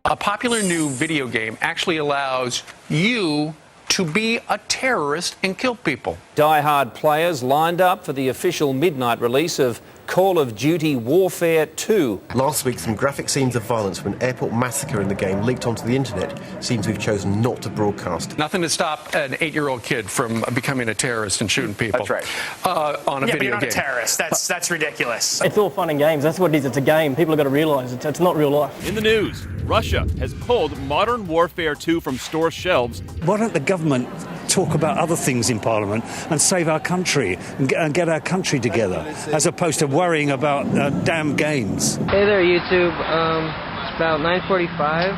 A popular new video game actually allows you to be a terrorist and kill people. Die-hard players lined up for the official midnight release of Call of Duty Warfare 2. Last week, some graphic scenes of violence from an airport massacre in the game leaked onto the internet seems we've chosen not to broadcast. Nothing to stop an 8-year-old kid from becoming a terrorist and shooting people. That's right. On a video game. But you're not a terrorist. That's ridiculous. It's all fun and games. That's what it is. It's a game. People have got to realise it's not real life. In the news, Russia has pulled Modern Warfare 2 from store shelves. Why don't the government talk about other things in Parliament and save our country and get our country together, as opposed to worrying about damn games? Hey there, YouTube. It's about 9:45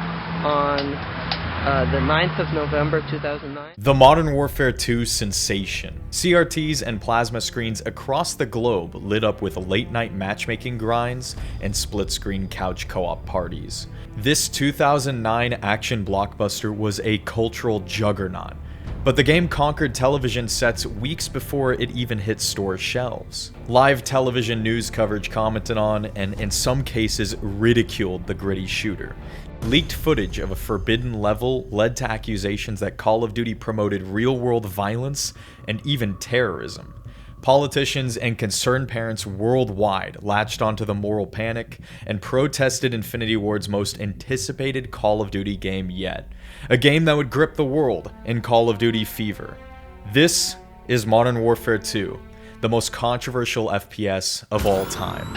on the 9th of November 2009. The Modern Warfare 2 sensation. CRTs and plasma screens across the globe lit up with late-night matchmaking grinds and split-screen couch co-op parties. This 2009 action blockbuster was a cultural juggernaut, but the game conquered television sets weeks before it even hit store shelves. Live television news coverage commented on, and in some cases ridiculed, the gritty shooter. Leaked footage of a forbidden level led to accusations that Call of Duty promoted real-world violence and even terrorism. Politicians and concerned parents worldwide latched onto the moral panic and protested Infinity Ward's most anticipated Call of Duty game yet. A game that would grip the world in Call of Duty fever. This is Modern Warfare 2, the most controversial FPS of all time.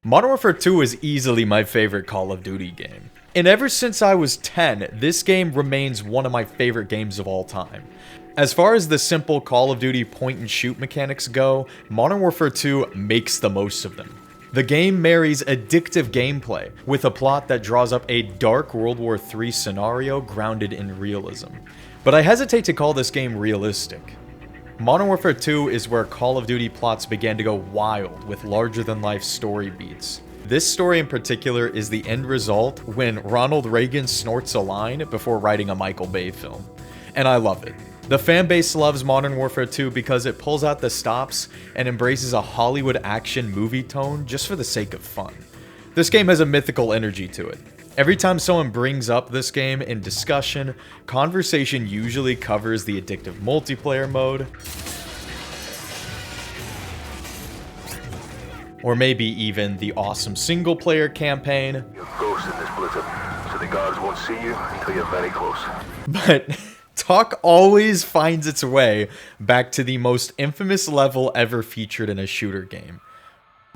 Modern Warfare 2 is easily my favorite Call of Duty game. And ever since I was 10, this game remains one of my favorite games of all time. As far as the simple Call of Duty point-and-shoot mechanics go, Modern Warfare 2 makes the most of them. The game marries addictive gameplay with a plot that draws up a dark World War III scenario grounded in realism. But I hesitate to call this game realistic. Modern Warfare 2 is where Call of Duty plots began to go wild with larger-than-life story beats. This story in particular is the end result when Ronald Reagan snorts a line before writing a Michael Bay film. And I love it. The fanbase loves Modern Warfare 2 because it pulls out the stops and embraces a Hollywood action movie tone just for the sake of fun. This game has a mythical energy to it. Every time someone brings up this game in discussion, conversation usually covers the addictive multiplayer mode, or maybe even the awesome single-player campaign. You're ghost in this blizzard, so the guards won't see you until you're very close. But talk always finds its way back to the most infamous level ever featured in a shooter game.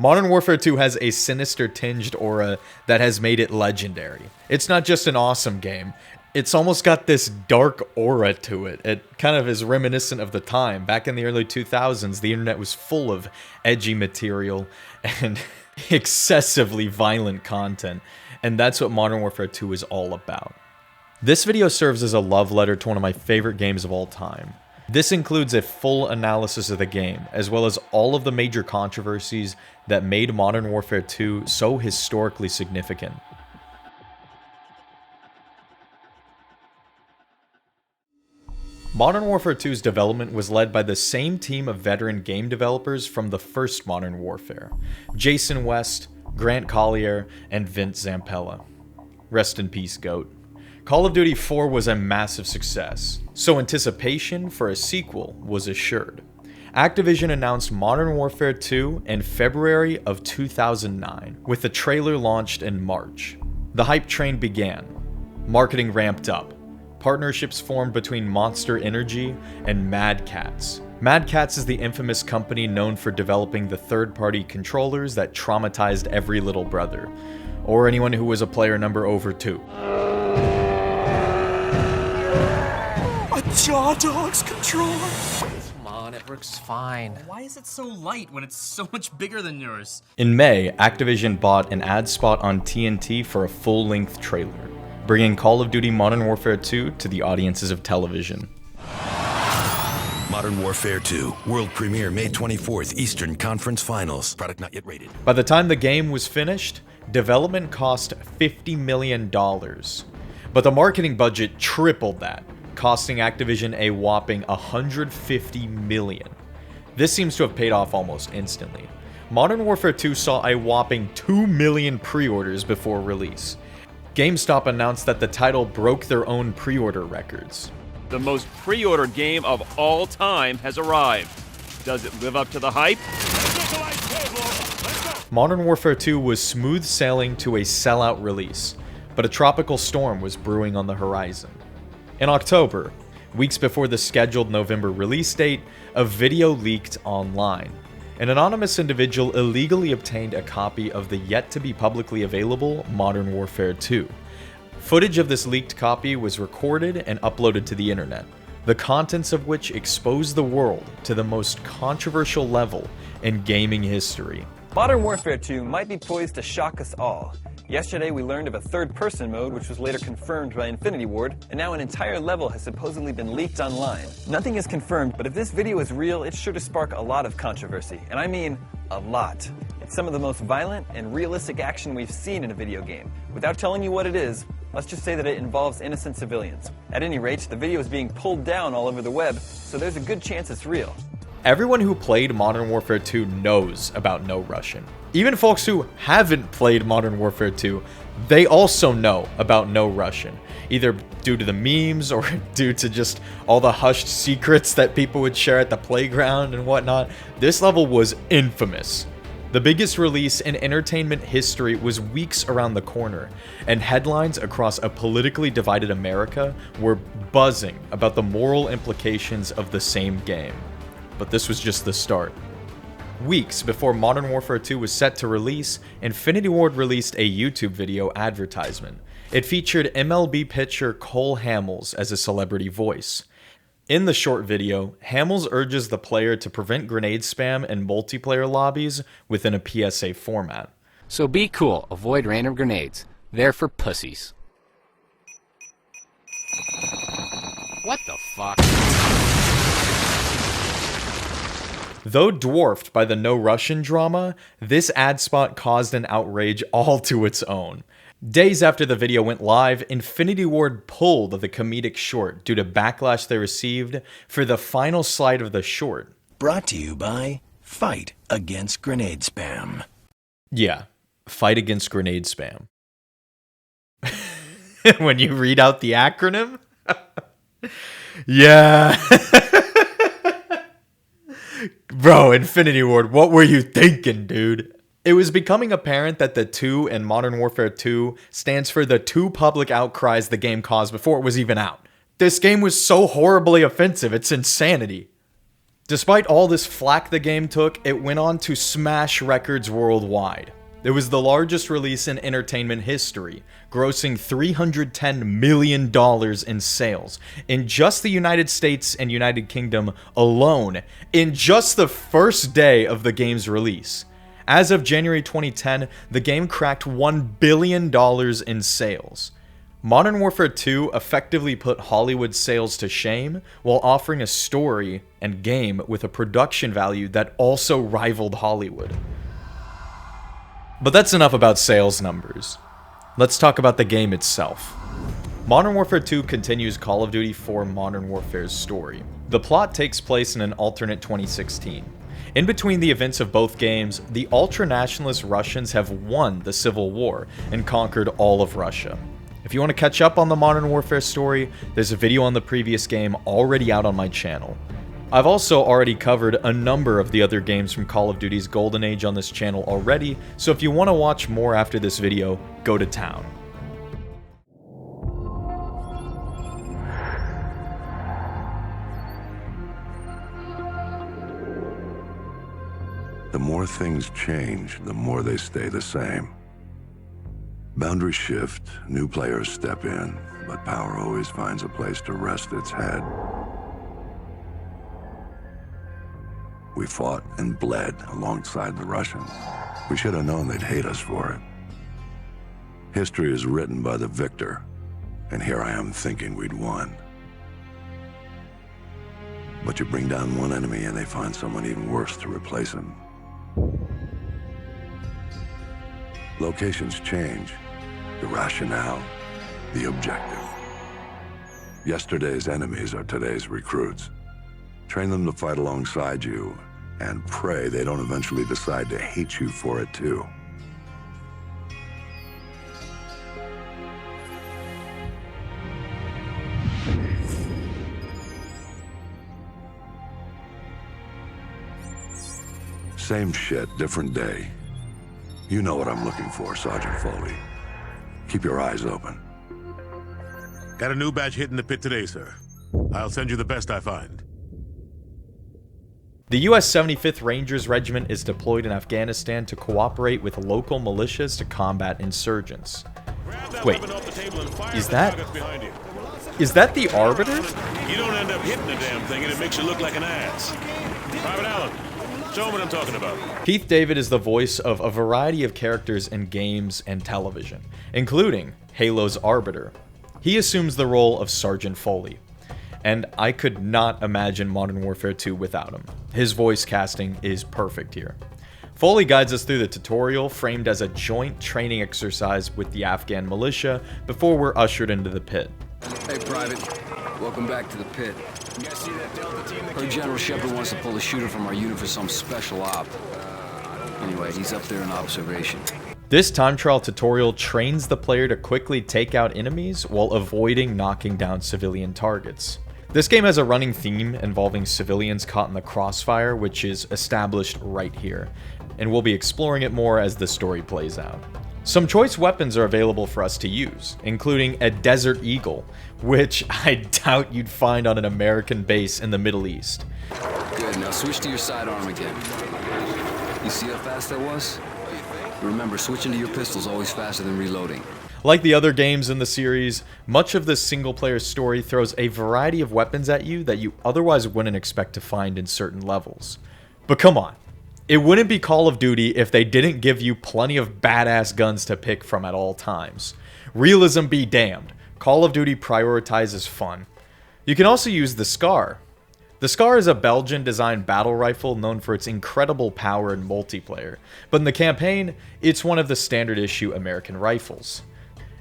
Modern Warfare 2 has a sinister tinged aura that has made it legendary. It's not just an awesome game, it's almost got this dark aura to it. It kind of is reminiscent of the time. Back in the early 2000s, the internet was full of edgy material and excessively violent content, and that's what Modern Warfare 2 is all about. This video serves as a love letter to one of my favorite games of all time. This includes a full analysis of the game, as well as all of the major controversies that made Modern Warfare 2 so historically significant. Modern Warfare 2's development was led by the same team of veteran game developers from the first Modern Warfare: Jason West, Grant Collier, and Vince Zampella. Rest in peace, GOAT. Call of Duty 4 was a massive success, so anticipation for a sequel was assured. Activision announced Modern Warfare 2 in February of 2009, with the trailer launched in March. The hype train began. Marketing ramped up. Partnerships formed between Monster Energy and Mad Catz. Mad Catz is the infamous company known for developing the third-party controllers that traumatized every little brother, or anyone who was a player number over 2. A Jaw Dog's controller! Come on, it works fine. Why is it so light when it's so much bigger than yours? In May, Activision bought an ad spot on TNT for a full-length trailer, bringing Call of Duty Modern Warfare 2 to the audiences of television. Modern Warfare 2, world premiere May 24th, Eastern Conference Finals. Product not yet rated. By the time the game was finished, development cost $50 million. But the marketing budget tripled that, costing Activision a whopping $150 million. This seems to have paid off almost instantly. Modern Warfare 2 saw a whopping 2 million pre-orders before release. GameStop announced that the title broke their own pre-order records. The most pre-ordered game of all time has arrived. Does it live up to the hype? Modern Warfare 2 was smooth sailing to a sellout release, but a tropical storm was brewing on the horizon. In October, weeks before the scheduled November release date, a video leaked online. An anonymous individual illegally obtained a copy of the yet-to-be publicly available Modern Warfare 2. Footage of this leaked copy was recorded and uploaded to the internet, the contents of which exposed the world to the most controversial level in gaming history. Modern Warfare 2 might be poised to shock us all. Yesterday we learned of a third-person mode which was later confirmed by Infinity Ward, and now an entire level has supposedly been leaked online. Nothing is confirmed, but if this video is real, it's sure to spark a lot of controversy, and I mean a lot. It's some of the most violent and realistic action we've seen in a video game. Without telling you what it is, let's just say that it involves innocent civilians. At any rate, the video is being pulled down all over the web, so there's a good chance it's real. Everyone who played Modern Warfare 2 knows about No Russian. Even folks who haven't played Modern Warfare 2, they also know about No Russian, either due to the memes or due to just all the hushed secrets that people would share at the playground and whatnot. This level was infamous. The biggest release in entertainment history was weeks around the corner, and headlines across a politically divided America were buzzing about the moral implications of the same game. But this was just the start. Weeks before Modern Warfare 2 was set to release, Infinity Ward released a YouTube video advertisement. It featured MLB pitcher Cole Hamels as a celebrity voice. In the short video, Hamels urges the player to prevent grenade spam in multiplayer lobbies within a PSA format. So be cool, avoid random grenades. They're for pussies. What the fuck? Though dwarfed by the No Russian drama, this ad spot caused an outrage all to its own. Days after the video went live, Infinity Ward pulled the comedic short due to backlash they received for the final slide of the short. Brought to you by Fight Against Grenade Spam. Yeah, Fight Against Grenade Spam. When you read out the acronym? Yeah. Bro, Infinity Ward, what were you thinking, dude? It was becoming apparent that the 2 in Modern Warfare 2 stands for the 2 public outcries the game caused before it was even out. This game was so horribly offensive, it's insanity. Despite all this flack the game took, it went on to smash records worldwide. It was the largest release in entertainment history, grossing $310 million in sales in just the United States and United Kingdom alone in just the first day of the game's release. As of January 2010, the game cracked $1 billion in sales. Modern Warfare 2 effectively put Hollywood sales to shame while offering a story and game with a production value that also rivaled Hollywood. But that's enough about sales numbers. Let's talk about the game itself. Modern Warfare 2 continues Call of Duty 4 Modern Warfare's story. The plot takes place in an alternate 2016. In between the events of both games, the ultra-nationalist Russians have won the Civil War and conquered all of Russia. If you want to catch up on the Modern Warfare story, there's a video on the previous game already out on my channel. I've also already covered a number of the other games from Call of Duty's Golden Age on this channel already, so if you want to watch more after this video, go to town. The more things change, the more they stay the same. Boundaries shift, new players step in, but power always finds a place to rest its head. We fought and bled alongside the Russians. We should have known they'd hate us for it. History is written by the victor, and here I am thinking we'd won. But you bring down one enemy and they find someone even worse to replace him. Locations change, the rationale, the objective. Yesterday's enemies are today's recruits. Train them to fight alongside you, and pray they don't eventually decide to hate you for it too. Same shit, different day. You know what I'm looking for, Sergeant Foley. Keep your eyes open. Got a new batch hitting the pit today, sir. I'll send you the best I find. The US 75th Rangers Regiment is deployed in Afghanistan to cooperate with local militias to combat insurgents. Wait, is that the Arbiter? You don't end up hitting the damn thing and it makes you look like an ass. Private Allen, show them what I'm talking about. Keith David is the voice of a variety of characters in games and television, including Halo's Arbiter. He assumes the role of Sergeant Foley, and I could not imagine Modern Warfare 2 without him. His voice casting is perfect here. Foley guides us through the tutorial, framed as a joint training exercise with the Afghan militia before we're ushered into the pit. Hey, Private. Welcome back to the pit. Heard General Shepard wants to pull a shooter from our unit for some special op. Anyway, he's up there in observation. This time trial tutorial trains the player to quickly take out enemies while avoiding knocking down civilian targets. This game has a running theme involving civilians caught in the crossfire, which is established right here, and we'll be exploring it more as the story plays out. Some choice weapons are available for us to use, including a Desert Eagle, which I doubt you'd find on an American base in the Middle East. Good, now switch to your sidearm again. You see how fast that was? Remember, switching to your pistol's always faster than reloading. Like the other games in the series, much of this single-player story throws a variety of weapons at you that you otherwise wouldn't expect to find in certain levels. But come on, it wouldn't be Call of Duty if they didn't give you plenty of badass guns to pick from at all times. Realism be damned, Call of Duty prioritizes fun. You can also use the Scar. The Scar is a Belgian-designed battle rifle known for its incredible power in multiplayer, but in the campaign, it's one of the standard-issue American rifles.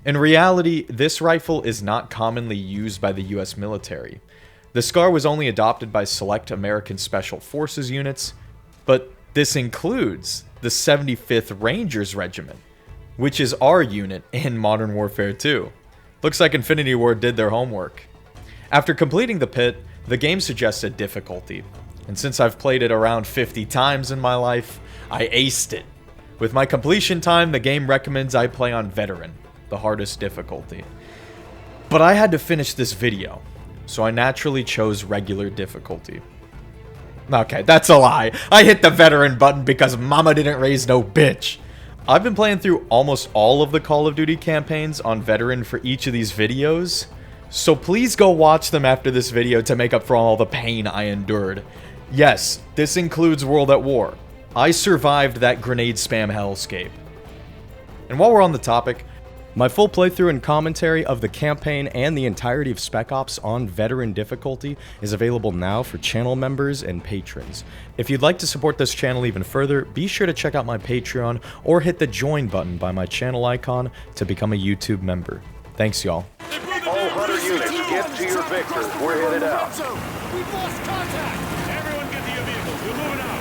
In reality, this rifle is not commonly used by the US military. The Scar was only adopted by select American Special Forces units, but this includes the 75th Rangers Regiment, which is our unit in Modern Warfare 2. Looks like Infinity Ward did their homework. After completing the pit, the game suggests a difficulty, and since I've played it around 50 times in my life, I aced it. With my completion time, the game recommends I play on Veteran, the hardest difficulty. But I had to finish this video, so I naturally chose regular difficulty. Okay, that's a lie. I hit the Veteran button because mama didn't raise no bitch. I've been playing through almost all of the Call of Duty campaigns on Veteran for each of these videos, so please go watch them after this video to make up for all the pain I endured. Yes, this includes World at War. I survived that grenade spam hellscape. And while we're on the topic, my full playthrough and commentary of the campaign and the entirety of Spec Ops on Veteran difficulty is available now for channel members and patrons. If you'd like to support this channel even further, be sure to check out my Patreon or hit the join button by my channel icon to become a YouTube member. Thanks, y'all. All Hunter units, get to your victors. We're headed out. We've lost contact. Everyone get to your vehicles. We're moving out.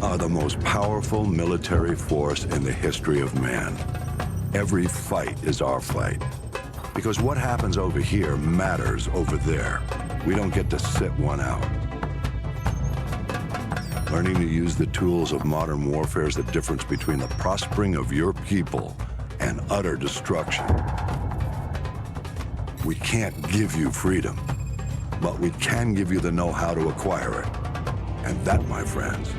are the most powerful military force in the history of man. Every fight is our fight. Because what happens over here matters over there. We don't get to sit one out. Learning to use the tools of modern warfare is the difference between the prospering of your people and utter destruction. We can't give you freedom, but we can give you the know-how to acquire it. And that, my friends,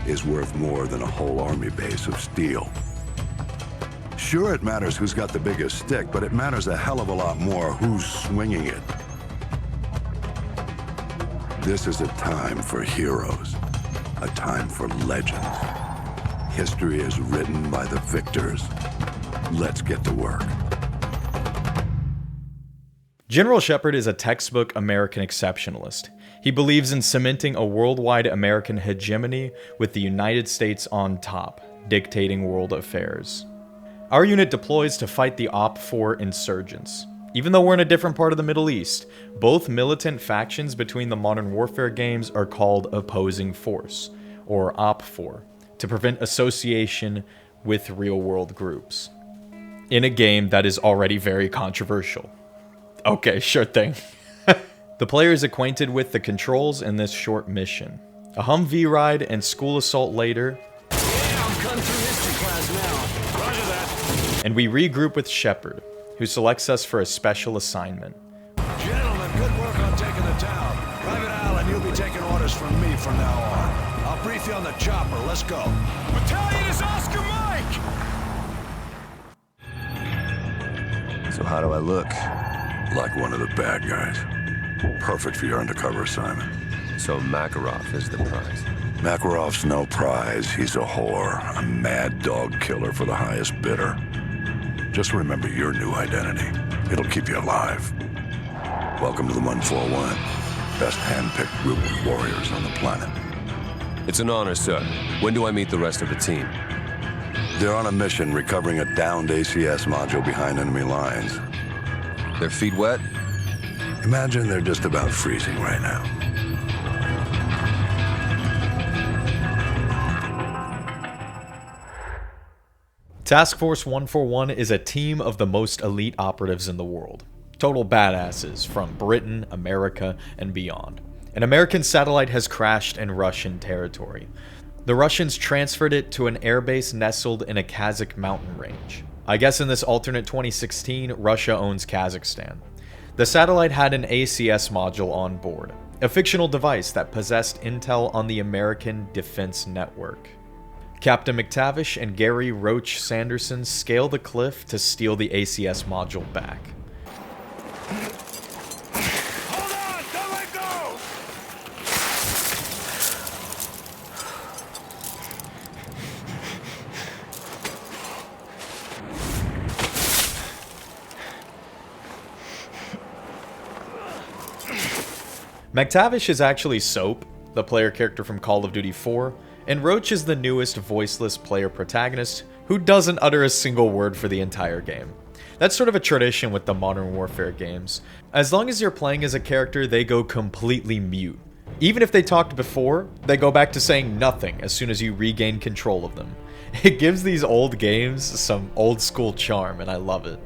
is worth more than a whole army base of steel. Sure, it matters who's got the biggest stick, but it matters a hell of a lot more who's swinging it. This is a time for heroes, a time for legends. History is written by the victors. Let's get to work. General Shepard is a textbook American exceptionalist. He believes in cementing a worldwide American hegemony with the United States on top, dictating world affairs. Our unit deploys to fight the Op-4 insurgents. Even though we're in a different part of the Middle East, both militant factions between the Modern Warfare games are called Opposing Force, or Op-4, to prevent association with real-world groups. In a game that is already very controversial. Okay, sure thing. The player is acquainted with the controls in this short mission. A Humvee ride and school assault later, and we regroup with Shepard, who selects us for a special assignment. Gentlemen, good work on taking the town. Private Allen, you'll be taking orders from me from now on. I'll brief you on the chopper. Let's go. Battalion is Oscar Mike! So how do I look? Like one of the bad guys. Perfect for your undercover assignment. So Makarov is the prize. Makarov's no prize. He's a whore. A mad dog killer for the highest bidder. Just remember your new identity. It'll keep you alive. Welcome to the 141. Best hand-picked group of warriors on the planet. It's an honor, sir. When do I meet the rest of the team? They're on a mission recovering a downed ACS module behind enemy lines. Their feet wet? Imagine they're just about freezing right now. Task Force 141 is a team of the most elite operatives in the world. Total badasses from Britain, America, and beyond. An American satellite has crashed in Russian territory. The Russians transferred it to an airbase nestled in a Kazakh mountain range. I guess in this alternate 2016, Russia owns Kazakhstan. The satellite had an ACS module on board, a fictional device that possessed intel on the American Defense Network. Captain McTavish and Gary Roach Sanderson scale the cliff to steal the ACS module back. Hold on! Don't let go! McTavish is actually Soap, the player character from Call of Duty 4, and Roach is the newest voiceless player protagonist who doesn't utter a single word for the entire game. That's sort of a tradition with the Modern Warfare games. As long as you're playing as a character, they go completely mute. Even if they talked before, they go back to saying nothing as soon as you regain control of them. It gives these old games some old school charm, and I love it.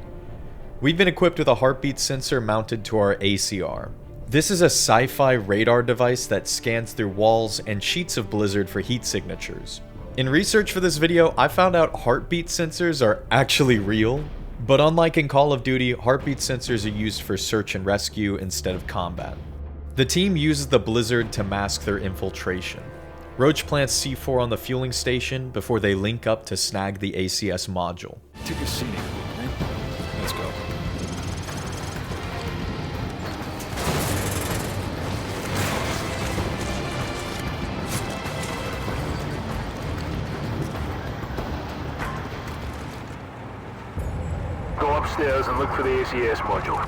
We've been equipped with a heartbeat sensor mounted to our ACR. This is a sci-fi radar device that scans through walls and sheets of Blizzard for heat signatures. In research for this video, I found out heartbeat sensors are actually real, but unlike in Call of Duty, heartbeat sensors are used for search and rescue instead of combat. The team uses the Blizzard to mask their infiltration. Roach plants C4 on the fueling station before they link up to snag the ACS module. Take a seat here, okay? Let's go. Go upstairs and look for the ACS module.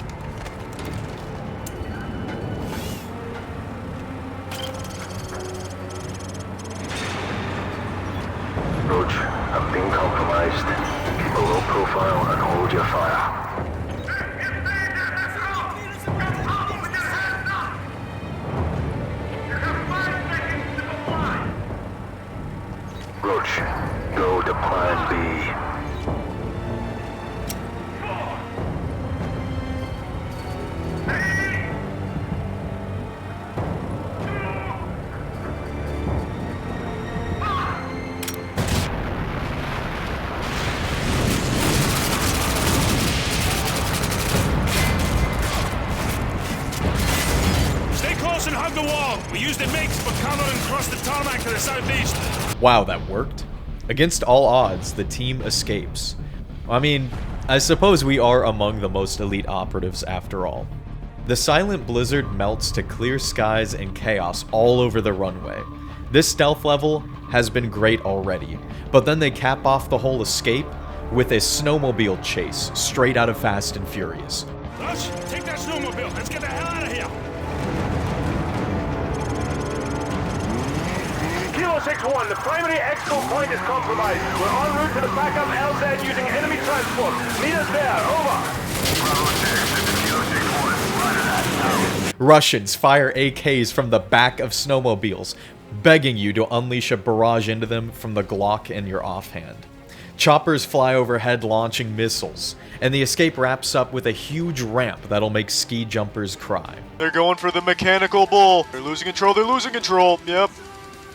Roach, I'm being compromised. Keep a low profile and hold your fire. approach. Go to Plan B. Stay close and hug the wall. We used the MiGs, but cover and cross the tarmac to the southeast. Wow, that worked. Against all odds, the team escapes. I mean, I suppose we are among the most elite operatives after all. The silent blizzard melts to clear skies and chaos all over the runway. This stealth level has been great already, but then they cap off the whole escape with a snowmobile chase straight out of Fast and Furious. Rush, take that snowmobile. Let's get the hell out of here. Kilo 6-1, the primary exfil point is compromised. We're en route to the backup LZ using enemy transport. Meet us there, over. Russians fire AKs from the back of snowmobiles, begging you to unleash a barrage into them from the Glock in your offhand. Choppers fly overhead launching missiles, and the escape wraps up with a huge ramp that'll make ski jumpers cry. They're going for the mechanical bull. They're losing control, Yep.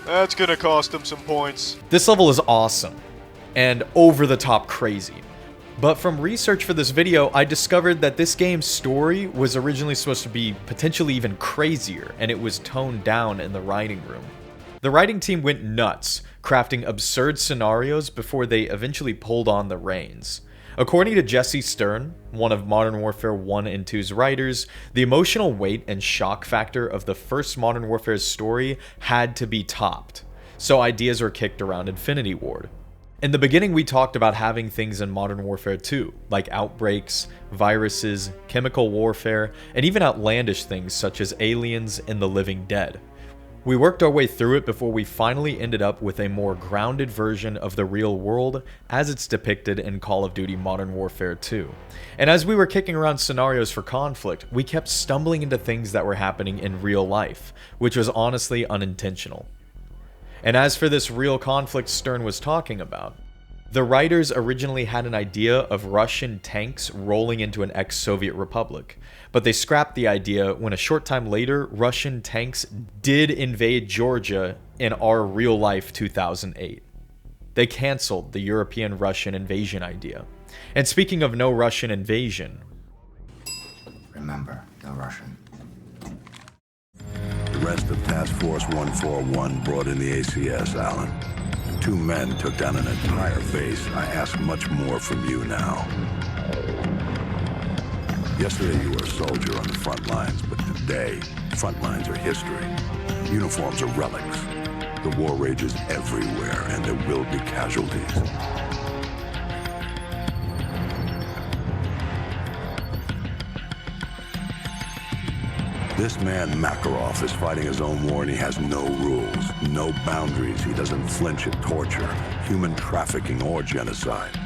That's gonna cost them some points. This level is awesome, and over the top crazy. But from research for this video, I discovered that this game's story was originally supposed to be potentially even crazier, and it was toned down in the writing room. The writing team went nuts, crafting absurd scenarios before they eventually pulled on the reins. According to Jesse Stern, one of Modern Warfare 1 and 2's writers, the emotional weight and shock factor of the first Modern Warfare's story had to be topped, so ideas were kicked around Infinity Ward. In the beginning, we talked about having things in Modern Warfare 2, like outbreaks, viruses, chemical warfare, and even outlandish things such as aliens and the living dead. We worked our way through it before we finally ended up with a more grounded version of the real world as it's depicted in Call of Duty Modern Warfare 2. And as we were kicking around scenarios for conflict, we kept stumbling into things that were happening in real life, which was honestly unintentional. And as for this real conflict Stern was talking about, the writers originally had an idea of Russian tanks rolling into an ex-Soviet republic, but they scrapped the idea when a short time later, Russian tanks did invade Georgia in our real-life 2008. They canceled the European-Russian invasion idea. And speaking of no Russian invasion... Remember, no Russian. The rest of Task Force 141 brought in the ACS, Alan. 2 men took down an entire base. I ask much more from you now. Yesterday you were a soldier on the front lines, but today, front lines are history. Uniforms are relics. The war rages everywhere, and there will be casualties. This man, Makarov, is fighting his own war and he has no rules, no boundaries. He doesn't flinch at torture, human trafficking, or genocide.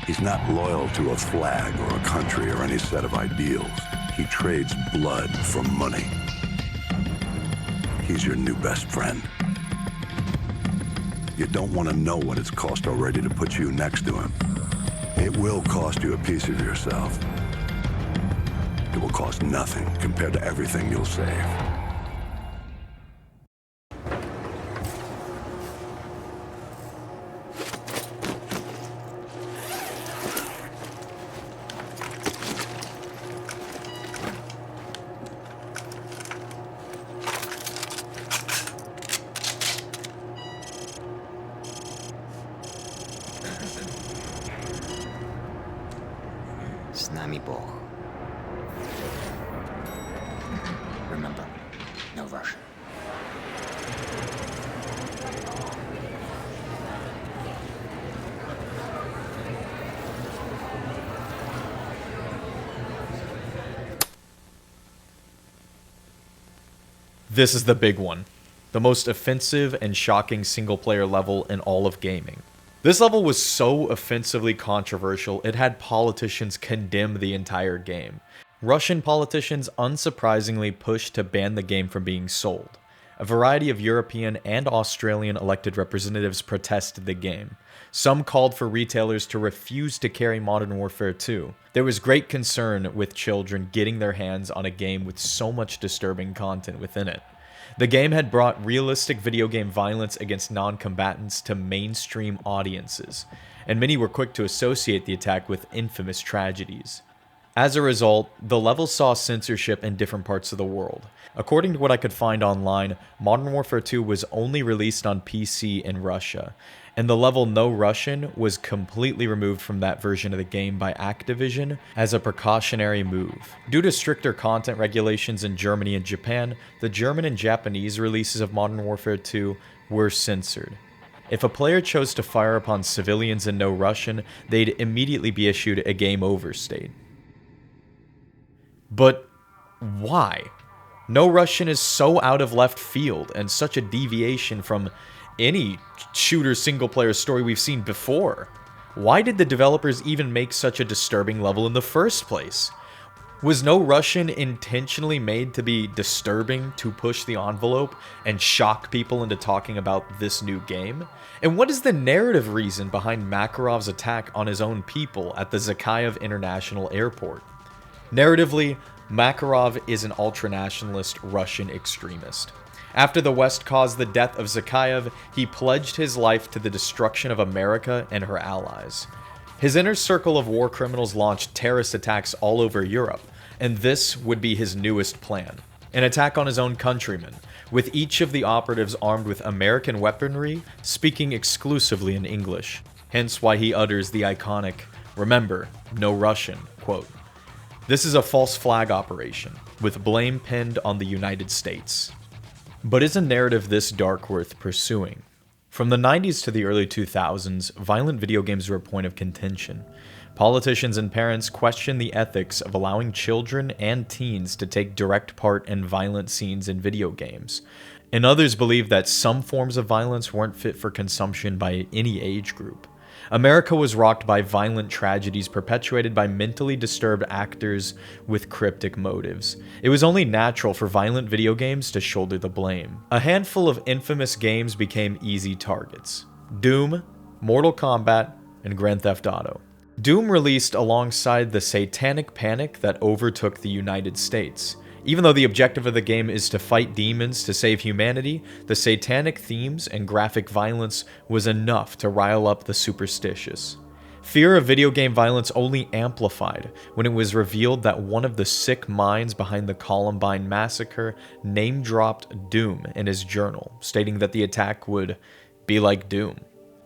He's not loyal to a flag or a country or any set of ideals. He trades blood for money. He's your new best friend. You don't want to know what it's cost already to put you next to him. It will cost you a piece of yourself. It will cost nothing compared to everything you'll save. Z nami Bóg. Remember, no Russian. This is the big one. The most offensive and shocking single-player level in all of gaming. This level was so offensively controversial, it had politicians condemn the entire game. Russian politicians unsurprisingly pushed to ban the game from being sold. a variety of European and Australian elected representatives protested the game. Some called for retailers to refuse to carry Modern Warfare 2. There was great concern with children getting their hands on a game with so much disturbing content within it. The game had brought realistic video game violence against non-combatants to mainstream audiences, and many were quick to associate the attack with infamous tragedies. As a result, the level saw censorship in different parts of the world. According to what I could find online, Modern Warfare 2 was only released on PC in Russia, and the level No Russian was completely removed from that version of the game by Activision as a precautionary move. Due to stricter content regulations in Germany and Japan, the German and Japanese releases of Modern Warfare 2 were censored. If a player chose to fire upon civilians in No Russian, they'd immediately be issued a game over state. But why? No Russian is so out of left field and such a deviation from any shooter single-player story we've seen before. Why did the developers even make such a disturbing level in the first place? Was No Russian intentionally made to be disturbing to push the envelope and shock people into talking about this new game? And what is the narrative reason behind Makarov's attack on his own people at the Zakhaev International Airport? Narratively, Makarov is an ultranationalist Russian extremist. After the West caused the death of Zakhaev, he pledged his life to the destruction of America and her allies. His inner circle of war criminals launched terrorist attacks all over Europe, and this would be his newest plan. An attack on his own countrymen, with each of the operatives armed with American weaponry, speaking exclusively in English. Hence why he utters the iconic, "Remember, no Russian," quote. This is a false flag operation, with blame pinned on the United States. But is a narrative this dark worth pursuing? From the 90s to the early 2000s, violent video games were a point of contention. Politicians and parents questioned the ethics of allowing children and teens to take direct part in violent scenes in video games. And others believed that some forms of violence weren't fit for consumption by any age group. America was rocked by violent tragedies perpetuated by mentally disturbed actors with cryptic motives. It was only natural for violent video games to shoulder the blame. A handful of infamous games became easy targets: Doom, Mortal Kombat, and Grand Theft Auto. Doom released alongside the satanic panic that overtook the United States. Even though the objective of the game is to fight demons to save humanity, the satanic themes and graphic violence was enough to rile up the superstitious. Fear of video game violence only amplified when it was revealed that one of the sick minds behind the Columbine massacre name-dropped Doom in his journal, stating that the attack would be like Doom.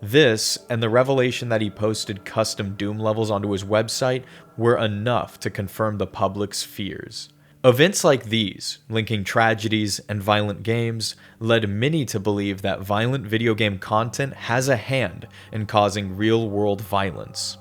This, and the revelation that he posted custom Doom levels onto his website, were enough to confirm the public's fears. Events like these, linking tragedies and violent games, led many to believe that violent video game content has a hand in causing real-world violence.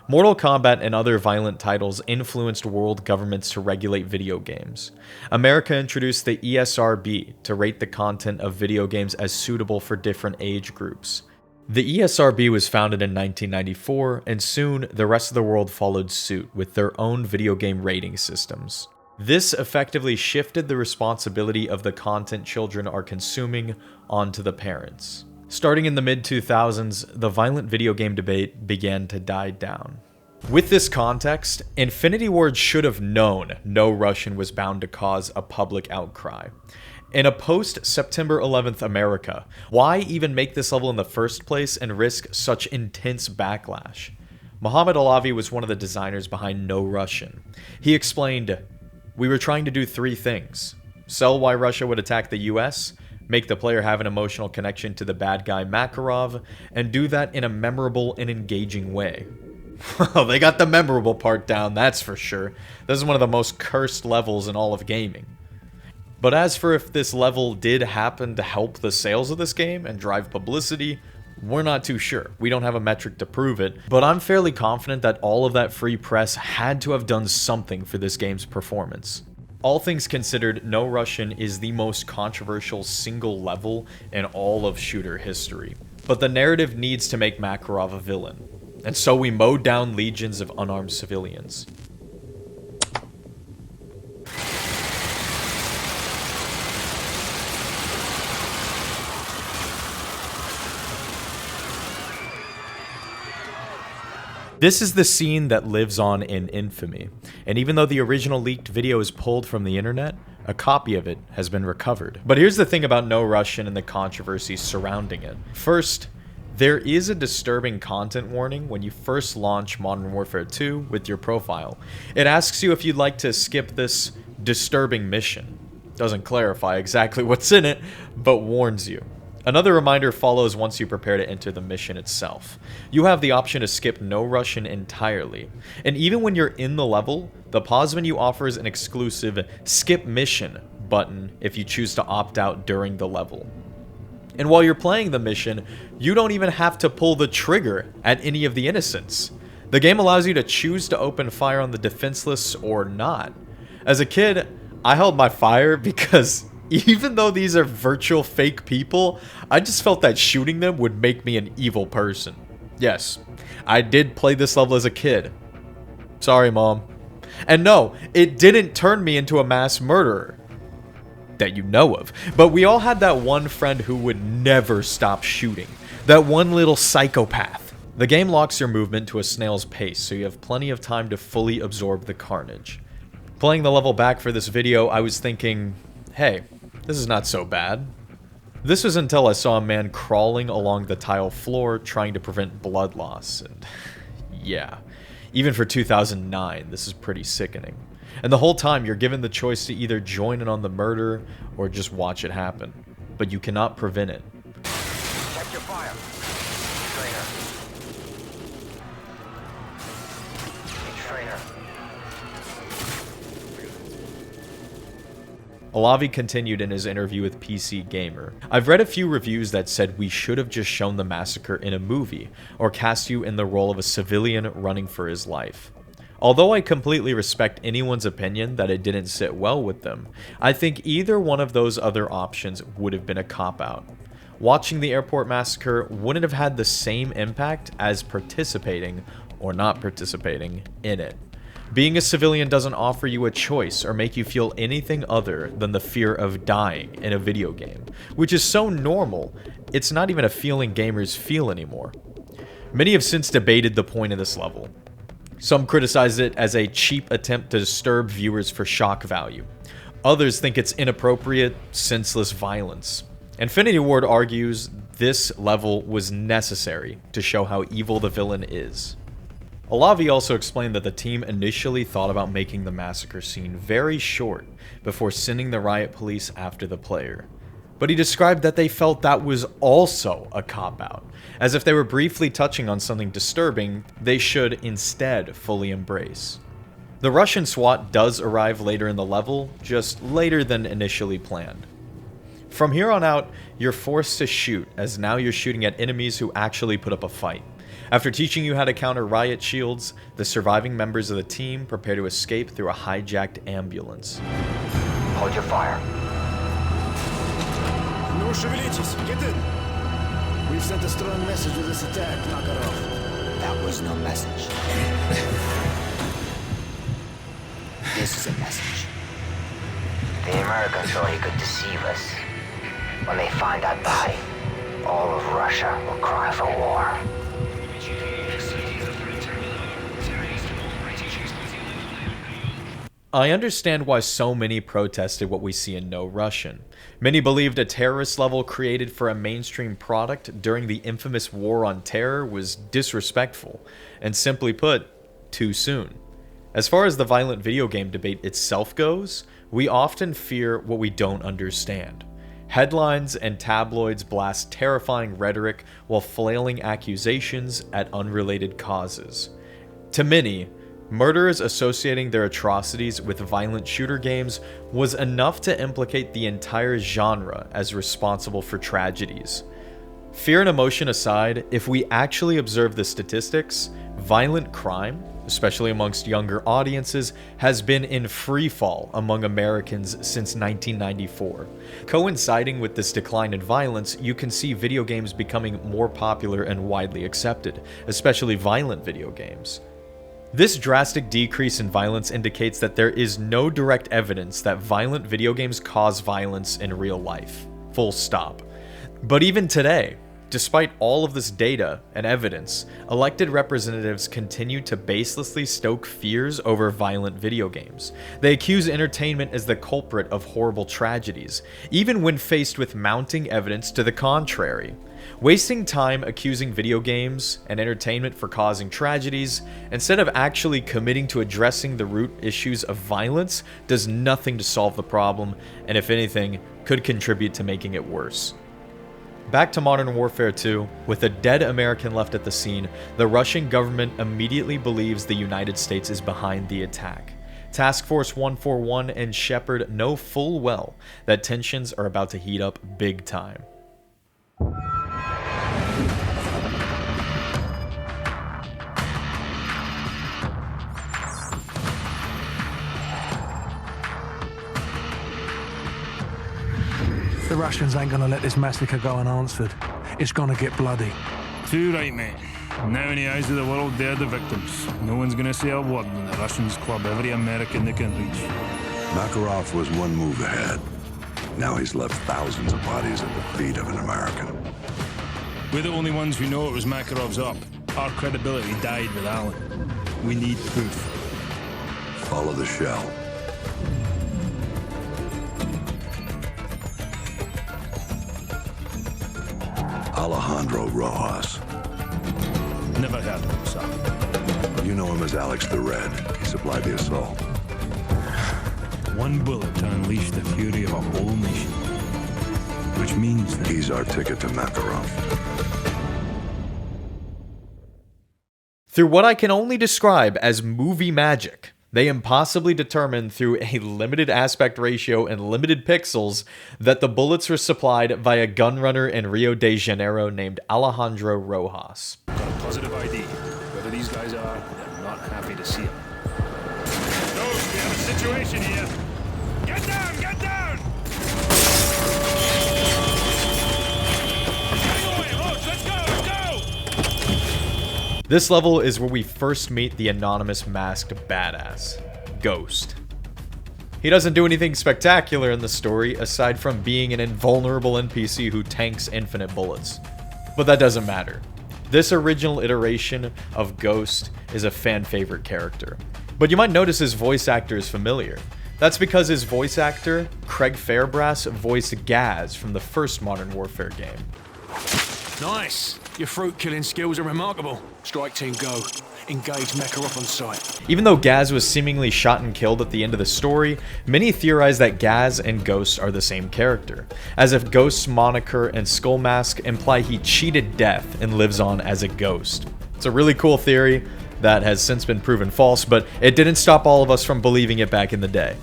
Mortal Kombat and other violent titles influenced world governments to regulate video games. America introduced the ESRB to rate the content of video games as suitable for different age groups. The ESRB was founded in 1994, and soon the rest of the world followed suit with their own video game rating systems. This effectively shifted the responsibility of the content children are consuming onto the parents. Starting in the mid-2000s, the violent video game debate began to die down. With this context, Infinity Ward should have known No Russian was bound to cause a public outcry. In a post-September 11th America, why even make this level in the first place and risk such intense backlash? Mohammed Alavi was one of the designers behind No Russian. He explained, "We were trying to do three things: sell why Russia would attack the US, make the player have an emotional connection to the bad guy Makarov, and do that in a memorable and engaging way." Well, they got the memorable part down, that's for sure. This is one of the most cursed levels in all of gaming. But as for if this level did happen to help the sales of this game and drive publicity, we're not too sure. We don't have a metric to prove it, but I'm fairly confident that all of that free press had to have done something for this game's performance. All things considered, No Russian is the most controversial single level in all of shooter history. But the narrative needs to make Makarov a villain, and so we mowed down legions of unarmed civilians. This is the scene that lives on in infamy, and even though the original leaked video is pulled from the internet, a copy of it has been recovered. But here's the thing about No Russian and the controversy surrounding it. First, there is a disturbing content warning when you first launch Modern Warfare 2 with your profile. It asks you if you'd like to skip this disturbing mission. Doesn't clarify exactly what's in it, but warns you. Another reminder follows once you prepare to enter the mission itself. You have the option to skip No Russian entirely, and even when you're in the level, the pause menu offers an exclusive Skip Mission button if you choose to opt out during the level. And while you're playing the mission, you don't even have to pull the trigger at any of the innocents. The game allows you to choose to open fire on the defenseless or not. As a kid, I held my fire because even though these are virtual fake people, I just felt that shooting them would make me an evil person. Yes, I did play this level as a kid. Sorry, Mom. And no, it didn't turn me into a mass murderer. That you know of. But we all had that one friend who would never stop shooting. That one little psychopath. The game locks your movement to a snail's pace, so you have plenty of time to fully absorb the carnage. Playing the level back for this video, I was thinking, hey, this is not so bad. This was until I saw a man crawling along the tile floor trying to prevent blood loss, and yeah, even for 2009, this is pretty sickening. And the whole time you're given the choice to either join in on the murder or just watch it happen, but you cannot prevent it. Check your fire. Trainer. Alavi continued in his interview with PC Gamer. I've read a few reviews that said we should have just shown the massacre in a movie, or cast you in the role of a civilian running for his life. Although I completely respect anyone's opinion that it didn't sit well with them, I think either one of those other options would have been a cop-out. Watching the airport massacre wouldn't have had the same impact as participating, or not participating, in it. Being a civilian doesn't offer you a choice or make you feel anything other than the fear of dying in a video game, which is so normal, it's not even a feeling gamers feel anymore. Many have since debated the point of this level. Some criticize it as a cheap attempt to disturb viewers for shock value. Others think it's inappropriate, senseless violence. Infinity Ward argues this level was necessary to show how evil the villain is. Alavi also explained that the team initially thought about making the massacre scene very short before sending the riot police after the player. But he described that they felt that was also a cop-out, as if they were briefly touching on something disturbing they should instead fully embrace. The Russian SWAT does arrive later in the level, just later than initially planned. From here on out, you're forced to shoot, as now you're shooting at enemies who actually put up a fight. After teaching you how to counter riot shields, the surviving members of the team prepare to escape through a hijacked ambulance. Hold your fire. No шевелитесь, get in. We've sent a strong message with this attack, knock it off. That was no message. This is a message. The Americans thought he could deceive us. When they find out why, all of Russia will cry for war. I understand why so many protested what we see in No Russian. Many believed a terrorist level created for a mainstream product during the infamous War on Terror was disrespectful, and simply put, too soon. As far as the violent video game debate itself goes, we often fear what we don't understand. Headlines and tabloids blast terrifying rhetoric while flailing accusations at unrelated causes. To many, murderers associating their atrocities with violent shooter games was enough to implicate the entire genre as responsible for tragedies. Fear and emotion aside, if we actually observe the statistics, violent crime, especially amongst younger audiences, has been in free fall among Americans since 1994. Coinciding with this decline in violence, you can see video games becoming more popular and widely accepted, especially violent video games. This drastic decrease in violence indicates that there is no direct evidence that violent video games cause violence in real life. Full stop. But even today, Despite all of this data and evidence, elected representatives continue to baselessly stoke fears over violent video games. They accuse entertainment as the culprit of horrible tragedies, even when faced with mounting evidence to the contrary. Wasting time accusing video games and entertainment for causing tragedies, instead of actually committing to addressing the root issues of violence, does nothing to solve the problem, and if anything, could contribute to making it worse. Back to Modern Warfare 2, with a dead American left at the scene, the Russian government immediately believes the United States is behind the attack. Task Force 141 and Shepard know full well that tensions are about to heat up big time. The Russians ain't gonna let this massacre go unanswered. It's gonna get bloody. Too right, mate. Now in the eyes of the world, they're the victims. No one's gonna say a word when the Russians club every American they can reach. Makarov was one move ahead. Now he's left thousands of bodies at the feet of an American. We're the only ones who know it was Makarov's up. Our credibility died with Allen. We need proof. Follow the shell. Alejandro Rojas. Never heard of him, sir. You know him as Alex the Red. He supplied the assault. One bullet to unleash the fury of a whole nation. Which means that he's our ticket to Makarov. Through what I can only describe as movie magic, they impossibly determined through a limited aspect ratio and limited pixels that the bullets were supplied by a gunrunner in Rio de Janeiro named Alejandro Rojas. got a positive ID. Whoever these guys are, they're not happy to see him. Ghost, we have a situation here. Get down! Get down! Getting away, Roach, let's go! This level is where we first meet the anonymous masked badass, Ghost. He doesn't do anything spectacular in the story aside from being an invulnerable NPC who tanks infinite bullets. But that doesn't matter. This original iteration of Ghost is a fan favorite character. But you might notice his voice actor is familiar. That's because his voice actor, Craig Fairbrass, voiced Gaz from the first Modern Warfare game. Nice. Your fruit-killing skills are remarkable. Strike team, go. Engage Makarov on sight. Even though Gaz was seemingly shot and killed at the end of the story, many theorize that Gaz and Ghost are the same character, as if Ghost's moniker and skull mask imply he cheated death and lives on as a ghost. It's a really cool theory that has since been proven false, but it didn't stop all of us from believing it back in the day.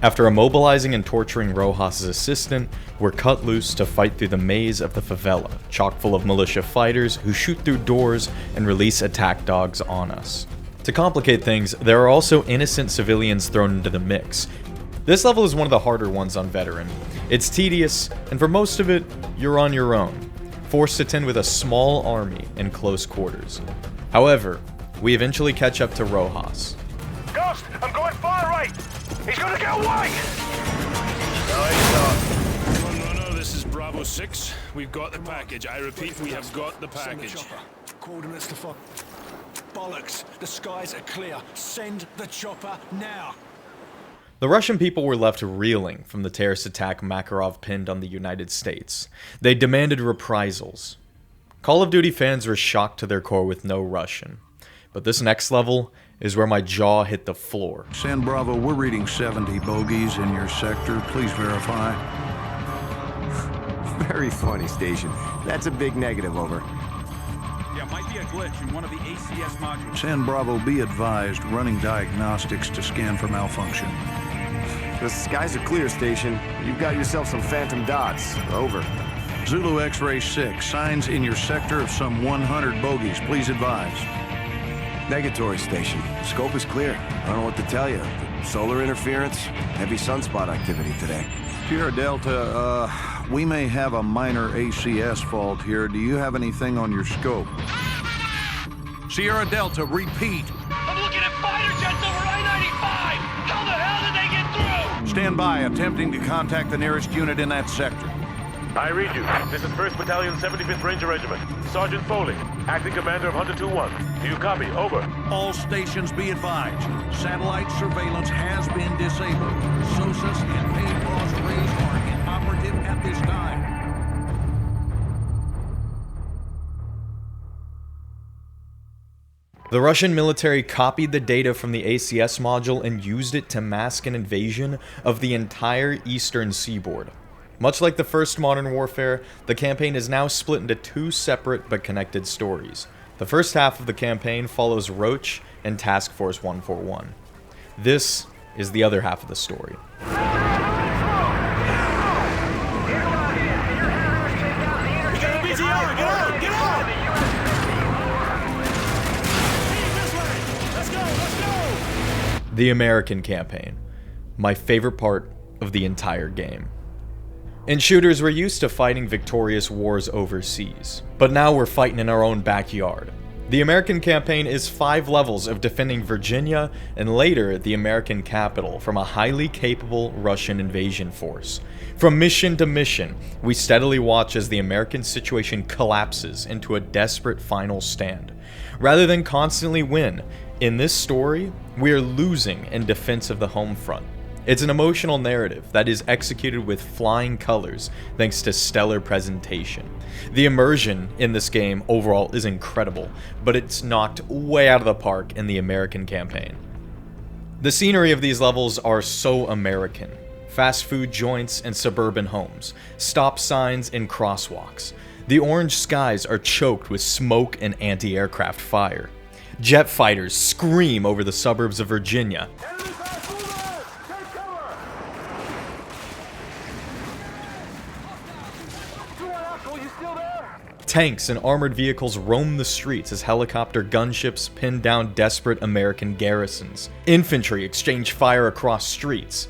After immobilizing and torturing Rojas' assistant, we're cut loose to fight through the maze of the favela, chock full of militia fighters who shoot through doors and release attack dogs on us. To complicate things, there are also innocent civilians thrown into the mix. This level is one of the harder ones on Veteran. It's tedious, and for most of it, you're on your own, forced to tend with a small army in close quarters. However, we eventually catch up to Rojas. Ghost, I'm going far right! He's gonna get away! No, this is Bravo 6. We've got the package. I repeat, we have got the package. Coordinates to fuck. Bollocks. The skies are clear. Send the chopper now. The Russian people were left reeling from the terrorist attack Makarov pinned on the United States. They demanded reprisals. Call of Duty fans were shocked to their core with no Russian. But this next level is where my jaw hit the floor. San Bravo, we're reading 70 bogeys in your sector. Please verify. Very funny, Station. That's a big negative, over. Yeah, might be a glitch in one of the ACS modules. San Bravo, be advised, running diagnostics to scan for malfunction. The skies are clear, Station. You've got yourself some phantom dots. Over. Zulu X-Ray 6, signs in your sector of some 100 bogeys. Please advise. Negatory, Station. Scope is clear. I don't know what to tell you. Solar interference, heavy sunspot activity today. Sierra Delta, we may have a minor ACS fault here. Do you have anything on your scope? Sierra Delta, repeat. I'm looking at fighter jets over I-95! How the hell did they get through? Stand by, attempting to contact the nearest unit in that sector. I read you. This is 1st Battalion, 75th Ranger Regiment. Sergeant Foley, acting commander of Hunter 2-1. Do you copy? Over. All stations be advised. Satellite surveillance has been disabled. SOSUS and Paintball's rays are inoperative at this time. The Russian military copied the data from the ACS module and used it to mask an invasion of the entire eastern seaboard. Much like the first Modern Warfare, the campaign is now split into two separate but connected stories. The first half of the campaign follows Roach and Task Force 141. This is the other half of the story. The American campaign, my favorite part of the entire game. In shooters, we're used to fighting victorious wars overseas, but now we're fighting in our own backyard. The American campaign is 5 levels of defending Virginia and later the American capital from a highly capable Russian invasion force. From mission to mission, we steadily watch as the American situation collapses into a desperate final stand. Rather than constantly win, in this story, we are losing in defense of the home front. It's an emotional narrative that is executed with flying colors thanks to stellar presentation. The immersion in this game overall is incredible, but it's knocked way out of the park in the American campaign. The scenery of these levels are so American. Fast food joints and suburban homes, stop signs and crosswalks. The orange skies are choked with smoke and anti-aircraft fire. Jet fighters scream over the suburbs of Virginia. Tanks and armored vehicles roam the streets as helicopter gunships pin down desperate American garrisons. Infantry exchange fire across streets.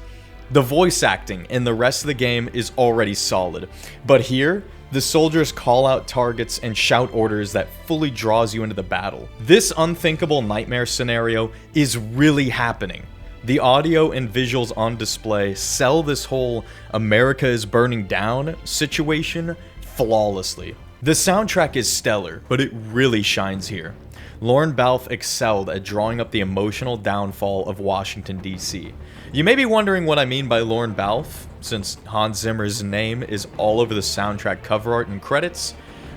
The voice acting in the rest of the game is already solid, but here, the soldiers call out targets and shout orders that fully draws you into the battle. This unthinkable nightmare scenario is really happening. The audio and visuals on display sell this whole America is burning down situation flawlessly. The soundtrack is stellar, but it really shines here. Lorne Balfe excelled at drawing up the emotional downfall of Washington, D.C. You may be wondering what I mean by Lorne Balfe, since Hans Zimmer's name is all over the soundtrack cover art and credits,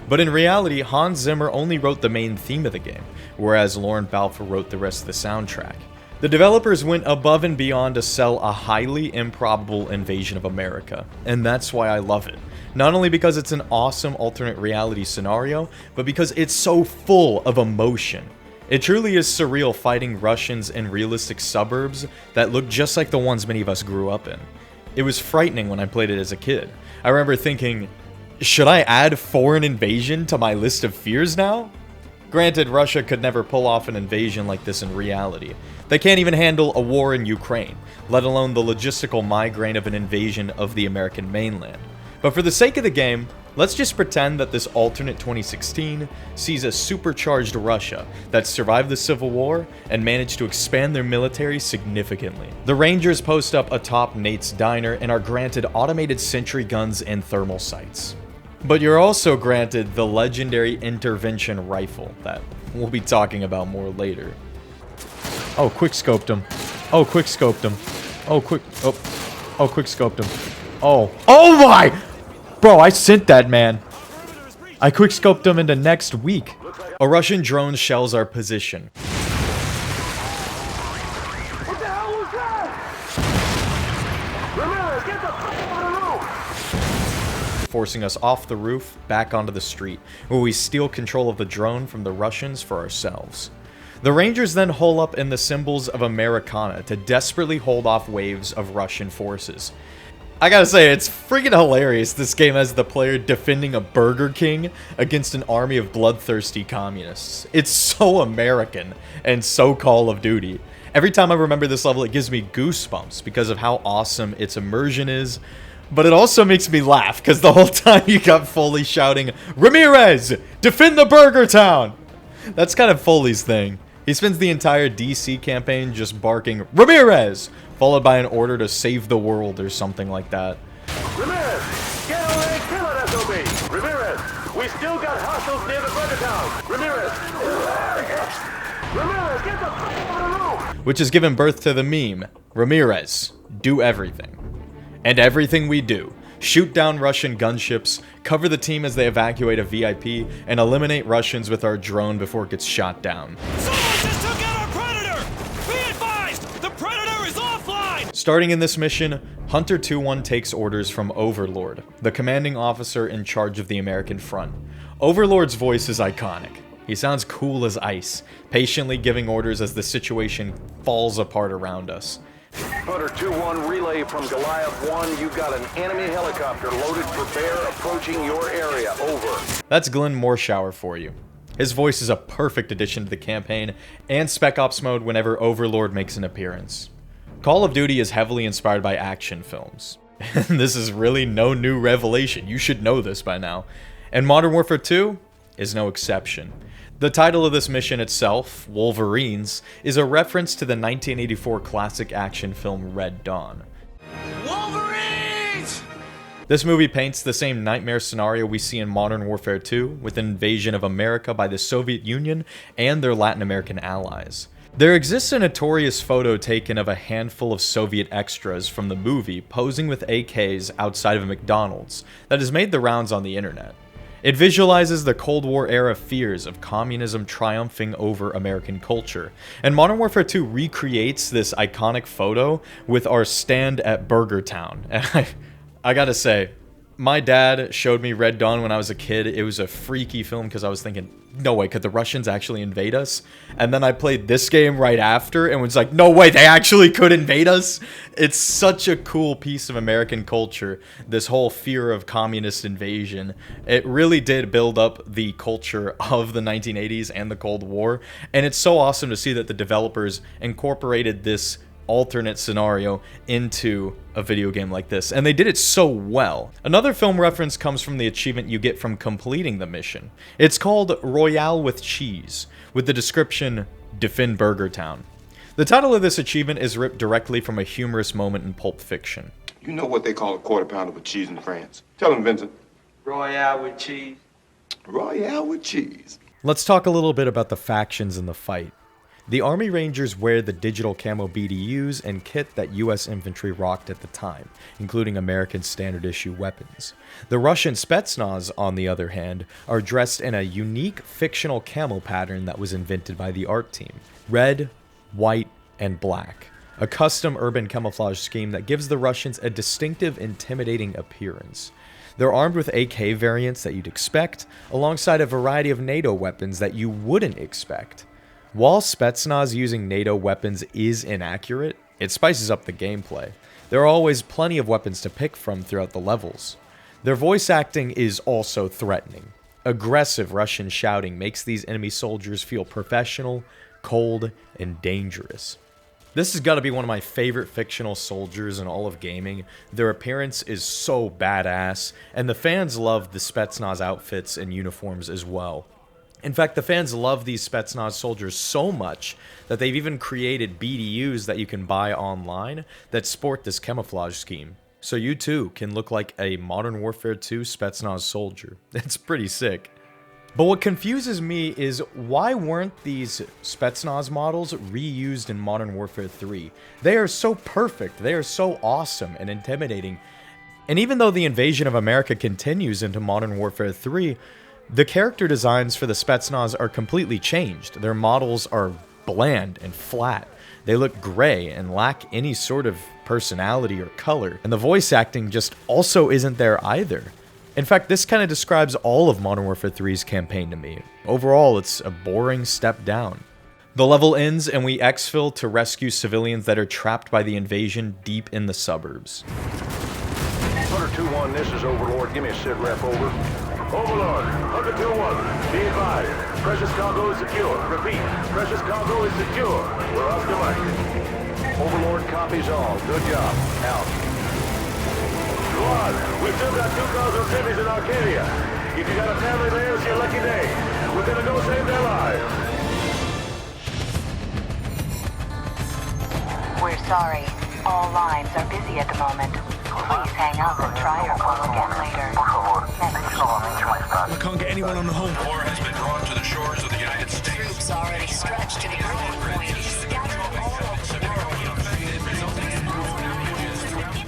but in reality, Hans Zimmer only wrote the main theme of the game, whereas Lorne Balfe wrote the rest of the soundtrack. The developers went above and beyond to sell a highly improbable invasion of America, and that's why I love it. Not only because it's an awesome alternate reality scenario, but because it's so full of emotion. It truly is surreal fighting Russians in realistic suburbs that look just like the ones many of us grew up in. It was frightening when I played it as a kid. I remember thinking, should I add foreign invasion to my list of fears now? Granted, Russia could never pull off an invasion like this in reality. They can't even handle a war in Ukraine, let alone the logistical migraine of an invasion of the American mainland. But for the sake of the game, let's just pretend that this alternate 2016 sees a supercharged Russia that survived the Civil War and managed to expand their military significantly. The Rangers post up atop Nate's diner and are granted automated sentry guns and thermal sights. But you're also granted the legendary intervention rifle that we'll be talking about more later. Oh, quick-scoped him. Oh, quick-scoped him. Oh, quick-scoped him. Oh my! Bro, I sent that man. I quick-scoped him into next week. A Russian drone shells our position. What the hell was that? Ramirez, get the fuck on the roof! Forcing us off the roof, back onto the street, where we steal control of the drone from the Russians for ourselves. The Rangers then hole up in the symbols of Americana to desperately hold off waves of Russian forces. I gotta say, it's freaking hilarious this game has the player defending a Burger King against an army of bloodthirsty communists. It's so American and so Call of Duty. Every time I remember this level, it gives me goosebumps because of how awesome its immersion is, but it also makes me laugh because the whole time you got Foley shouting, "Ramirez, defend the Burger Town!" That's kind of Foley's thing. He spends the entire DC campaign just barking, "Ramirez!" followed by an order to save the world or something like that. Ramirez, get over there and kill it Hostiles near the burger town! Ramirez! Ramirez, get the fuck out of the room! Which has given birth to the meme, Ramirez, do everything. And everything we do. Shoot down Russian gunships, cover the team as they evacuate a VIP, and eliminate Russians with our drone before it gets shot down. Starting in this mission, Hunter 2-1 takes orders from Overlord, the commanding officer in charge of the American front. Overlord's voice is iconic. He sounds cool as ice, patiently giving orders as the situation falls apart around us. Hunter 2-1, relay from Goliath 1. You got an enemy helicopter loaded for bear approaching your area. Over. That's Glenn Morshower for you. His voice is a perfect addition to the campaign and Spec Ops mode whenever Overlord makes an appearance. Call of Duty is heavily inspired by action films. This is really no new revelation, you should know this by now. And Modern Warfare 2 is no exception. The title of this mission itself, Wolverines, is a reference to the 1984 classic action film Red Dawn. Wolverines! This movie paints the same nightmare scenario we see in Modern Warfare 2, with an invasion of America by the Soviet Union and their Latin American allies. There exists a notorious photo taken of a handful of Soviet extras from the movie posing with AKs outside of a McDonald's that has made the rounds on the internet. It visualizes the Cold War era fears of communism triumphing over American culture, and Modern Warfare 2 recreates this iconic photo with our stand at Burger Town. And I gotta say, my dad showed me Red Dawn when I was a kid. It was a freaky film because I was thinking, no way, could the Russians actually invade us? And then I played this game right after and was like, no way, they actually could invade us? It's such a cool piece of American culture, this whole fear of communist invasion. It really did build up the culture of the 1980s and the Cold War, and it's so awesome to see that the developers incorporated this alternate scenario into a video game like this, and they did it so well. Another film reference comes from the achievement you get from completing the mission. It's called Royale with Cheese, with the description, Defend Burger Town. The title of this achievement is ripped directly from a humorous moment in Pulp Fiction. You know what they call a quarter pounder with cheese in France? Tell him, Vincent. Royale with cheese. Royale with cheese. Let's talk a little bit about the factions in the fight. The Army Rangers wear the digital camo BDUs and kit that US infantry rocked at the time, including American standard issue weapons. The Russian Spetsnaz, on the other hand, are dressed in a unique fictional camo pattern that was invented by the art team. Red, white, and black. A custom urban camouflage scheme that gives the Russians a distinctive, intimidating appearance. They're armed with AK variants that you'd expect, alongside a variety of NATO weapons that you wouldn't expect. While Spetsnaz using NATO weapons is inaccurate, it spices up the gameplay. There are always plenty of weapons to pick from throughout the levels. Their voice acting is also threatening. Aggressive Russian shouting makes these enemy soldiers feel professional, cold, and dangerous. This has got to be one of my favorite fictional soldiers in all of gaming. Their appearance is so badass, and the fans love the Spetsnaz outfits and uniforms as well. In fact, the fans love these Spetsnaz soldiers so much that they've even created BDUs that you can buy online that sport this camouflage scheme. So you too can look like a Modern Warfare 2 Spetsnaz soldier. It's pretty sick. But what confuses me is why weren't these Spetsnaz models reused in Modern Warfare 3? They are so perfect, they are so awesome and intimidating. And even though the invasion of America continues into Modern Warfare 3, the character designs for the Spetsnaz are completely changed. Their models are bland and flat. They look gray and lack any sort of personality or color. And the voice acting just also isn't there either. In fact, this kind of describes all of Modern Warfare 3's campaign to me. Overall, it's a boring step down. The level ends and we exfil to rescue civilians that are trapped by the invasion deep in the suburbs. Hunter 2-1, this is Overlord. Give me a sit rep, over. Overlord, Hunter 2-1, be advised. Precious cargo is secure. Repeat, precious cargo is secure. We're off the mic. Overlord copies all. Good job. Out. Squad, we've still got 2,000 cities in Arcadia. If you got a family there, it's your lucky day. We're gonna go save their lives. We're sorry. All lines are busy at the moment. Please hang up and try your call again later. Next I can't get anyone on the home. War has been drawn to the shores of the United States. Troops already stretched to the growing point. Scattered all over the world.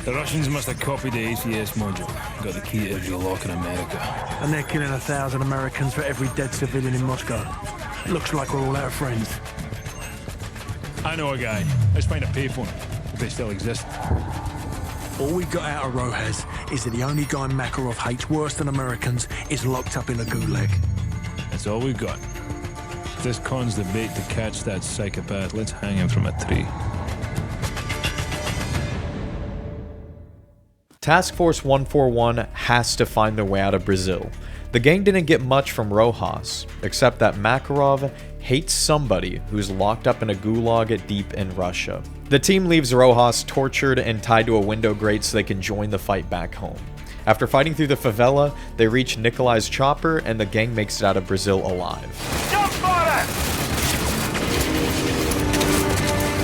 The Russians must have copied the ACS module. Got the key to every lock in America. And they're killing 1,000 Americans for every dead civilian in Moscow. Looks like we're all out of friends. I know a guy. Let's find a payphone, if they still exist. All we got out of Rojas is that the only guy Makarov hates worse than Americans is locked up in a gulag. That's all we've got. If this con's the bait to catch that psychopath, let's hang him from a tree. Task Force 141 has to find their way out of Brazil. The gang didn't get much from Rojas, except that Makarov hates somebody who's locked up in a gulag deep in Russia. The team leaves Rojas tortured and tied to a window grate so they can join the fight back home. After fighting through the favela, they reach Nikolai's chopper and the gang makes it out of Brazil alive. Jump spotter!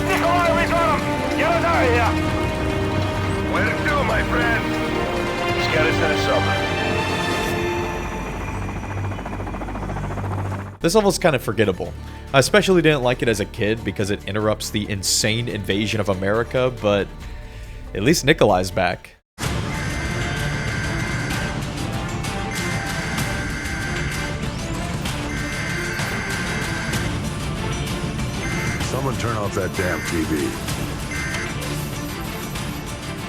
Nikolai, we got him! Get us out of here! Way to do, my friend! He's got us in a summer. This level's kind of forgettable. I especially didn't like it as a kid because it interrupts the insane invasion of America, but at least Nikolai's back. Someone turn off that damn TV.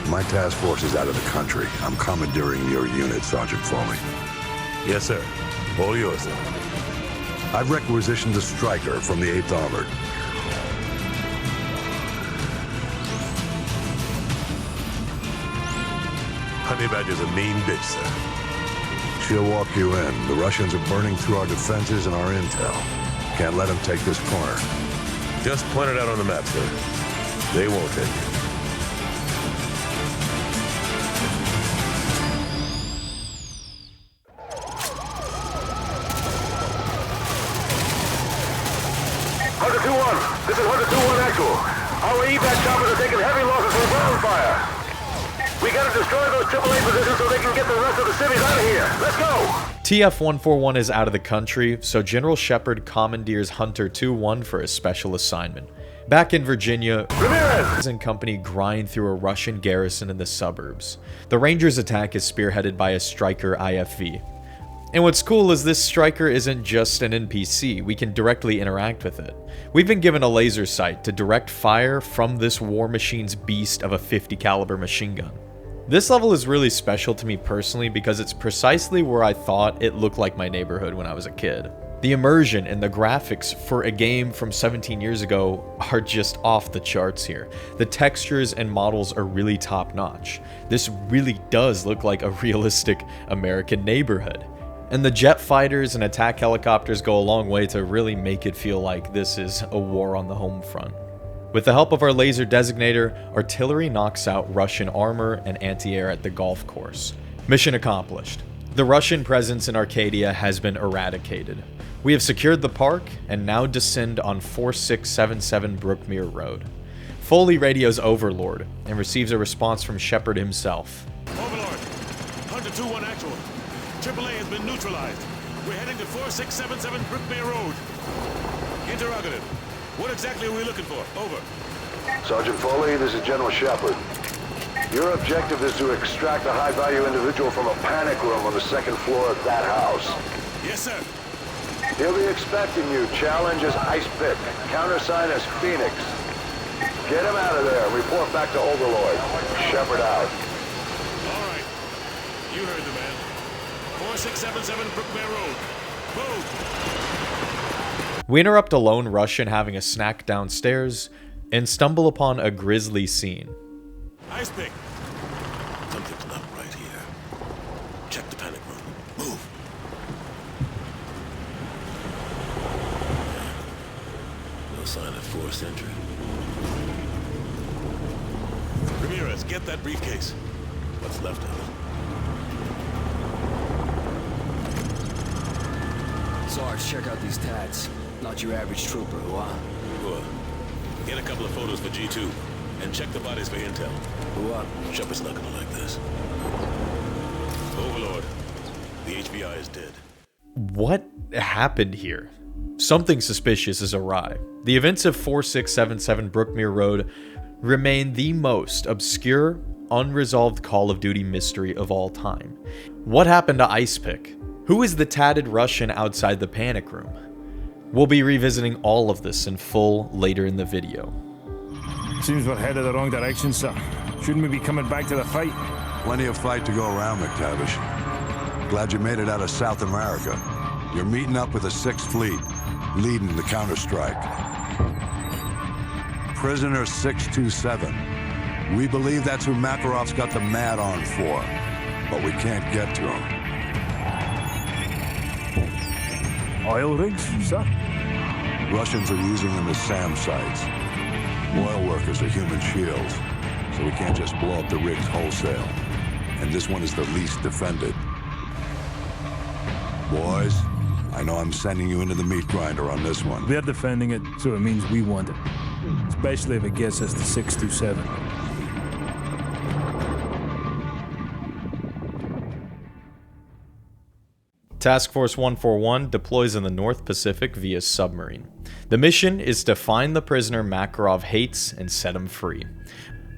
My task force is out of the country. I'm commandeering your unit, Sergeant Foley. Yes, sir. All yours, sir. I've requisitioned a striker from the 8th Armored. Honey Badger's a mean bitch, sir. She'll walk you in. The Russians are burning through our defenses and our intel. Can't let them take this corner. Just point it out on the map, sir. They won't take it. This is Hunter 2-1 actual. Our evac choppers are taking heavy losses from ground fire. We gotta destroy those AAA positions so they can get the rest of the cities out of here. Let's go! TF-141 is out of the country, so General Shepard commandeers Hunter 2-1 for a special assignment. Back in Virginia, Ramirez and company grind through a Russian garrison in the suburbs. The Rangers' attack is spearheaded by a Striker IFV. And what's cool is this Striker isn't just an NPC, we can directly interact with it. We've been given a laser sight to direct fire from this war machine's beast of a 50 caliber machine gun. This level is really special to me personally because it's precisely where I thought it looked like my neighborhood when I was a kid. The immersion and the graphics for a game from 17 years ago are just off the charts here. The textures and models are really top notch. This really does look like a realistic American neighborhood. And the jet fighters and attack helicopters go a long way to really make it feel like this is a war on the home front. With the help of our laser designator, artillery knocks out Russian armor and anti-air at the golf course. Mission accomplished. The Russian presence in Arcadia has been eradicated. We have secured the park and now descend on 4677 Brookmere Road. Foley radios Overlord and receives a response from Shepard himself. Overlord, Hunter 2-1 actual. AAA has been neutralized. We're heading to 4677 Brookmere Road. Interrogative. What exactly are we looking for? Over. Sergeant Foley, this is General Shepard. Your objective is to extract a high-value individual from a panic room on the second floor of that house. Yes, sir. He'll be expecting you. Challenge is Ice Pick. Countersign is Phoenix. Get him out of there. Report back to Overlord. Shepard out. All right. You heard the man. 4677 Brookmere Road. Move! We interrupt a lone Russian having a snack downstairs and stumble upon a grisly scene. Ice Pick. Something's not right here. Check the panic room. Move. No sign of forced entry. Ramirez, get that briefcase. What's left of it? Sarge, check out these tats. Not your average trooper, huh? Good. Get a couple of photos for G2, and check the bodies for intel. Who up? Shepard's not gonna like this. Overlord, The HVI is dead. What happened here? Something suspicious is awry. The events of 4677 Brookmere Road remain the most obscure, unresolved Call of Duty mystery of all time. What happened to Ice Pick? Who is the tatted Russian outside the panic room? We'll be revisiting all of this in full later in the video. Seems we're headed the wrong direction, sir. Shouldn't we be coming back to the fight? Plenty of fight to go around, McTavish. Glad you made it out of South America. You're meeting up with the 6th Fleet, leading the counterstrike. Prisoner 627. We believe that's who Makarov's got the mad on for, but we can't get to him. Oil rigs, sir? Russians are using them as SAM sites. Oil workers are human shields, so we can't just blow up the rigs wholesale. And this one is the least defended. Boys, I know I'm sending you into the meat grinder on this one. They're defending it, so it means we want it. Especially if it gets us to 627. Task Force 141 deploys in the North Pacific via submarine. The mission is to find the prisoner Makarov hates and set him free.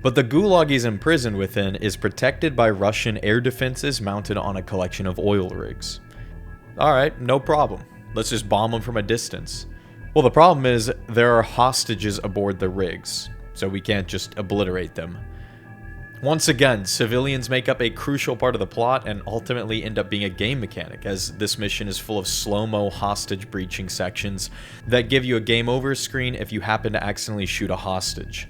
But the gulag he's imprisoned within is protected by Russian air defenses mounted on a collection of oil rigs. Alright, no problem. Let's just bomb them from a distance. Well, the problem is there are hostages aboard the rigs, so we can't just obliterate them. Once again, civilians make up a crucial part of the plot and ultimately end up being a game mechanic, as this mission is full of slow-mo hostage breaching sections that give you a game over screen if you happen to accidentally shoot a hostage.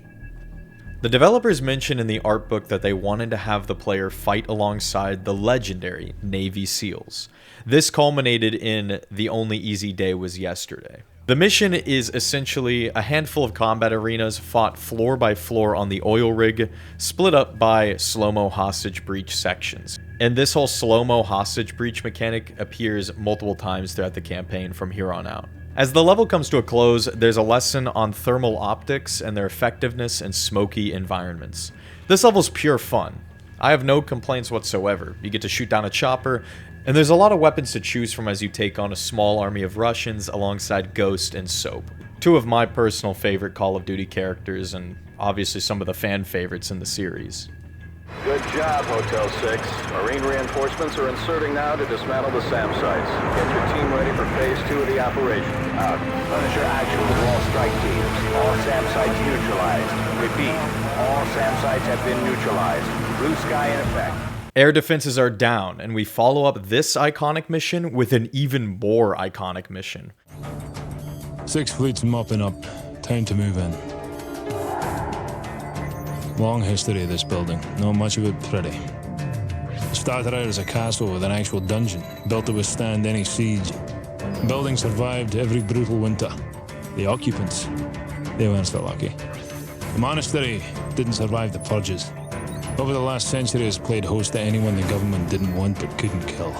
The developers mentioned in the art book that they wanted to have the player fight alongside the legendary Navy SEALs. This culminated in The Only Easy Day Was Yesterday. The mission is essentially a handful of combat arenas fought floor by floor on the oil rig, split up by slow-mo hostage breach sections. And this whole slow-mo hostage breach mechanic appears multiple times throughout the campaign from here on out. As the level comes to a close, there's a lesson on thermal optics and their effectiveness in smoky environments. This level's pure fun. I have no complaints whatsoever. You get to shoot down a chopper, and there's a lot of weapons to choose from as you take on a small army of Russians alongside Ghost and Soap. Two of my personal favorite Call of Duty characters, and obviously some of the fan favorites in the series. Good job, Hotel 6. Marine reinforcements are inserting now to dismantle the SAM sites. Get your team ready for Phase 2 of the operation. Punisher actual to all strike teams. All SAM sites neutralized. Repeat, all SAM sites have been neutralized. Blue sky in effect. Air defenses are down, and we follow up this iconic mission with an even more iconic mission. 6 fleets mopping up. Time to move in. Long history of this building. Not much of it pretty. It started out as a castle with an actual dungeon, built to withstand any siege. The building survived every brutal winter. The occupants, they weren't so lucky. The monastery didn't survive the purges. Over the last century has played host to anyone the government didn't want but couldn't kill.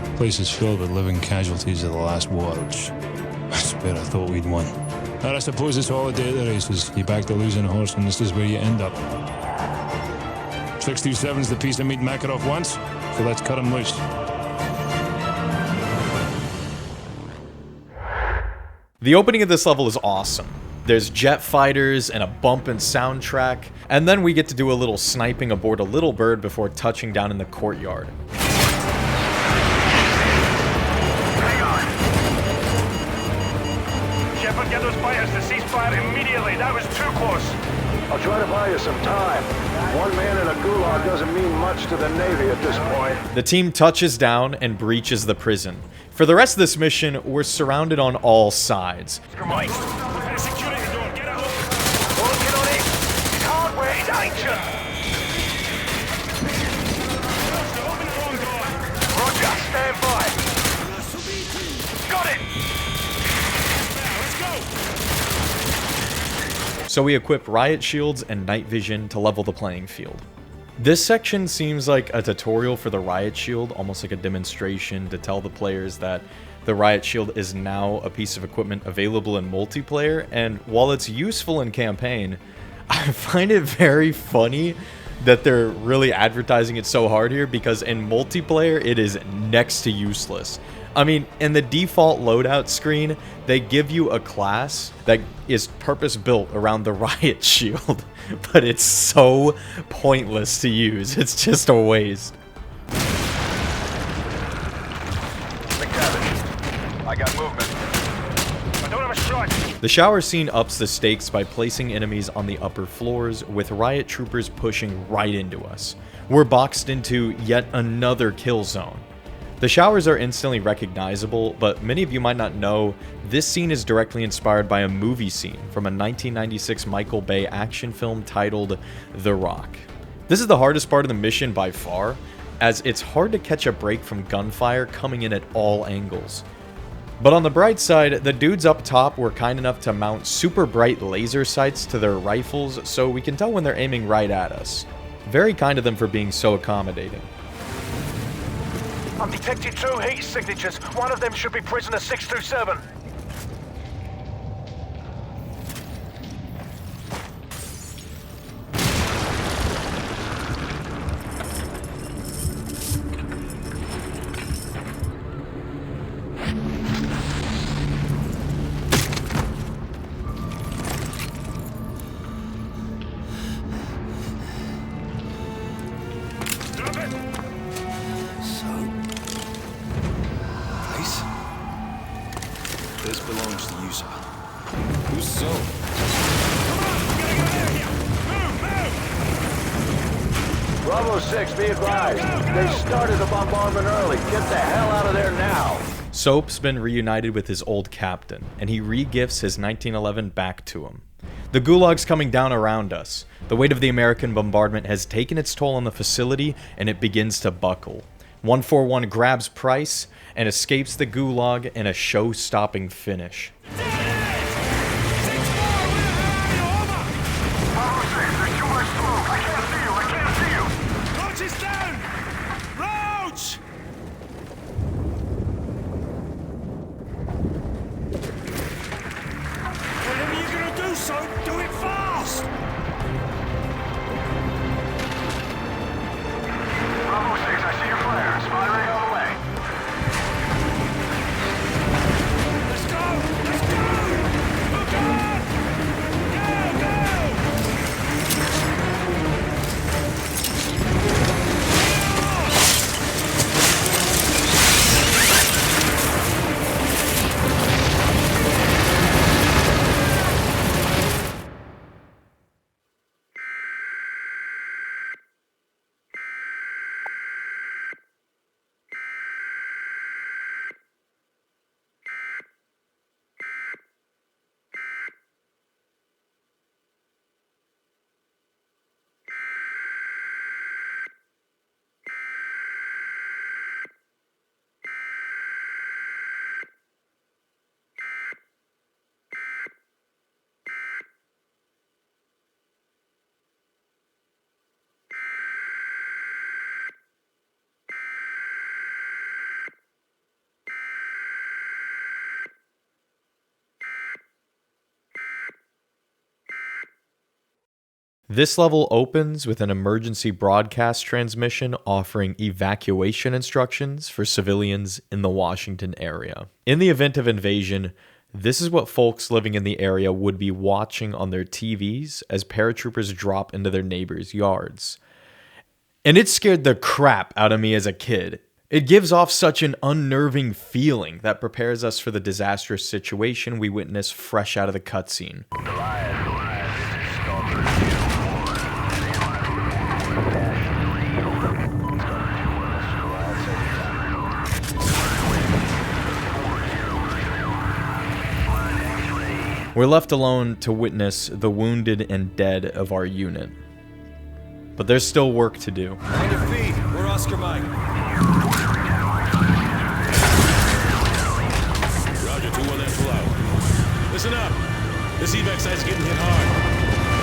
The place is filled with living casualties of the last war, which I swear I thought we'd won. But I suppose it's all a day at the races. You back the losing horse and this is where you end up. 627's the piece of meat Makarov wants, so let's cut him loose. The opening of this level is awesome. There's jet fighters and a bumpin' soundtrack, and then we get to do a little sniping aboard a little bird before touching down in the courtyard. Hang on! Shepard, get those fighters to cease fire immediately. That was too close. I'll try to buy you some time. One man in a gulag doesn't mean much to the Navy at this point. The team touches down and breaches the prison. For the rest of this mission, we're surrounded on all sides. Mike, security door, get out. Working on it. His hardware is ancient. Roger, stand by. Got it. Now, let's go. So we equip riot shields and night vision to level the playing field. This section seems like a tutorial for the riot shield, almost like a demonstration to tell the players that the riot shield is now a piece of equipment available in multiplayer, and while it's useful in campaign, I find it very funny that they're really advertising it so hard here, because in multiplayer, it is next to useless. I mean, in the default loadout screen, they give you a class that is purpose-built around the riot shield, but it's so pointless to use. It's just a waste. I got movement. I don't have a shot. The shower scene ups the stakes by placing enemies on the upper floors, with riot troopers pushing right into us. We're boxed into yet another kill zone. The showers are instantly recognizable, but many of you might not know this scene is directly inspired by a movie scene from a 1996 Michael Bay action film titled The Rock. This is the hardest part of the mission by far, as it's hard to catch a break from gunfire coming in at all angles. But on the bright side, the dudes up top were kind enough to mount super bright laser sights to their rifles, so we can tell when they're aiming right at us. Very kind of them for being so accommodating. I've detected 2 heat signatures. One of them should be prisoner 627. This belongs to you, sir. Who's so? Bravo 6, be advised. They started the bombardment early. Get the hell out of there now. Soap's been reunited with his old captain, and he re-gifts his 1911 back to him. The Gulag's coming down around us. The weight of the American bombardment has taken its toll on the facility, and it begins to buckle. 141 grabs Price and escapes the Gulag in a show-stopping finish. Roach is down! Roach! Whatever you're gonna do, Soap, do it fast! Bravo 6, I see your flares. Firing on the way. Let's go! Let's go! Look out! Go, go! This level opens with an emergency broadcast transmission offering evacuation instructions for civilians in the Washington area. In the event of invasion, this is what folks living in the area would be watching on their TVs as paratroopers drop into their neighbors' yards. And it scared the crap out of me as a kid. It gives off such an unnerving feeling that prepares us for the disastrous situation we witness fresh out of the cutscene. We're left alone to witness the wounded and dead of our unit. But there's still work to do. On your feet, we're Oscar Mike. Roger, 2-1, that's full out. Listen up. This evac site's getting hit hard.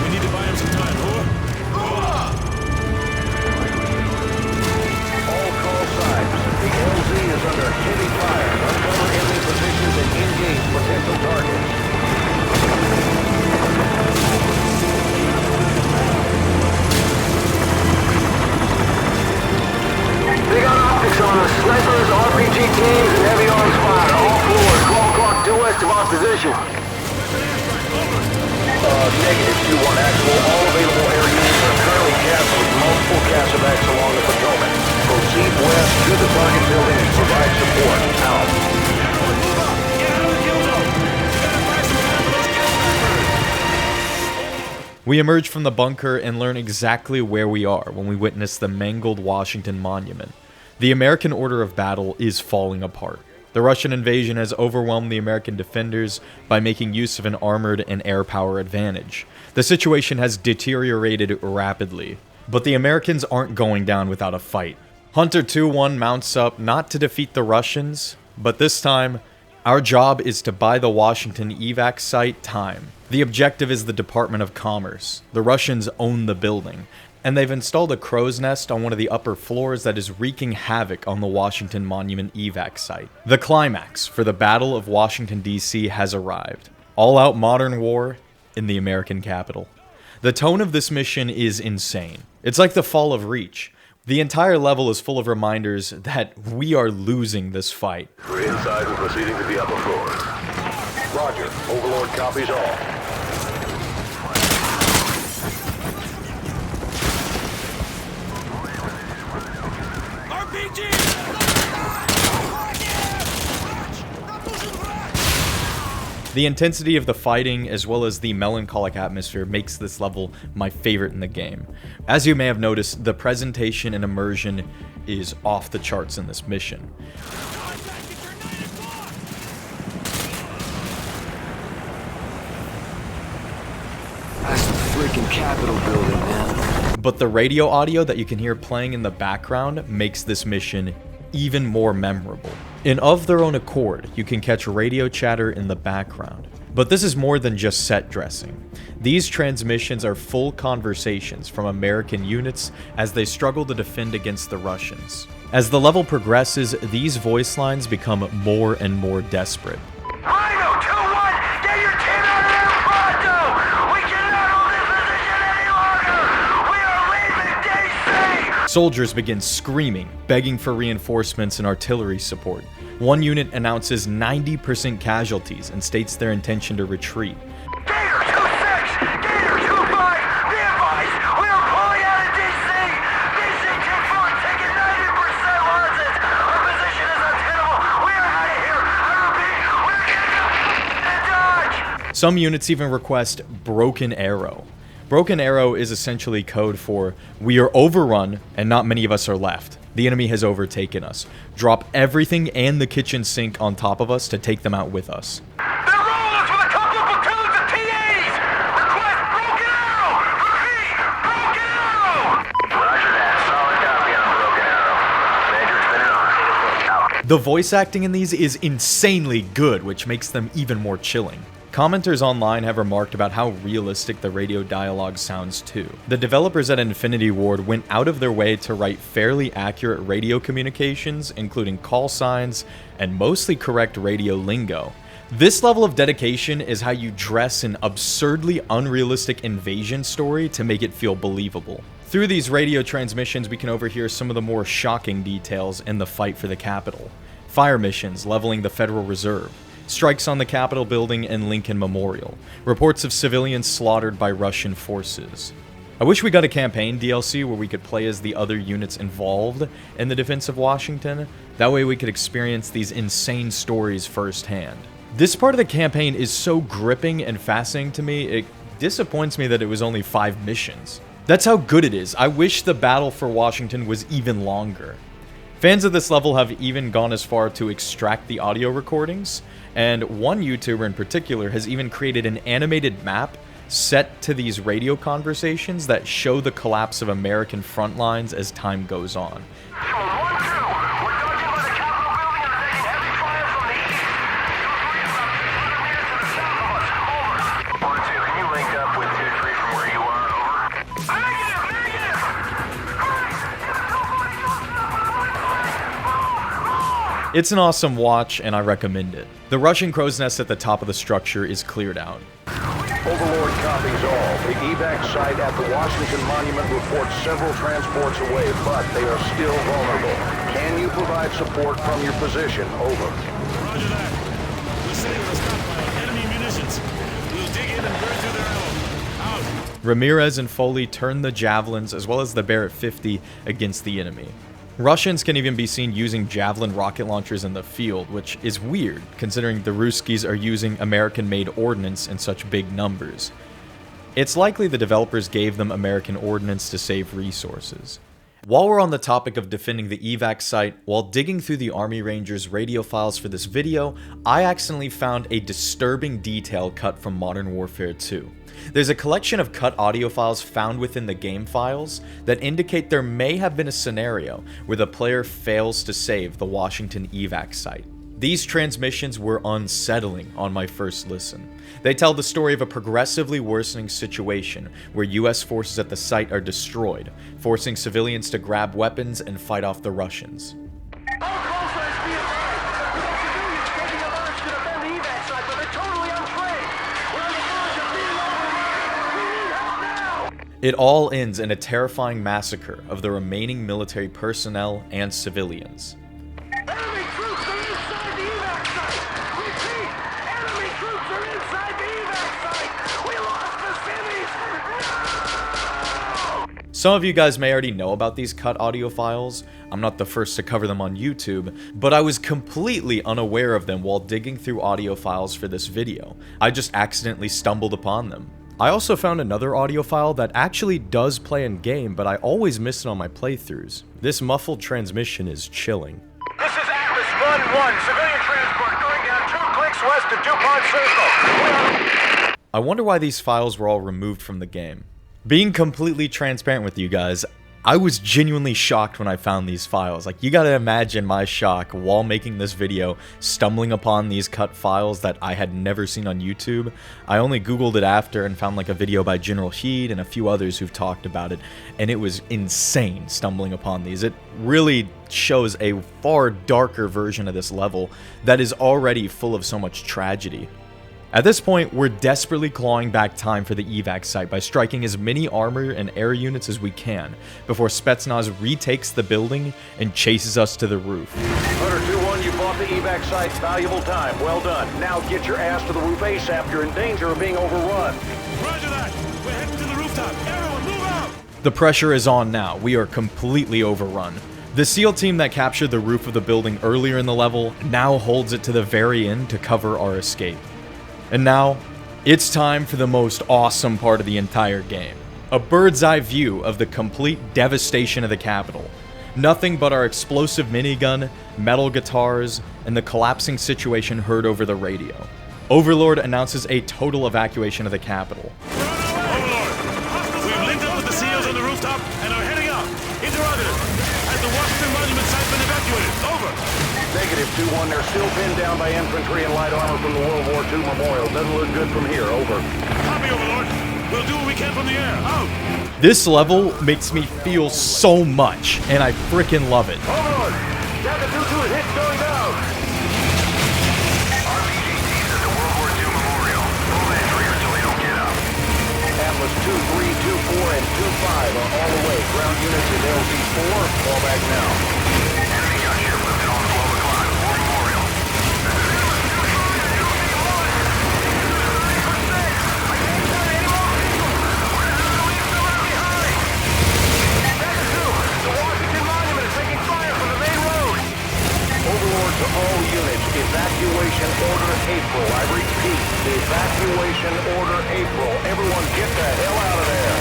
We need to buy him some time, Hooah! All call signs. The LZ is under heavy fire. Uncover enemy positions and engage potential targets. to the target building and provide support. Out. We emerge from the bunker and learn exactly where we are when we witness the mangled Washington Monument. The American order of battle is falling apart. The Russian invasion has overwhelmed the American defenders by making use of an armored and air power advantage. The situation has deteriorated rapidly, but the Americans aren't going down without a fight. Hunter 2-1 mounts up not to defeat the Russians, but this time, our job is to buy the Washington evac site time. The objective is the Department of Commerce. The Russians own the building, and they've installed a crow's nest on one of the upper floors that is wreaking havoc on the Washington Monument evac site. The climax for the Battle of Washington, D.C. has arrived. All-out modern war in the American capital. The tone of this mission is insane. It's like the fall of Reach. The entire level is full of reminders that we are losing this fight. We're inside and proceeding to the upper floors. Roger. Overlord copies all. The intensity of the fighting, as well as the melancholic atmosphere, makes this level my favorite in the game. As you may have noticed, the presentation and immersion is off the charts in this mission. That's the freaking Capitol building, man. But the radio audio that you can hear playing in the background makes this mission even more memorable. And of their own accord, you can catch radio chatter in the background. But this is more than just set dressing. These transmissions are full conversations from American units as they struggle to defend against the Russians. As the level progresses, these voice lines become more and more desperate. Rhino 2-1, get your team out of there pronto! We cannot hold this position any longer! We are leaving DC! Soldiers begin screaming, begging for reinforcements and artillery support. One unit announces 90% casualties and states their intention to retreat. Gator 2-6! Gator 2-5! Be advised, we are pulling out of DC! DC 2-4 taking 90% losses! Our position is untenable! We are out of here! I repeat, we're getting out! Dodge! Some units even request Broken Arrow. Broken Arrow is essentially code for, we are overrun and not many of us are left. The enemy has overtaken us. Drop everything and the kitchen sink on top of us to take them out with us. They're rolling us with a couple of platoons of T-80s! Request Broken Arrow! Repeat, Broken Arrow! Roger that. Solid copy on the Broken Arrow. Major, spin it on. The voice acting in these is insanely good, which makes them even more chilling. Commenters online have remarked about how realistic the radio dialogue sounds too. The developers at Infinity Ward went out of their way to write fairly accurate radio communications, including call signs and mostly correct radio lingo. This level of dedication is how you dress an absurdly unrealistic invasion story to make it feel believable. Through these radio transmissions, we can overhear some of the more shocking details in the fight for the Capitol. Fire missions leveling the Federal Reserve. Strikes on the Capitol building and Lincoln Memorial. Reports of civilians slaughtered by Russian forces. I wish we got a campaign DLC where we could play as the other units involved in the defense of Washington. That way we could experience these insane stories firsthand. This part of the campaign is so gripping and fascinating to me, it disappoints me that it was only 5 missions. That's how good it is. I wish the battle for Washington was even longer. Fans of this level have even gone as far to extract the audio recordings, and one YouTuber in particular has even created an animated map set to these radio conversations that show the collapse of American front lines as time goes on. It's an awesome watch, and I recommend it. The Russian crow's nest at the top of the structure is cleared out. Overlord copies all. The evac site at the Washington Monument reports several transports away, but they are still vulnerable. Can you provide support from your position? Over. Roger that. The city was stopped by enemy munitions. We'll dig in and burn through their ammo. Out. Ramirez and Foley turn the javelins as well as the Barrett 50 against the enemy. Russians can even be seen using Javelin rocket launchers in the field, which is weird, considering the Ruskies are using American-made ordnance in such big numbers. It's likely the developers gave them American ordnance to save resources. While we're on the topic of defending the evac site, while digging through the Army Rangers radio files for this video, I accidentally found a disturbing detail cut from Modern Warfare 2. There's a collection of cut audio files found within the game files that indicate there may have been a scenario where the player fails to save the Washington evac site. These transmissions were unsettling on my first listen. They tell the story of a progressively worsening situation where US forces at the site are destroyed, forcing civilians to grab weapons and fight off the Russians. It all ends in a terrifying massacre of the remaining military personnel and civilians. Enemy troops are inside the evac site! Repeat! Enemy troops are inside the evac site! We lost the cities! No! Some of you guys may already know about these cut audio files. I'm not the first to cover them on YouTube, but I was completely unaware of them while digging through audio files for this video. I just accidentally stumbled upon them. I also found another audio file that actually does play in game, but I always miss it on my playthroughs. This muffled transmission is chilling. This is Atlas Run 1, civilian transport going down 2 clicks west of DuPont Circle. I wonder why these files were all removed from the game. Being completely transparent with you guys, I was genuinely shocked when I found these files. Like, you gotta imagine my shock while making this video, stumbling upon these cut files that I had never seen on YouTube. I only Googled it after and found like a video by General Heed and a few others who've talked about it, and it was insane stumbling upon these. It really shows a far darker version of this level that is already full of so much tragedy. At this point, we're desperately clawing back time for the evac site by striking as many armor and air units as we can, before Spetsnaz retakes the building and chases us to the roof. Hunter 2-1, you bought the evac site. Valuable time. Well done. Now get your ass to the roof ASAP. You're in danger of being overrun. Roger that! We're heading to the rooftop. Everyone, move out! The pressure is on now. We are completely overrun. The SEAL team that captured the roof of the building earlier in the level now holds it to the very end to cover our escape. And now, it's time for the most awesome part of the entire game. A bird's eye view of the complete devastation of the capital. Nothing but our explosive minigun, metal guitars, and the collapsing situation heard over the radio. Overlord announces a total evacuation of the capital. Overlord! We've linked up with the SEALs on the rooftop and are heading out. Interrogative. Has the Washington Monument site been evacuated? Over. Negative 2-1, they're still pinned down by infantry and light armor from the World War II memorial. Doesn't look good from here. Over. Copy, Overlord. We'll do what we can from the air. Out. This level makes me feel so much, and I frickin' love it. Overlord! Delta 2-2 is hit going down! RPG teams at the World War II memorial. Full entry until they don't get up. Atlas 2-3, 2-4, and 2-5 are all the way. Ground units in LZ-4. Fall back now. Enemy gunship moving on 12 o'clock. War memorial. Overlord to all units, evacuation order April. I repeat, evacuation order April. Everyone get the hell out of there.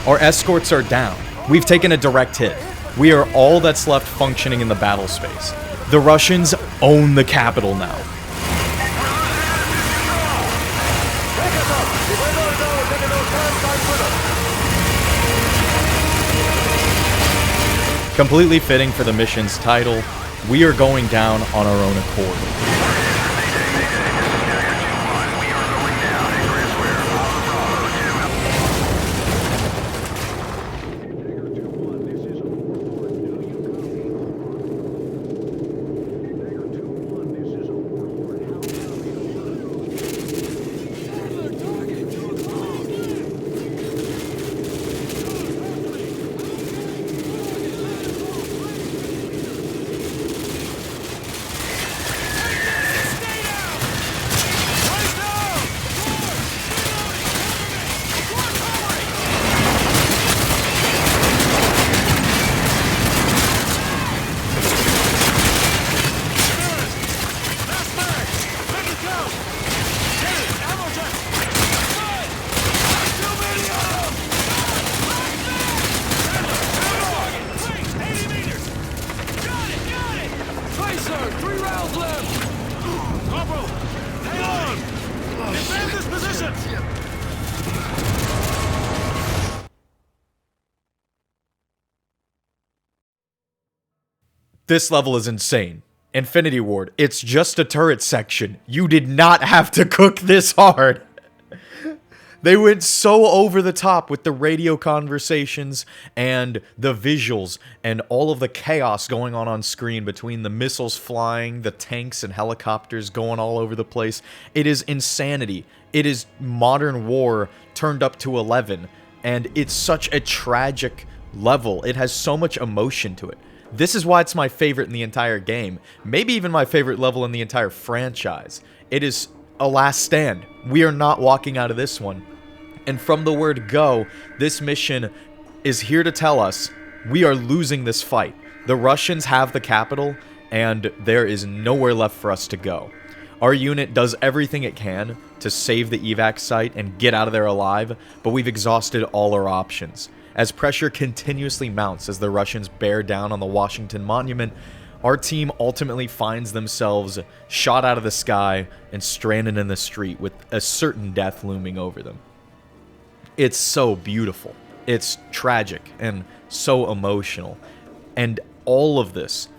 Our escorts are down. We've taken a direct hit. We are all that's left functioning in the battle space. The Russians own the capital now. Completely fitting for the mission's title, we are going down on our own accord. This level is insane. Infinity Ward, it's just a turret section. You did not have to cook this hard. They went so over the top with the radio conversations and the visuals and all of the chaos going on screen between the missiles flying, the tanks and helicopters going all over the place. It is insanity. It is modern war turned up to 11, and it's such a tragic level. It has so much emotion to it. This is why it's my favorite in the entire game. Maybe even my favorite level in the entire franchise. It is a last stand. We are not walking out of this one. And from the word go, this mission is here to tell us we are losing this fight. The Russians have the capital, and there is nowhere left for us to go. Our unit does everything it can to save the evac site and get out of there alive, but we've exhausted all our options. As pressure continuously mounts as the Russians bear down on the Washington Monument, our team ultimately finds themselves shot out of the sky and stranded in the street with a certain death looming over them. It's so beautiful. It's tragic and so emotional. And all of this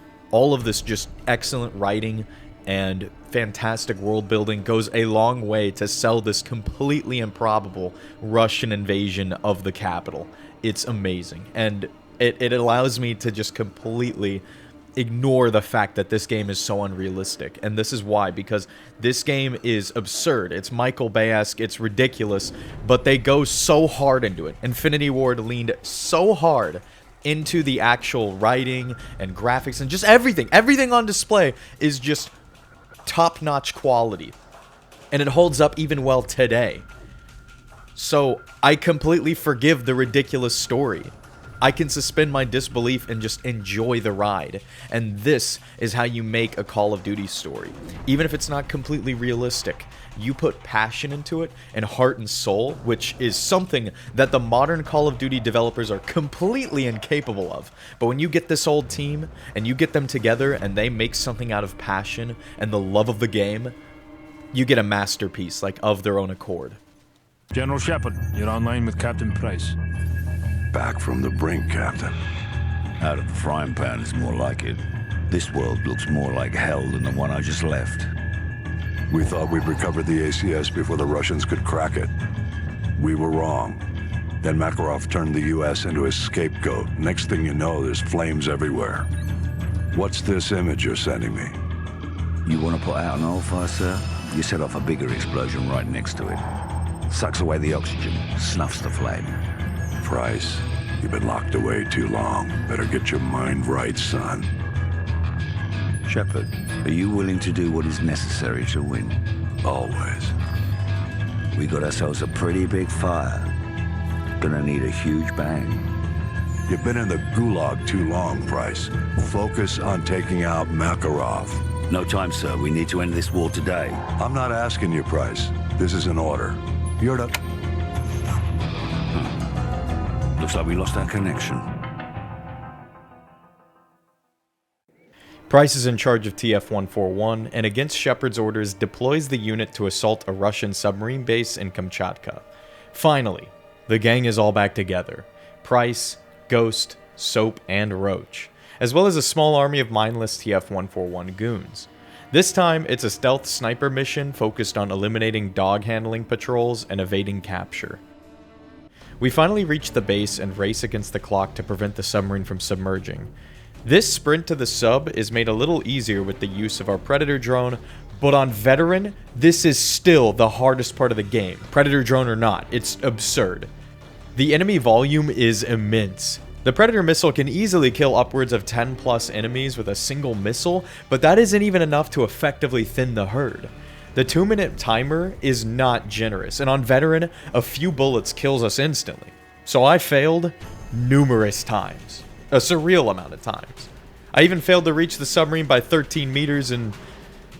just excellent writing and fantastic world building goes a long way to sell this completely improbable Russian invasion of the capital. It's amazing. And it allows me to just completely ignore the fact that this game is so unrealistic. And this is why, because this game is absurd. It's Michael Bay-esque, it's ridiculous, but they go so hard into it. Infinity Ward leaned so hard into the actual writing and graphics and just everything. Everything on display is just top-notch quality. And it holds up even well today. So I completely forgive the ridiculous story. I can suspend my disbelief and just enjoy the ride. And this is how you make a Call of Duty story. Even if it's not completely realistic, you put passion into it and heart and soul, which is something that the modern Call of Duty developers are completely incapable of. But when you get this old team and you get them together and they make something out of passion and the love of the game, you get a masterpiece, like, of their own accord. General Shepard, you're online with Captain Price. Back from the brink, Captain. Out of the frying pan is more like it. This world looks more like hell than the one I just left. We thought we'd recovered the ACS before the Russians could crack it. We were wrong. Then Makarov turned the US into his scapegoat. Next thing you know, there's flames everywhere. What's this image you're sending me? You want to put out an oil fire, sir? You set off a bigger explosion right next to it. Sucks away the oxygen, snuffs the flame. Price, you've been locked away too long. Better get your mind right, son. Shepard, are you willing to do what is necessary to win? Always. We got ourselves a pretty big fire. Gonna need a huge bang. You've been in the gulag too long, Price. Focus on taking out Makarov. No time, sir. We need to end this war today. I'm not asking you, Price. This is an order. You're to... Looks like we lost our connection. Price is in charge of TF-141, and against Shepard's orders deploys the unit to assault a Russian submarine base in Kamchatka. Finally, the gang is all back together. Price, Ghost, Soap, and Roach, as well as a small army of mindless TF-141 goons. This time, it's a stealth sniper mission focused on eliminating dog-handling patrols and evading capture. We finally reach the base and race against the clock to prevent the submarine from submerging. This sprint to the sub is made a little easier with the use of our Predator drone, but on Veteran, this is still the hardest part of the game, Predator drone or not. It's absurd. The enemy volume is immense. The Predator missile can easily kill upwards of 10 plus enemies with a single missile, but that isn't even enough to effectively thin the herd. The 2-minute timer is not generous, and on Veteran, a few bullets kills us instantly. So I failed numerous times. A surreal amount of times. I even failed to reach the submarine by 13 meters, and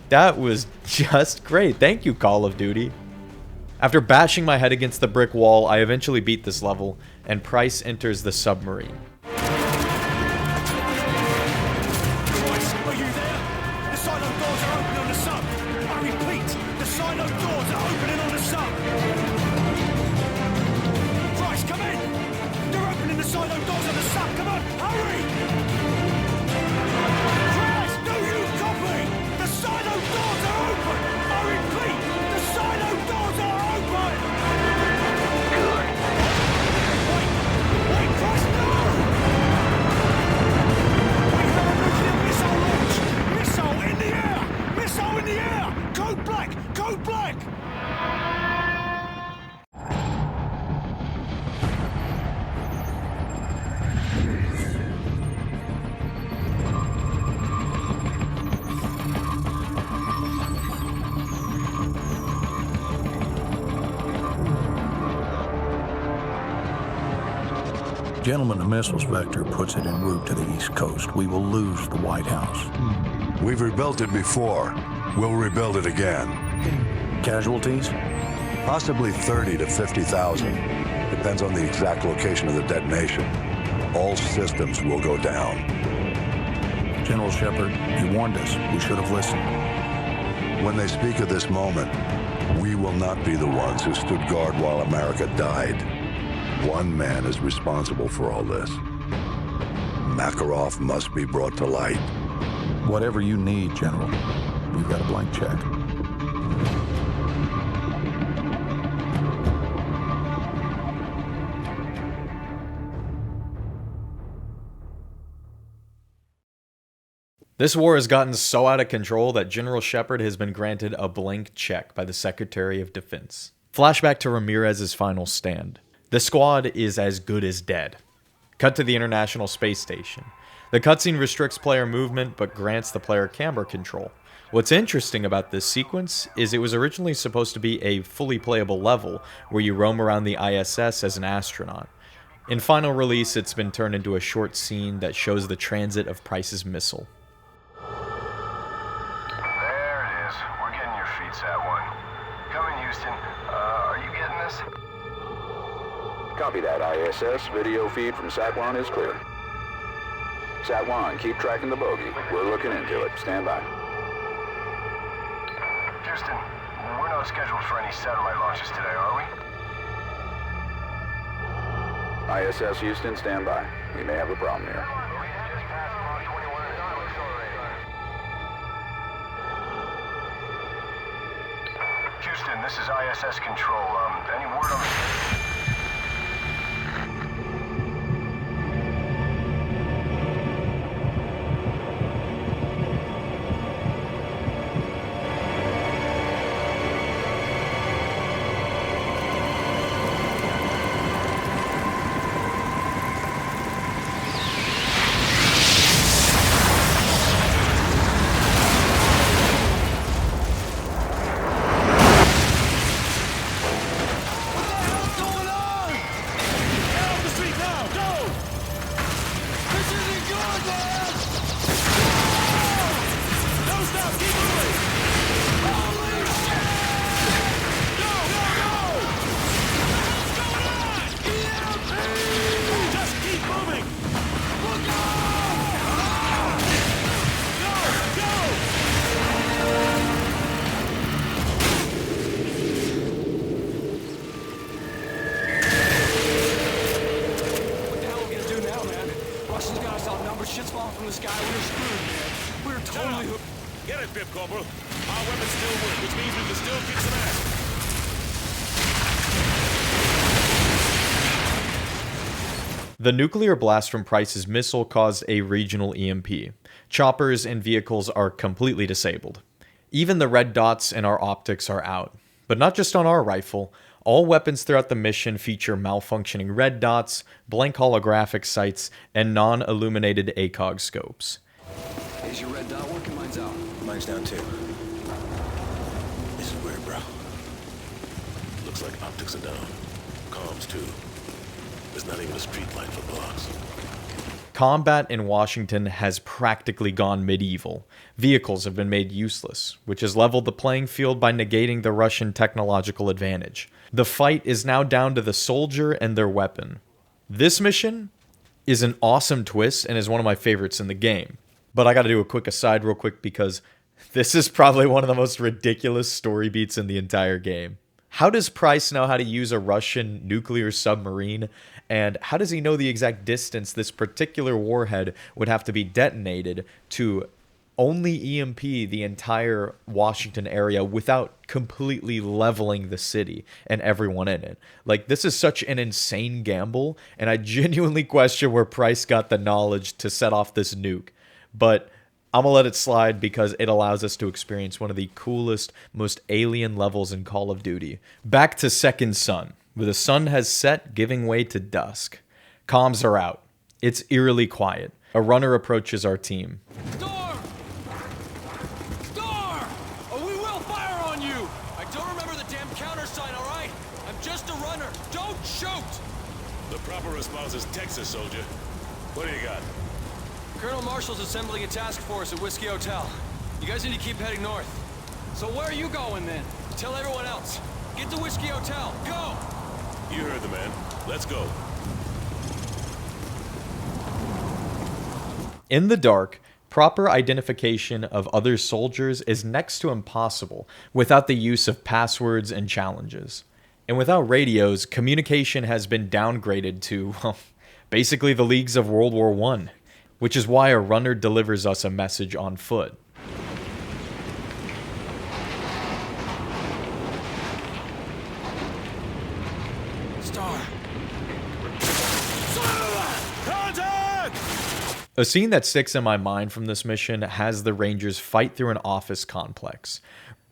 that was just great. Thank you, Call of Duty. After bashing my head against the brick wall, I eventually beat this level, and Price enters the submarine. Gentlemen, the missiles vector puts it en route to the East Coast. We will lose the White House. We've rebuilt it before. We'll rebuild it again. Casualties? Possibly 30 to 50,000. Depends on the exact location of the detonation. All systems will go down. General Shepard, you warned us. We should have listened. When they speak of this moment, we will not be the ones who stood guard while America died. One man is responsible for all this. Makarov must be brought to light. Whatever you need, General. We've got a blank check. This war has gotten so out of control that General Shepard has been granted a blank check by the Secretary of Defense. Flashback to Ramirez's final stand. The squad is as good as dead. Cut to the International Space Station. The cutscene restricts player movement but grants the player camera control. What's interesting about this sequence is it was originally supposed to be a fully playable level where you roam around the ISS as an astronaut. In final release, it's been turned into a short scene that shows the transit of Price's missile. There it is. We're getting your feet, Sat-1. Coming, Houston. Are you getting this? Copy that, ISS. Video feed from Sat-1 is clear. Sat-1, keep tracking the bogey. We're looking into it. Stand by. Houston, we're not scheduled for any satellite launches today, are we? ISS Houston, stand by. We may have a problem here. Houston, this is ISS Control. Any word on the... The nuclear blast from Price's missile caused a regional EMP. Choppers and vehicles are completely disabled. Even the red dots in our optics are out. But not just on our rifle. All weapons throughout the mission feature malfunctioning red dots, blank holographic sights, and non-illuminated ACOG scopes. Is your red dot working? Mine's out. Mine's down too. This is weird, bro. Looks like optics are down. Comms too. There's not even a street light for blocks. Combat in Washington has practically gone medieval. Vehicles have been made useless, which has leveled the playing field by negating the Russian technological advantage. The fight is now down to the soldier and their weapon. This mission is an awesome twist and is one of my favorites in the game. But I gotta do a quick aside real quick because this is probably one of the most ridiculous story beats in the entire game. How does Price know how to use a Russian nuclear submarine? And how does he know the exact distance this particular warhead would have to be detonated to only EMP the entire Washington area without completely leveling the city and everyone in it? Like, this is such an insane gamble, and I genuinely question where Price got the knowledge to set off this nuke. But I'm gonna let it slide because it allows us to experience one of the coolest, most alien levels in Call of Duty. Back to Second Sun, where the sun has set, giving way to dusk. Comms are out. It's eerily quiet. A runner approaches our team. Star! Star! Oh, we will fire on you! I don't remember the damn countersign, all right? I'm just a runner. Don't shoot! The proper response is Texas, soldier. What do you got? Colonel Marshall's assembling a task force at Whiskey Hotel. You guys need to keep heading north. So where are you going then? Tell everyone else. Get to Whiskey Hotel. Go! You heard the man. Let's go. In the dark, proper identification of other soldiers is next to impossible without the use of passwords and challenges. And without radios, communication has been downgraded to, well, basically the leagues of World War I, which is why a runner delivers us a message on foot. A scene that sticks in my mind from this mission has the Rangers fight through an office complex.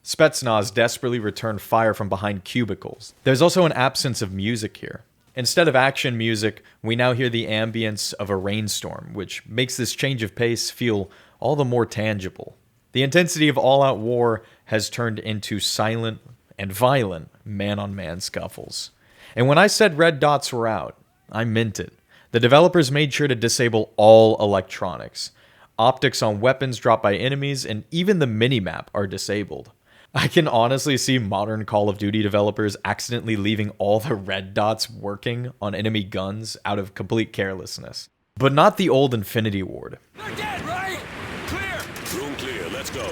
Spetsnaz desperately return fire from behind cubicles. There's also an absence of music here. Instead of action music, we now hear the ambience of a rainstorm, which makes this change of pace feel all the more tangible. The intensity of all-out war has turned into silent and violent man-on-man scuffles. And when I said red dots were out, I meant it. The developers made sure to disable all electronics. Optics on weapons dropped by enemies and even the minimap are disabled. I can honestly see modern Call of Duty developers accidentally leaving all the red dots working on enemy guns out of complete carelessness. But not the old Infinity Ward. They're dead, right? Clear! Room clear. Let's go.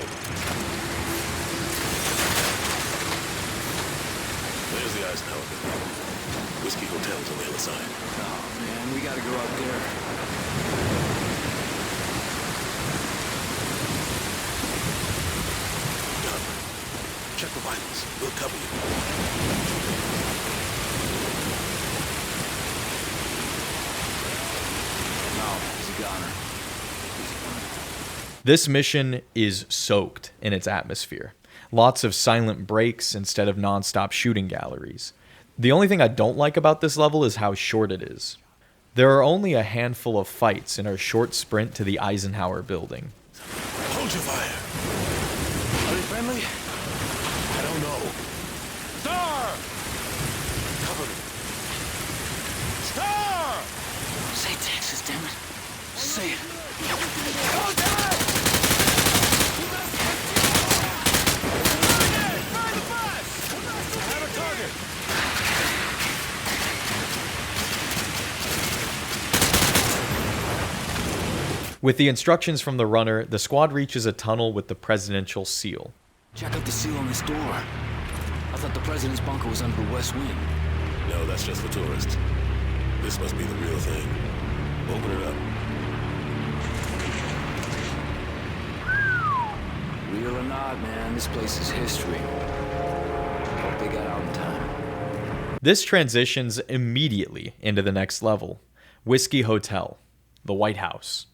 There's the Eisenhower. Whiskey Hotel's on the other side. Oh, man, we gotta go out there. Done. Check the vitals. We'll cover you. No, he's a goner. This mission is soaked in its atmosphere. Lots of silent breaks instead of non-stop shooting galleries. The only thing I don't like about this level is how short it is. There are only a handful of fights in our short sprint to the Eisenhower building. Hold your fire. Are they friendly? I don't know. Star! Cover me. Star! Say Texas, damn it. Say it. Find the bus! I have a target! With the instructions from the runner, the squad reaches a tunnel with the presidential seal. Check out the seal on this door. I thought the president's bunker was under the west wing. No, that's just for tourists. This must be the real thing. Open it up. Real or not, man, this place is history. Hope they got out in time. This transitions immediately into the next level, Whiskey Hotel, the White House.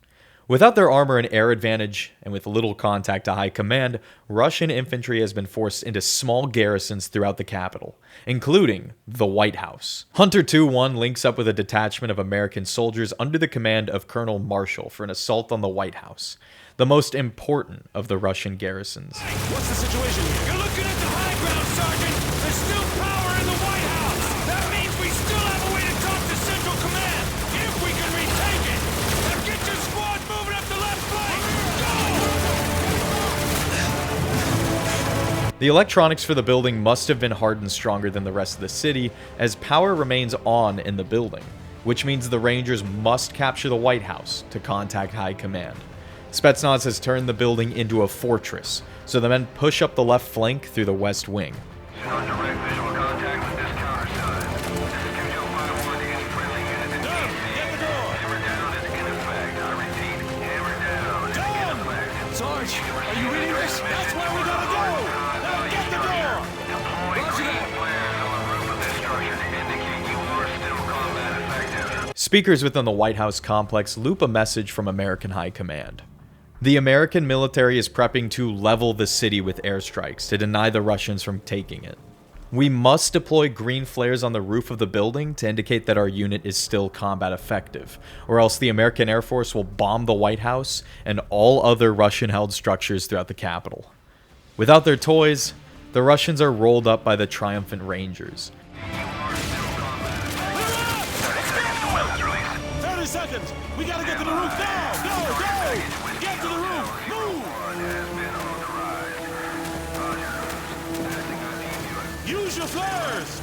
Without their armor and air advantage, and with little contact to high command, Russian infantry has been forced into small garrisons throughout the capital, including the White House. Hunter 2-1 links up with a detachment of American soldiers under the command of Colonel Marshall for an assault on the White House, the most important of the Russian garrisons. What's the situation here? You're looking at the high ground, Sergeant! There's still power in the White House! That means we still have a way to talk to Central Command, if we can retake it! Now get your squad moving up the left flank! Go! The electronics for the building must have been hardened stronger than the rest of the city, as power remains on in the building, which means the Rangers must capture the White House to contact high command. Spetsnaz has turned the building into a fortress, so the men push up the left flank through the west wing. On direct visual contact with this counter side. This is 2051 to any friendly unit in DC. Get the door! Hammer down is in effect. I repeat, hammer down is in effect. Sarge, are you reading this? That's where we gotta go! Now get the door! Deploy green flares on the roof of this structure to indicate you are still combat effective. Speakers within the White House complex loop a message from American High Command. The American military is prepping to level the city with airstrikes to deny the Russians from taking it. We must deploy green flares on the roof of the building to indicate that our unit is still combat effective, or else the American Air Force will bomb the White House and all other Russian-held structures throughout the capital. Without their toys, the Russians are rolled up by the triumphant Rangers. Let's get Use your flares!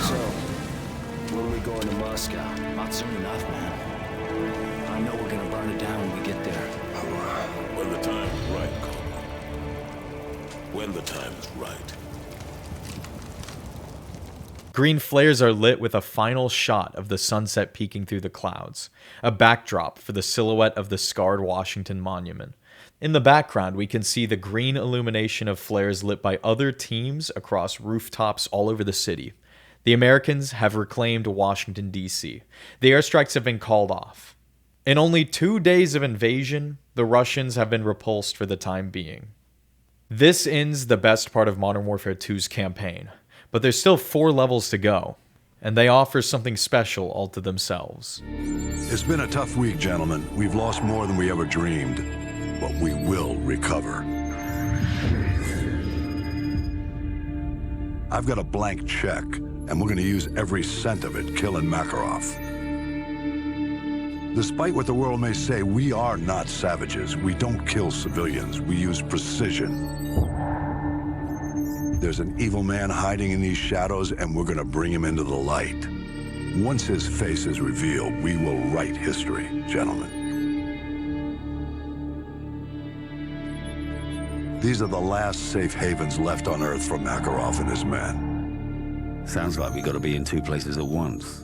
So, when are we going to Moscow? Not soon enough, man. I know we're gonna burn it down when we get there. When the time is right, Corporal. When the time is right. Green flares are lit with a final shot of the sunset peeking through the clouds, a backdrop for the silhouette of the scarred Washington Monument. In the background, we can see the green illumination of flares lit by other teams across rooftops all over the city. The Americans have reclaimed Washington, D.C. The airstrikes have been called off. In only 2 days of invasion, the Russians have been repulsed for the time being. This ends the best part of Modern Warfare 2's campaign, but there's still 4 levels to go, and they offer something special all to themselves. It's been a tough week, gentlemen. We've lost more than we ever dreamed, but we will recover. I've got a blank check, and we're going to use every cent of it killing Makarov. Despite what the world may say, we are not savages. We don't kill civilians. We use precision. There's an evil man hiding in these shadows, and we're going to bring him into the light. Once his face is revealed, we will write history, gentlemen. These are the last safe havens left on Earth for Makarov and his men. Sounds like we got to be in 2 places at once.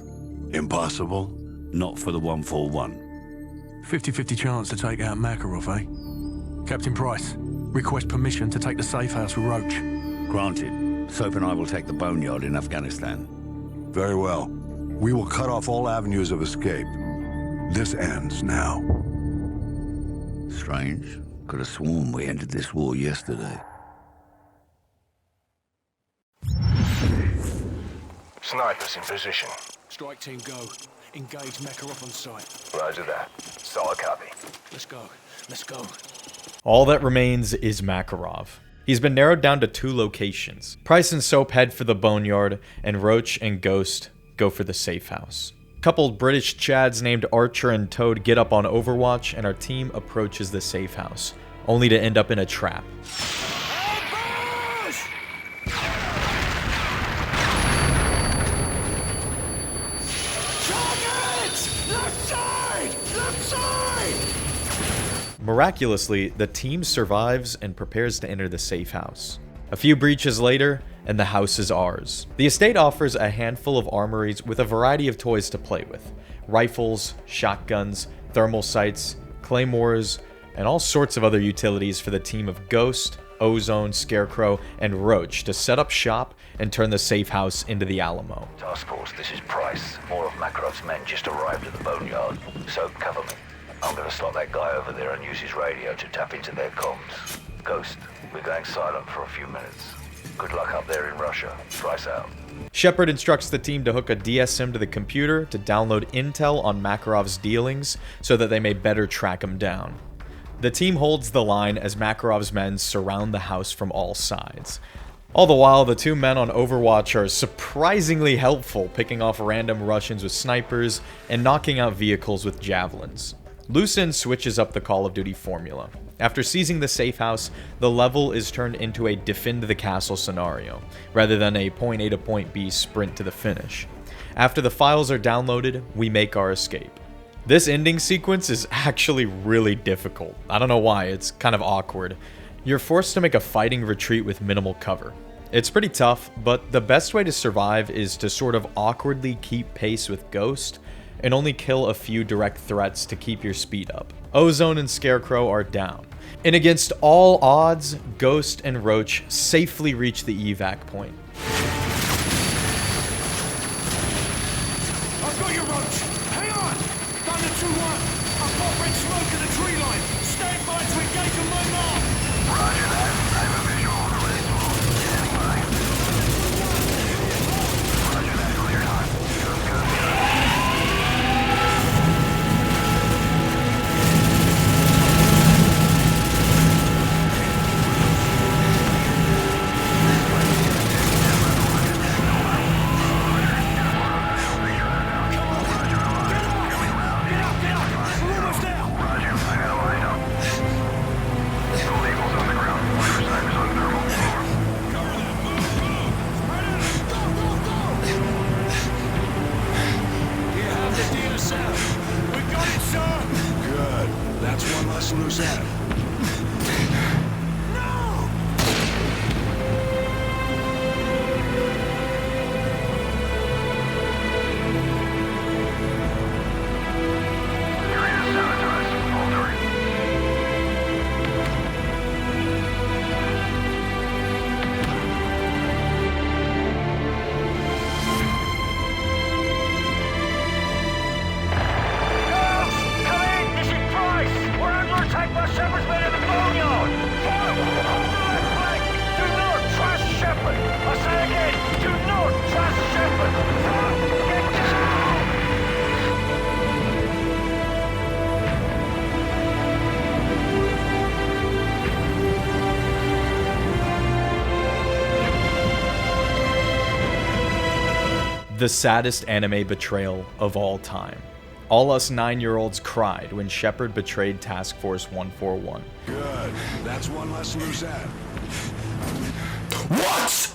Impossible? Not for the 141. 50-50 chance to take out Makarov, eh? Captain Price, request permission to take the safe house with Roach. Granted. Soap and I will take the boneyard in Afghanistan. Very well. We will cut off all avenues of escape. This ends now. Strange. Could have sworn we ended this war yesterday. Snipers in position. Strike team go. Engage Makarov on site. Roger that. Solid copy. Let's go. Let's go. All that remains is Makarov. He's been narrowed down to 2 locations. Price and Soap head for the boneyard, and Roach and Ghost go for the safe house. Couple British Chads named Archer and Toad get up on Overwatch, and our team approaches the safe house, only to end up in a trap. Miraculously, the team survives and prepares to enter the safe house. A few breaches later, and the house is ours. The estate offers a handful of armories with a variety of toys to play with. Rifles, shotguns, thermal sights, claymores, and all sorts of other utilities for the team of Ghost, Ozone, Scarecrow, and Roach to set up shop and turn the safe house into the Alamo. Task Force, this is Price. More of Makarov's men just arrived at the boneyard. So cover me. I'm gonna slot that guy over there and use his radio to tap into their comms. Ghost, we're going silent for a few minutes. Good luck up there in Russia. Price out. Shepard instructs the team to hook a DSM to the computer to download intel on Makarov's dealings so that they may better track him down. The team holds the line as Makarov's men surround the house from all sides. All the while, the 2 men on Overwatch are surprisingly helpful, picking off random Russians with snipers and knocking out vehicles with javelins. Lucen switches up the Call of Duty formula. After seizing the safe house, the level is turned into a defend the castle scenario, rather than a point A to point B sprint to the finish. After the files are downloaded, we make our escape. This ending sequence is actually really difficult. I don't know why, it's kind of awkward. You're forced to make a fighting retreat with minimal cover. It's pretty tough, but the best way to survive is to sort of awkwardly keep pace with Ghost, and only kill a few direct threats to keep your speed up. Ozone and Scarecrow are down. And against all odds, Ghost and Roach safely reach the evac point. I've got you, Roach. Hang on. Thunder 2-1. I've got red smoke at the tree line. Stand by to engage on my mark. Roger that. I have a visual on the red smoke. Standing by. Roger that. Clear hot. Goes good. lose that. The saddest anime betrayal of all time. All us 9-year-olds cried when Shepard betrayed Task Force 141. Good. That's one less loose end. What?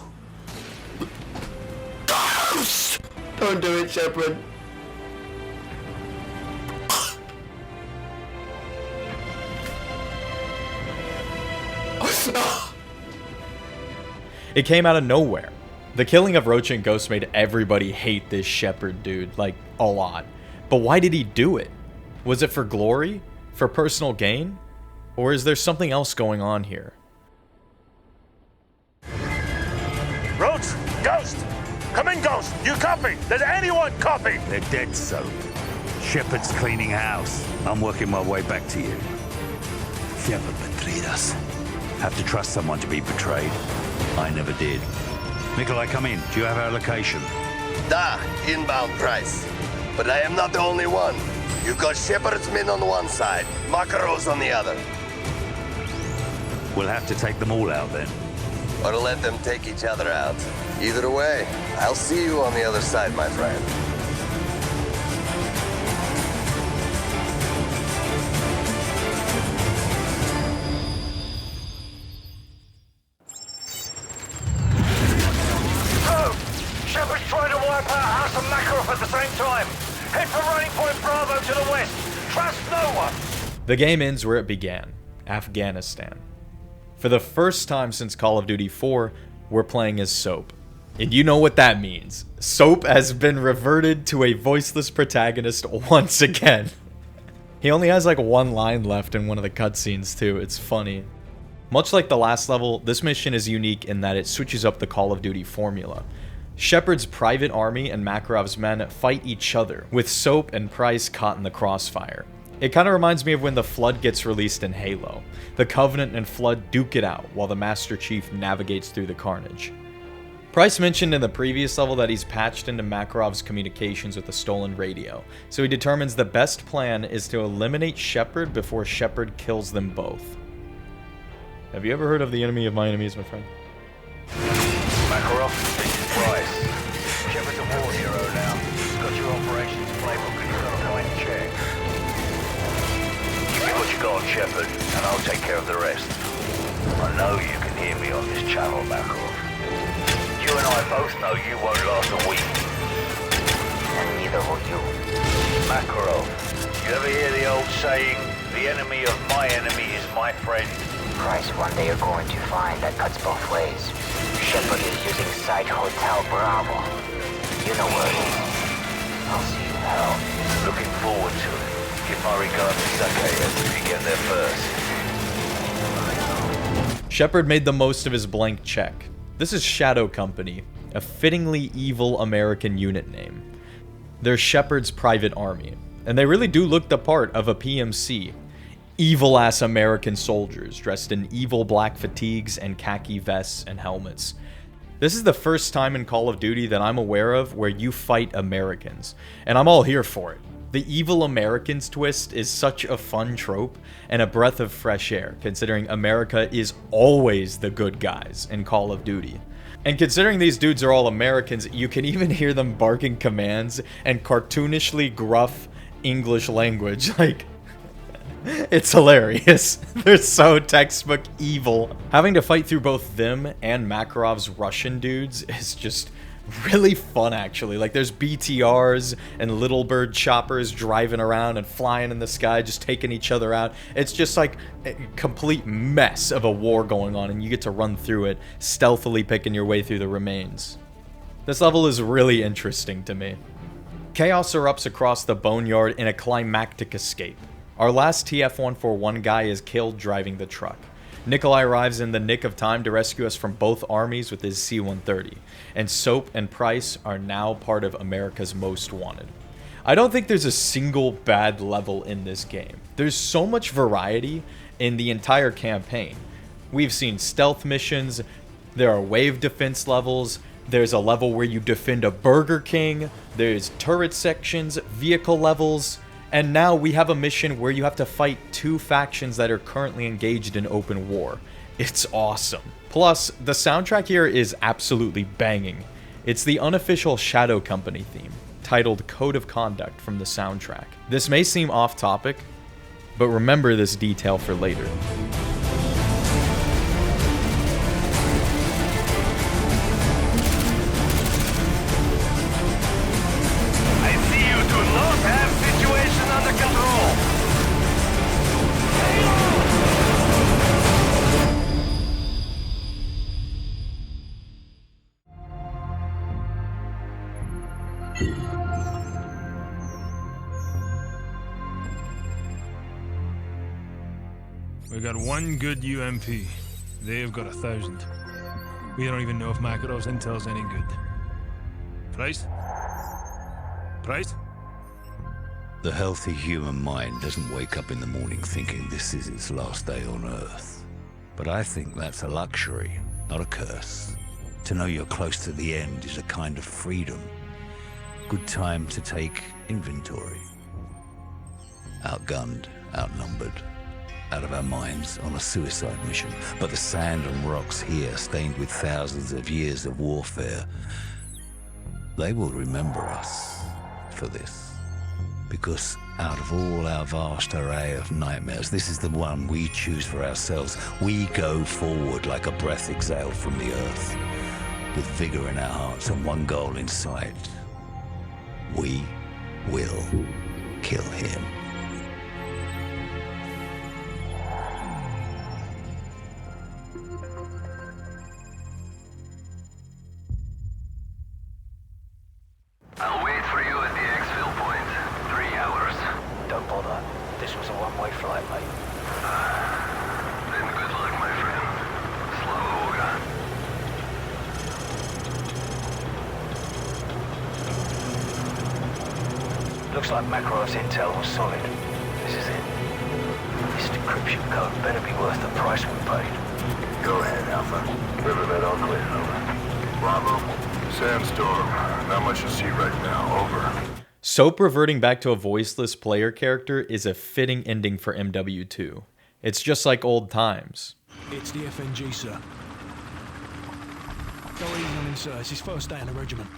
Ghost! Don't do it, Shepard. It came out of nowhere. The killing of Roach and Ghost made everybody hate this Shepard dude, like, a lot. But why did he do it? Was it for glory? For personal gain? Or is there something else going on here? Roach! Ghost! Come in, Ghost! You copy? Does anyone copy? They're dead, so. Shepard's cleaning house. I'm working my way back to you. Shepard betrayed us. Have to trust someone to be betrayed. I never did. Nikolai, come in. Do you have our location? Da, inbound Price. But I am not the only one. You've got Shepard's men on one side, Makarov's on the other. We'll have to take them all out then. Or let them take each other out. Either way, I'll see you on the other side, my friend. Shepard's trying to wipe out House and Makarov at the same time. Head for running point Bravo to the west. Trust no one. The game ends where it began, Afghanistan. For the first time since Call of Duty 4, we're playing as Soap. And you know what that means. Soap has been reverted to a voiceless protagonist once again. He only has like one line left in one of the cutscenes too, it's funny. Much like the last level, this mission is unique in that it switches up the Call of Duty formula. Shepard's private army and Makarov's men fight each other, with Soap and Price caught in the crossfire. It kinda reminds me of when the Flood gets released in Halo. The Covenant and Flood duke it out while the Master Chief navigates through the carnage. Price mentioned in the previous level that he's patched into Makarov's communications with a stolen radio, so he determines the best plan is to eliminate Shepard before Shepard kills them both. Have you ever heard of the enemy of my enemies, my friend? Makarov, this is Price. Shepard's a war hero now. He's got your operations playbook and you've got a fine check. Give me what you got on Shepard, and I'll take care of the rest. I know you can hear me on this channel, Makarov. You and I both know you won't last a week. And neither will you. Makarov, you ever hear the old saying, the enemy of my enemy is my friend? Price, one day you're going to find that cuts both ways. Shepard is using Site Hotel Bravo. You know where it is. I'll see you in hell. Looking forward to it. Give my regards to Arcadia if you get there first. Shepard made the most of his blank check. This is Shadow Company, a fittingly evil American unit name. They're Shepard's private army, and they really do look the part of a PMC. Evil-ass American soldiers dressed in evil black fatigues and khaki vests and helmets. This is the first time in Call of Duty that I'm aware of where you fight Americans, and I'm all here for it. The evil Americans twist is such a fun trope and a breath of fresh air, considering America is always the good guys in Call of Duty. And considering these dudes are all Americans, you can even hear them barking commands and cartoonishly gruff English language, like... It's hilarious. They're so textbook evil. Having to fight through both them and Makarov's Russian dudes is just really fun, actually. Like, there's BTRs and little bird choppers driving around and flying in the sky, just taking each other out. It's just like a complete mess of a war going on, and you get to run through it, stealthily picking your way through the remains. This level is really interesting to me. Chaos erupts across the boneyard in a climactic escape. Our last TF-141 guy is killed driving the truck. Nikolai arrives in the nick of time to rescue us from both armies with his C-130, and Soap and Price are now part of America's Most Wanted. I don't think there's a single bad level in this game. There's so much variety in the entire campaign. We've seen stealth missions, there are wave defense levels, there's a level where you defend a Burger King, there's turret sections, vehicle levels, and now we have a mission where you have to fight two factions that are currently engaged in open war. It's awesome. Plus, the soundtrack here is absolutely banging. It's the unofficial Shadow Company theme, titled Code of Conduct from the soundtrack. This may seem off topic, but remember this detail for later. We got one good UMP. They've got 1,000. We don't even know if Makarov's intel's any good. Price? Price? The healthy human mind doesn't wake up in the morning thinking this is its last day on Earth. But I think that's a luxury, not a curse. To know you're close to the end is a kind of freedom. Good time to take inventory. Outgunned, outnumbered, out of our minds on a suicide mission. But the sand and rocks here, stained with thousands of years of warfare, they will remember us for this. Because out of all our vast array of nightmares, this is the one we choose for ourselves. We go forward like a breath exhaled from the earth, with vigor in our hearts and one goal in sight. We will kill him. I'll wait for you at the exfil point. 3 hours. Don't bother. This was a one-way flight, mate. Then good luck, my friend. Slava Oga. Looks like Makarov's intel was solid. This is it. This decryption code better be worth the price we paid. Go ahead, Alpha. Riverbed all clear, over. Bravo. Sandstorm. Not much to see right now, over. Soap reverting back to a voiceless player character is a fitting ending for MW2. It's just like old times. It's the FNG, sir. Go easy on him, sir. It's his first day in the regiment.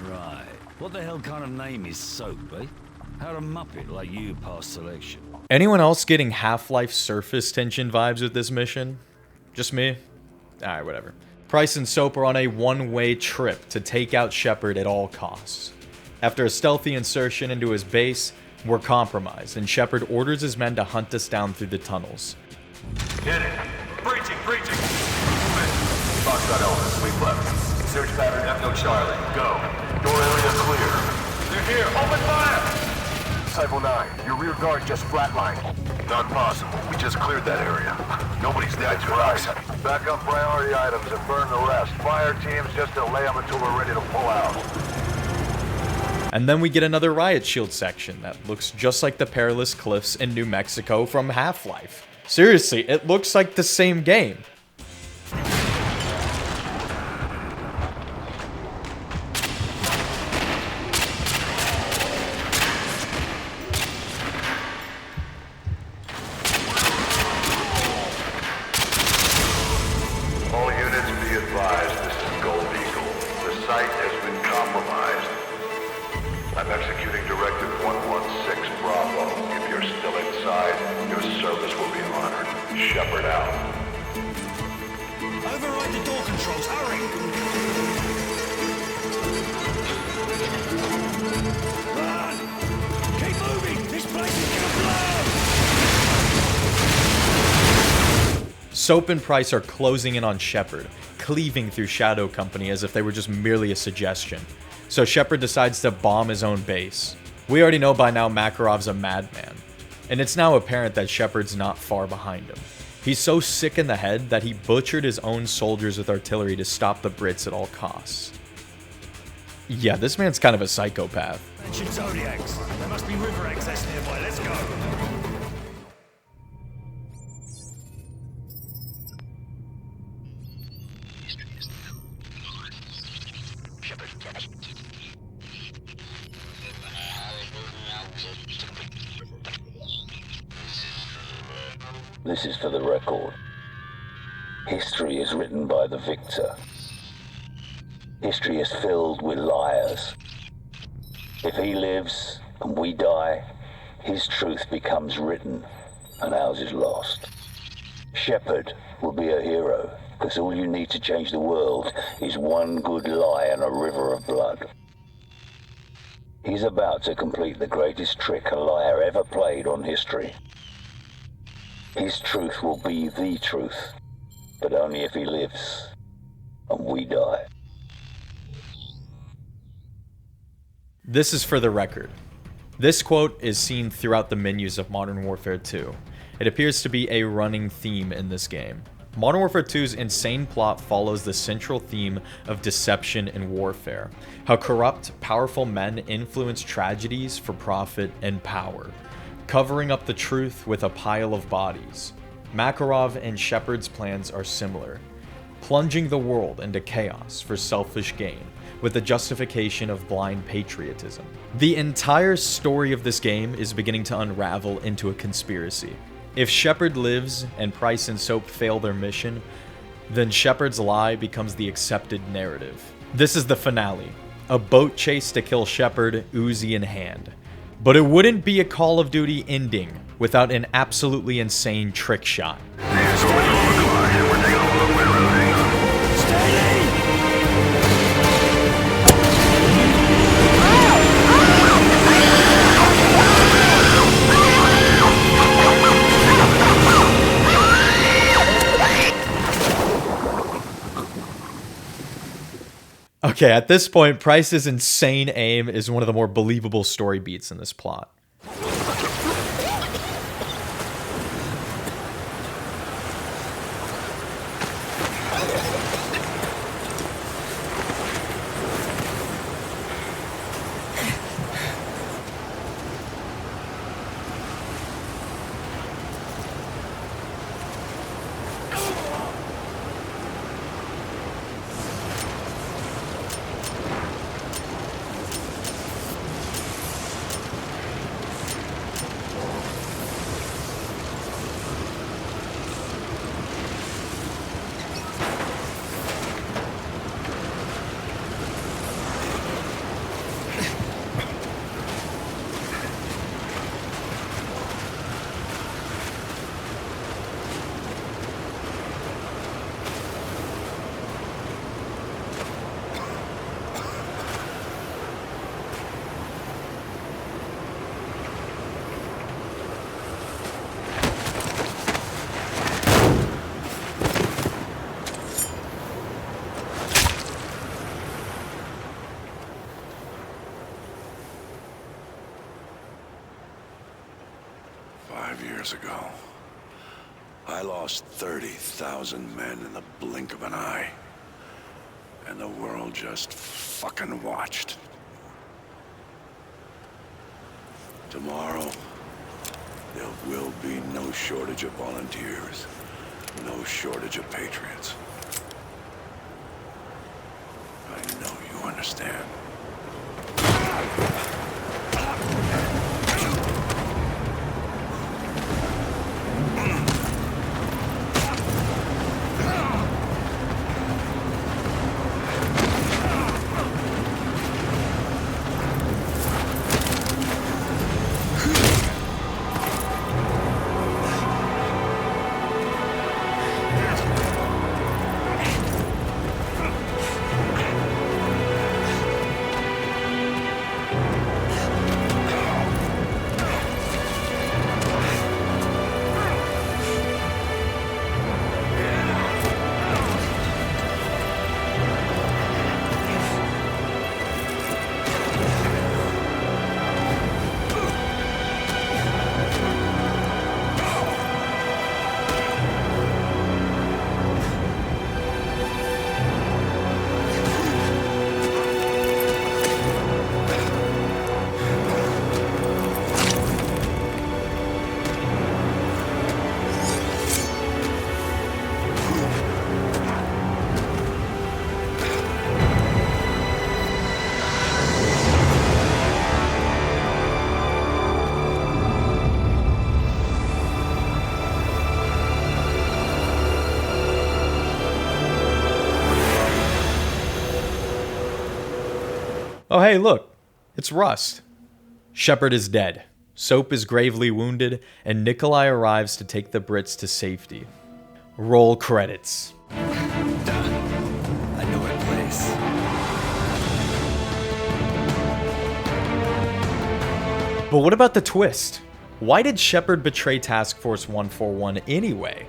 Right. What the hell kind of name is Soap, eh? How'd a muppet like you pass selection? Anyone else getting Half-Life surface tension vibes with this mission? Just me? Alright, whatever. Price and Soap are on a one-way trip to take out Shepard at all costs. After a stealthy insertion into his base, we're compromised, and Shepard orders his men to hunt us down through the tunnels. Hit it. Breaching. Fox got over. Sweep left. Search pattern Echo Charlie. Go. Door area clear. They're here. Open fire! Cypher 9, your rear guard just flatlined. Not possible. We just cleared that area. Nobody's dead to us. Back up priority items and burn the rest. Fire teams just delay them until we're ready to pull out. And then we get another riot shield section that looks just like the Perilous Cliffs in New Mexico from Half-Life. Seriously, it looks like the same game. All units be advised, this is Gold Eagle. The site has been compromised. I'm executing Directive 116 Bravo. If you're still inside, your service will be honored. Shepard out. Override the door controls, hurry! Soap and Price are closing in on Shepard, cleaving through Shadow Company as if they were just merely a suggestion. So Shepard decides to bomb his own base. We already know by now Makarov's a madman, and it's now apparent that Shepard's not far behind him. He's so sick in the head that he butchered his own soldiers with artillery to stop the Brits at all costs. Yeah, this man's kind of a psychopath. Mention Zodiacs. There must be river access nearby. Let's go. This is for the record. History is written by the victor. History is filled with liars. If he lives and we die, his truth becomes written and ours is lost. Shepard will be a hero, because all you need to change the world is one good lie and a river of blood. He's about to complete the greatest trick a liar ever played on history. His truth will be the truth, but only if he lives and we die. This is for the record. This quote is seen throughout the menus of Modern Warfare 2. It appears to be a running theme in this game. Modern Warfare 2's insane plot follows the central theme of deception and warfare. How corrupt, powerful men influence tragedies for profit and power, covering up the truth with a pile of bodies. Makarov and Shepard's plans are similar, plunging the world into chaos for selfish gain, with the justification of blind patriotism. The entire story of this game is beginning to unravel into a conspiracy. If Shepard lives and Price and Soap fail their mission, then Shepard's lie becomes the accepted narrative. This is the finale, a boat chase to kill Shepard, Uzi in hand. But it wouldn't be a Call of Duty ending without an absolutely insane trick shot. Okay, at this point, Price's insane aim is one of the more believable story beats in this plot. Ago, I lost 30,000 men in the blink of an eye, and the world just fucking watched. Tomorrow, there will be no shortage of volunteers, no shortage of patriots. I know you understand. Oh hey, look, it's Rust. Shepard is dead. Soap is gravely wounded, and Nikolai arrives to take the Brits to safety. Roll credits. I know a place. But what about the twist? Why did Shepard betray Task Force 141 anyway?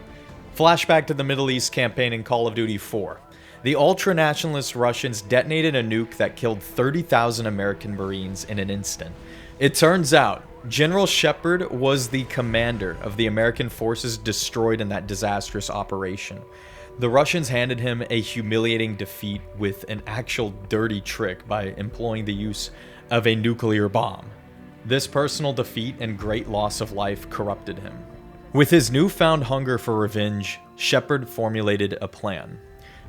Flashback to the Middle East campaign in Call of Duty 4. The ultra-nationalist Russians detonated a nuke that killed 30,000 American Marines in an instant. It turns out, General Shepard was the commander of the American forces destroyed in that disastrous operation. The Russians handed him a humiliating defeat with an actual dirty trick by employing the use of a nuclear bomb. This personal defeat and great loss of life corrupted him. With his newfound hunger for revenge, Shepard formulated a plan.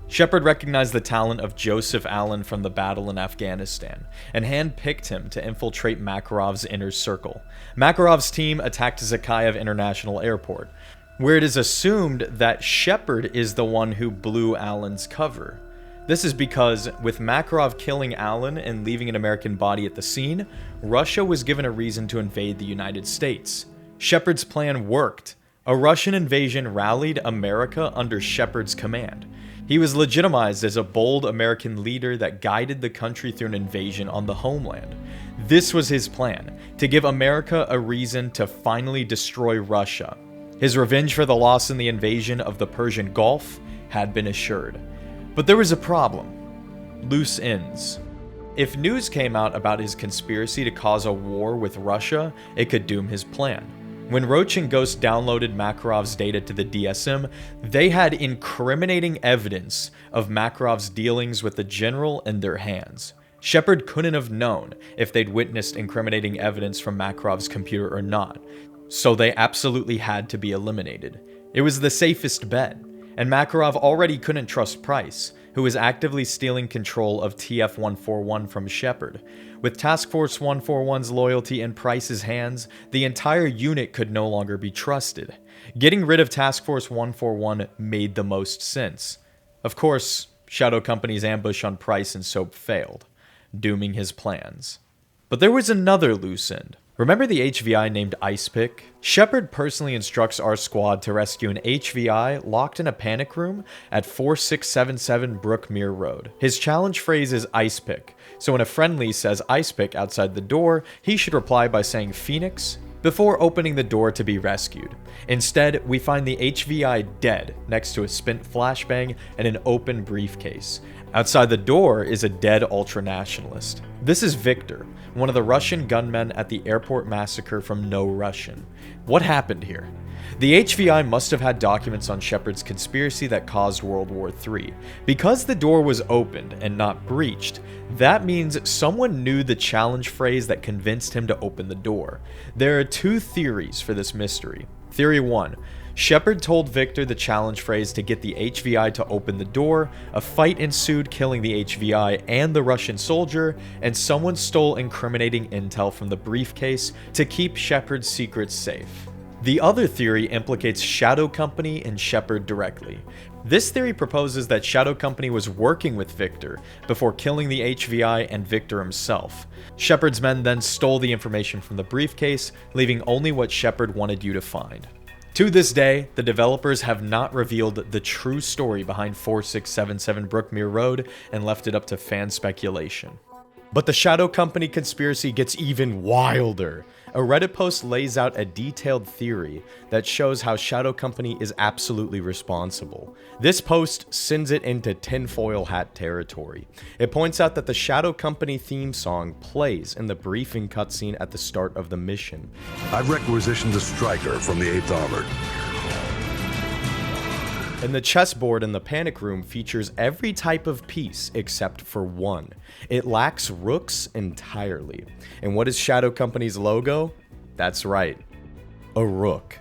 Shepard recognized the talent of Joseph Allen from the battle in Afghanistan, and handpicked him to infiltrate Makarov's inner circle. Makarov's team attacked Zakhaev International Airport, where it is assumed that Shepard is the one who blew Allen's cover. This is because, with Makarov killing Allen and leaving an American body at the scene, Russia was given a reason to invade the United States. Shepard's plan worked. A Russian invasion rallied America under Shepard's command. He was legitimized as a bold American leader that guided the country through an invasion on the homeland. This was his plan, to give America a reason to finally destroy Russia. His revenge for the loss in the invasion of the Persian Gulf had been assured. But there was a problem. Loose ends. If news came out about his conspiracy to cause a war with Russia, it could doom his plan. When Roach and Ghost downloaded Makarov's data to the DSM, they had incriminating evidence of Makarov's dealings with the general in their hands. Shepard couldn't have known if they'd witnessed incriminating evidence from Makarov's computer or not, so they absolutely had to be eliminated. It was the safest bet, and Makarov already couldn't trust Price, who was actively stealing control of TF-141 from Shepard. With Task Force 141's loyalty in Price's hands, the entire unit could no longer be trusted. Getting rid of Task Force 141 made the most sense. Of course, Shadow Company's ambush on Price and Soap failed, dooming his plans. But there was another loose end. Remember the HVI named Icepick? Shepard personally instructs our squad to rescue an HVI locked in a panic room at 4677 Brookmere Road. His challenge phrase is Icepick, so when a friendly says Icepick outside the door, he should reply by saying Phoenix before opening the door to be rescued. Instead, we find the HVI dead next to a spent flashbang and an open briefcase. Outside the door is a dead ultranationalist. This is Victor, one of the Russian gunmen at the airport massacre from No Russian. What happened here? The HVI must have had documents on Shepard's conspiracy that caused World War III. Because the door was opened and not breached, that means someone knew the challenge phrase that convinced him to open the door. There are two theories for this mystery. Theory 1. Shepard told Victor the challenge phrase to get the HVI to open the door, a fight ensued killing the HVI and the Russian soldier, and someone stole incriminating intel from the briefcase to keep Shepard's secrets safe. The other theory implicates Shadow Company and Shepard directly. This theory proposes that Shadow Company was working with Victor before killing the HVI and Victor himself. Shepard's men then stole the information from the briefcase, leaving only what Shepard wanted you to find. To this day, the developers have not revealed the true story behind 4677 Brookmere Road and left it up to fan speculation. But the Shadow Company conspiracy gets even wilder. A Reddit post lays out a detailed theory that shows how Shadow Company is absolutely responsible. This post sends it into tinfoil hat territory. It points out that the Shadow Company theme song plays in the briefing cutscene at the start of the mission. I've requisitioned a striker from the 8th Armored. And the chessboard in the panic room features every type of piece except for one. It lacks rooks entirely. And what is Shadow Company's logo? That's right, a rook.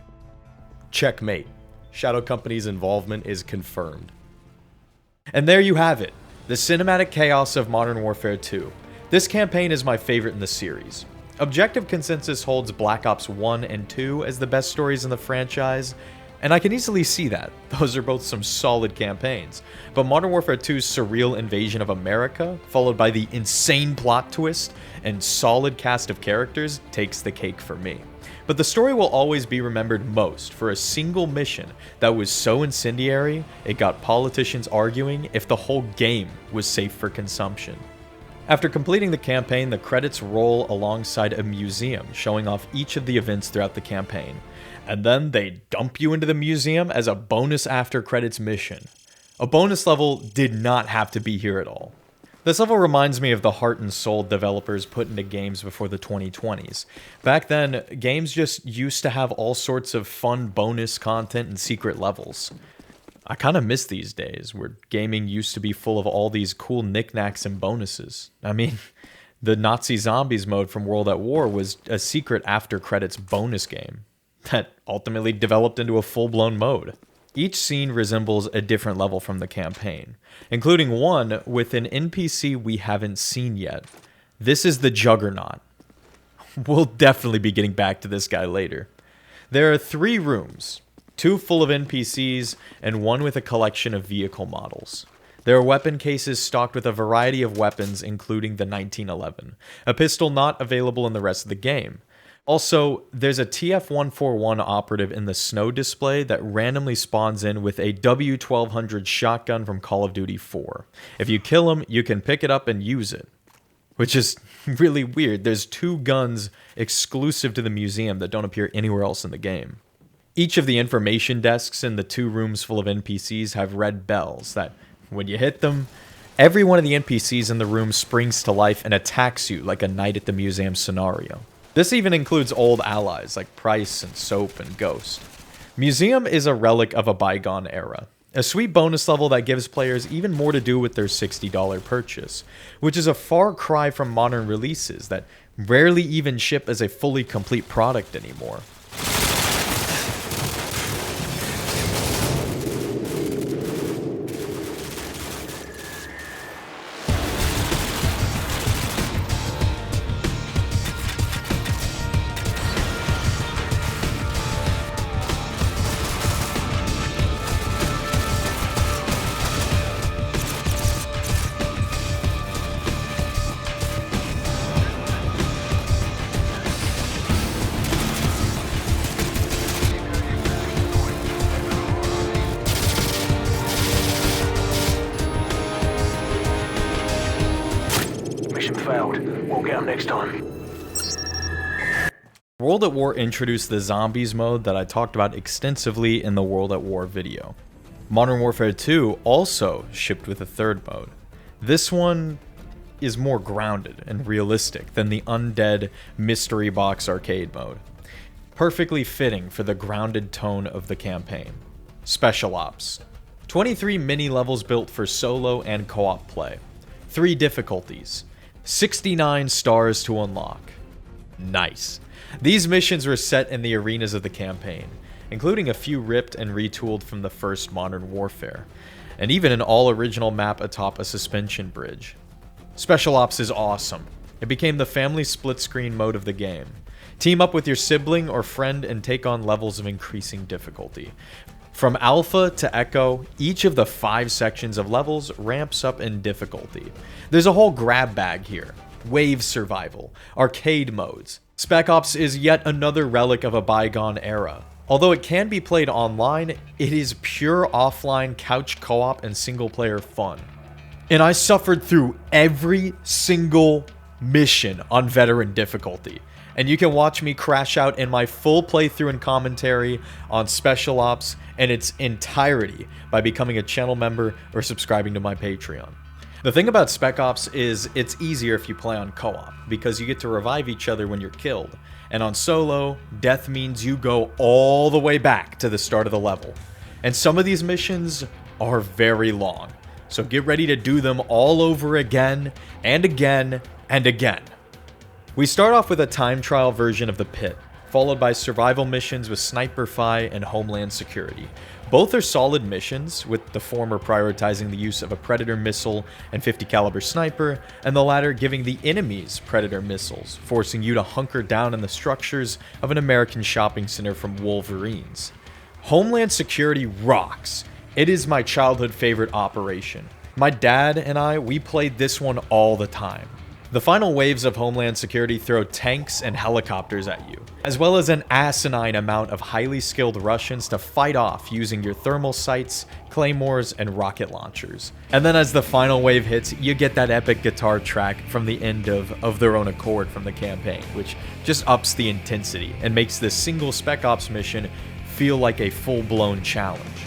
Checkmate. Shadow Company's involvement is confirmed. And there you have it, the cinematic chaos of Modern Warfare 2. This campaign is my favorite in the series. Objective consensus holds Black Ops 1 and 2 as the best stories in the franchise. And I can easily see that. Those are both some solid campaigns. But Modern Warfare 2's surreal invasion of America, followed by the insane plot twist and solid cast of characters, takes the cake for me. But the story will always be remembered most for a single mission that was so incendiary, it got politicians arguing if the whole game was safe for consumption. After completing the campaign, the credits roll alongside a museum showing off each of the events throughout the campaign. And then they dump you into the museum as a bonus after credits mission. A bonus level did not have to be here at all. This level reminds me of the heart and soul developers put into games before the 2020s. Back then, games just used to have all sorts of fun bonus content and secret levels. I kind of miss these days, where gaming used to be full of all these cool knickknacks and bonuses. I mean, the Nazi Zombies mode from World at War was a secret after credits bonus game that ultimately developed into a full-blown mode. Each scene resembles a different level from the campaign, including one with an NPC we haven't seen yet. This is the Juggernaut. We'll definitely be getting back to this guy later. There are 3 rooms, 2 full of NPCs, and 1 with a collection of vehicle models. There are weapon cases stocked with a variety of weapons, including the 1911, a pistol not available in the rest of the game. Also, there's a TF-141 operative in the snow display that randomly spawns in with a W1200 shotgun from Call of Duty 4. If you kill him, you can pick it up and use it. Which is really weird. There's 2 guns exclusive to the museum that don't appear anywhere else in the game. Each of the information desks in the 2 rooms full of NPCs have red bells that, when you hit them, every one of the NPCs in the room springs to life and attacks you like a Night at the Museum scenario. This even includes old allies like Price and Soap and Ghost. Museum is a relic of a bygone era. A sweet bonus level that gives players even more to do with their $60 purchase, which is a far cry from modern releases that rarely even ship as a fully complete product anymore. World at War introduced the Zombies mode that I talked about extensively in the World at War video. Modern Warfare 2 also shipped with a 3rd mode. This one is more grounded and realistic than the undead mystery box arcade mode. Perfectly fitting for the grounded tone of the campaign. Special Ops. 23 mini levels built for solo and co-op play. 3 difficulties. 69 stars to unlock. Nice. These missions were set in the arenas of the campaign, including a few ripped and retooled from the first Modern Warfare, and even an all-original map atop a suspension bridge. Special Ops is awesome. It became the family split-screen mode of the game. Team up with your sibling or friend and take on levels of increasing difficulty. From Alpha to Echo, each of the 5 sections of levels ramps up in difficulty. There's a whole grab bag here. Wave survival, arcade modes. Spec Ops is yet another relic of a bygone era. Although it can be played online, it is pure offline couch co-op and single-player fun. And I suffered through every single mission on veteran difficulty. And you can watch me crash out in my full playthrough and commentary on Special Ops in its entirety by becoming a channel member or subscribing to my Patreon. The thing about Spec Ops is it's easier if you play on co-op, because you get to revive each other when you're killed. And on solo, death means you go all the way back to the start of the level. And some of these missions are very long, so get ready to do them all over again and again and again. We start off with a time trial version of the Pit, followed by survival missions with Sniper Fi and Homeland Security. Both are solid missions, with the former prioritizing the use of a Predator missile and 50 caliber sniper, and the latter giving the enemies Predator missiles, forcing you to hunker down in the structures of an American shopping center from Wolverines. Homeland Security rocks. It is my childhood favorite operation. My dad and we played this one all the time. The final waves of Homeland Security throw tanks and helicopters at you, as well as an asinine amount of highly skilled Russians to fight off using your thermal sights, claymores, and rocket launchers. And then as the final wave hits, you get that epic guitar track from the end of Their Own Accord from the campaign, which just ups the intensity and makes this single Spec Ops mission feel like a full-blown challenge.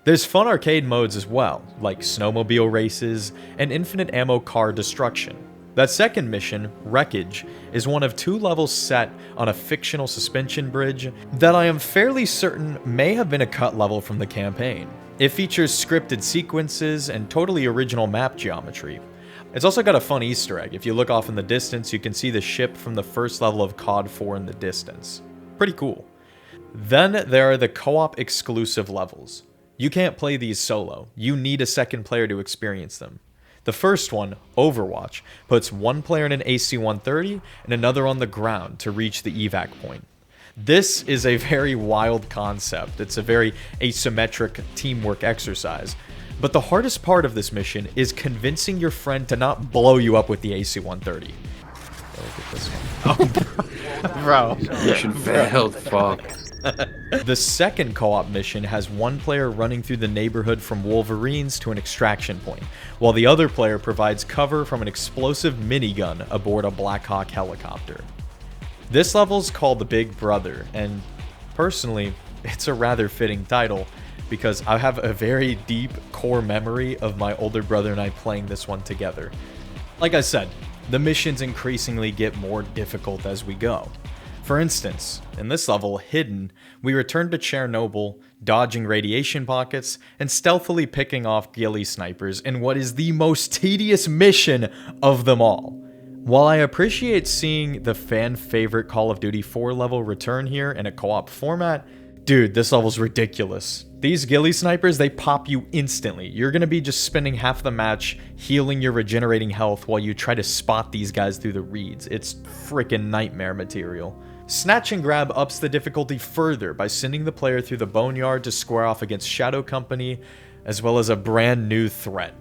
There's fun arcade modes as well, like snowmobile races and infinite ammo car destruction. That second mission, Wreckage, is one of 2 levels set on a fictional suspension bridge that I am fairly certain may have been a cut level from the campaign. It features scripted sequences and totally original map geometry. It's also got a fun Easter egg. If you look off in the distance, you can see the ship from the first level of COD 4 in the distance. Pretty cool. Then there are the co-op exclusive levels. You can't play these solo. You need a second player to experience them. The first one, Overwatch, puts one player in an AC-130 and another on the ground to reach the evac point. This is a very wild concept. It's a very asymmetric teamwork exercise. But the hardest part of this mission is convincing your friend to not blow you up with the AC-130. Look at this one. Bro. Mission failed, fuck. The second co-op mission has one player running through the neighborhood from Wolverines to an extraction point, while the other player provides cover from an explosive minigun aboard a Black Hawk helicopter. This level's called the Big Brother, and personally, it's a rather fitting title because I have a very deep core memory of my older brother and I playing this one together. Like I said, the missions increasingly get more difficult as we go. For instance, in this level, Hidden, we return to Chernobyl, dodging radiation pockets, and stealthily picking off ghillie snipers in what is the most tedious mission of them all. While I appreciate seeing the fan-favorite Call of Duty 4 level return here in a co-op format, dude, this level's ridiculous. These ghillie snipers, they pop you instantly. You're gonna be just spending half the match healing your regenerating health while you try to spot these guys through the reeds. It's freaking nightmare material. Snatch and Grab ups the difficulty further by sending the player through the Boneyard to square off against Shadow Company, as well as a brand new threat,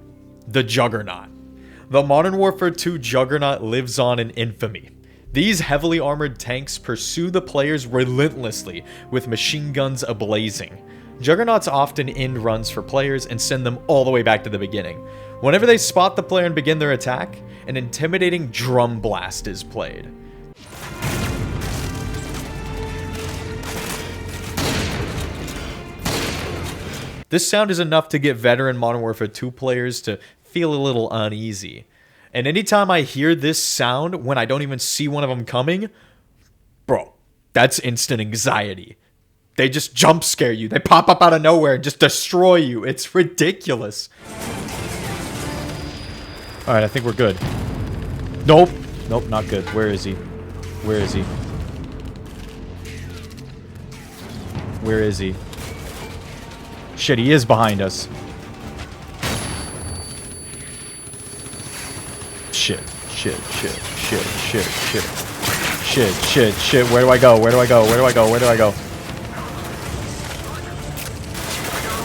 the Juggernaut. The Modern Warfare 2 Juggernaut lives on in infamy. These heavily armored tanks pursue the players relentlessly with machine guns ablazing. Juggernauts often end runs for players and send them all the way back to the beginning. Whenever they spot the player and begin their attack, an intimidating drum blast is played. This sound is enough to get veteran Modern Warfare 2 players to feel a little uneasy. And anytime I hear this sound when I don't even see one of them coming, bro, that's instant anxiety. They just jump scare you. They pop up out of nowhere and just destroy you. It's ridiculous. Alright, I think we're good. Nope. Nope, not good. Where is he? Where is he? Where is he? Shit, he is behind us. Shit. Where do I go?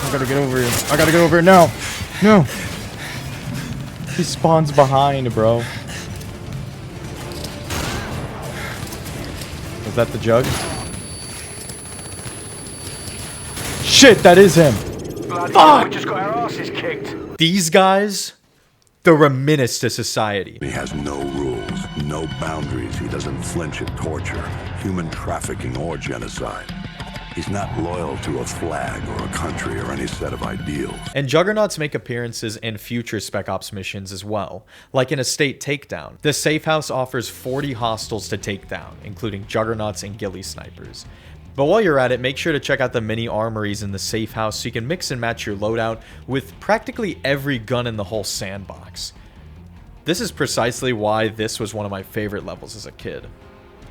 I gotta get over here. No. He spawns behind, bro. Is that the Jug? Shit, that is him. Fuck! We just got our asses kicked. These guys, they're a menace to society. He has no rules, no boundaries. He doesn't flinch at torture, human trafficking, or genocide. He's not loyal to a flag or a country or any set of ideals. And Juggernauts make appearances in future Spec Ops missions as well, like in a state takedown. The safe house offers 40 hostiles to take down, including Juggernauts and ghillie snipers. But while you're at it, make sure to check out the mini armories in the safe house so you can mix and match your loadout with practically every gun in the whole sandbox. This is precisely why this was one of my favorite levels as a kid.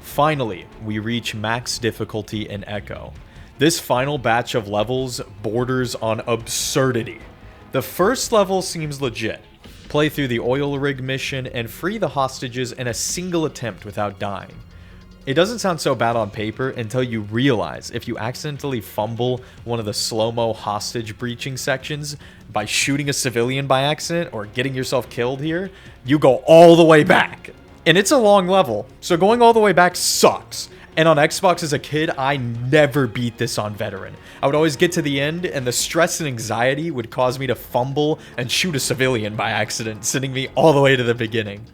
Finally, we reach max difficulty in Echo. This final batch of levels borders on absurdity. The first level seems legit. Play through the oil rig mission and free the hostages in a single attempt without dying. It doesn't sound so bad on paper until you realize if you accidentally fumble one of the slow-mo hostage breaching sections by shooting a civilian by accident or getting yourself killed here, you go all the way back. And it's a long level, so going all the way back sucks. And on Xbox as a kid, I never beat this on Veteran. I would always get to the end, and the stress and anxiety would cause me to fumble and shoot a civilian by accident, sending me all the way to the beginning.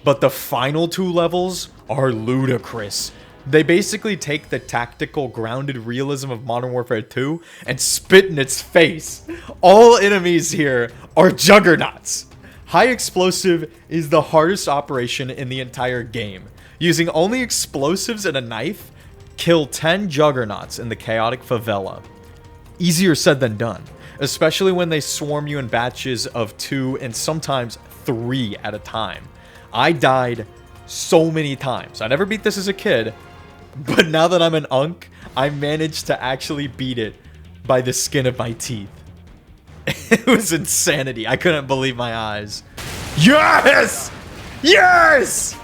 But the final 2 levels are ludicrous. They basically take the tactical, grounded realism of Modern Warfare 2 and spit in its face. All enemies here are juggernauts. High Explosive is the hardest operation in the entire game. Using only explosives and a knife, kill 10 juggernauts in the chaotic favela. Easier said than done, especially when they swarm you in batches of 2 and sometimes 3 at a time. I died so many times. I never beat this as a kid, but now that I'm an unk, I managed to actually beat it by the skin of my teeth. It was insanity. I couldn't believe my eyes. Yes! Yes!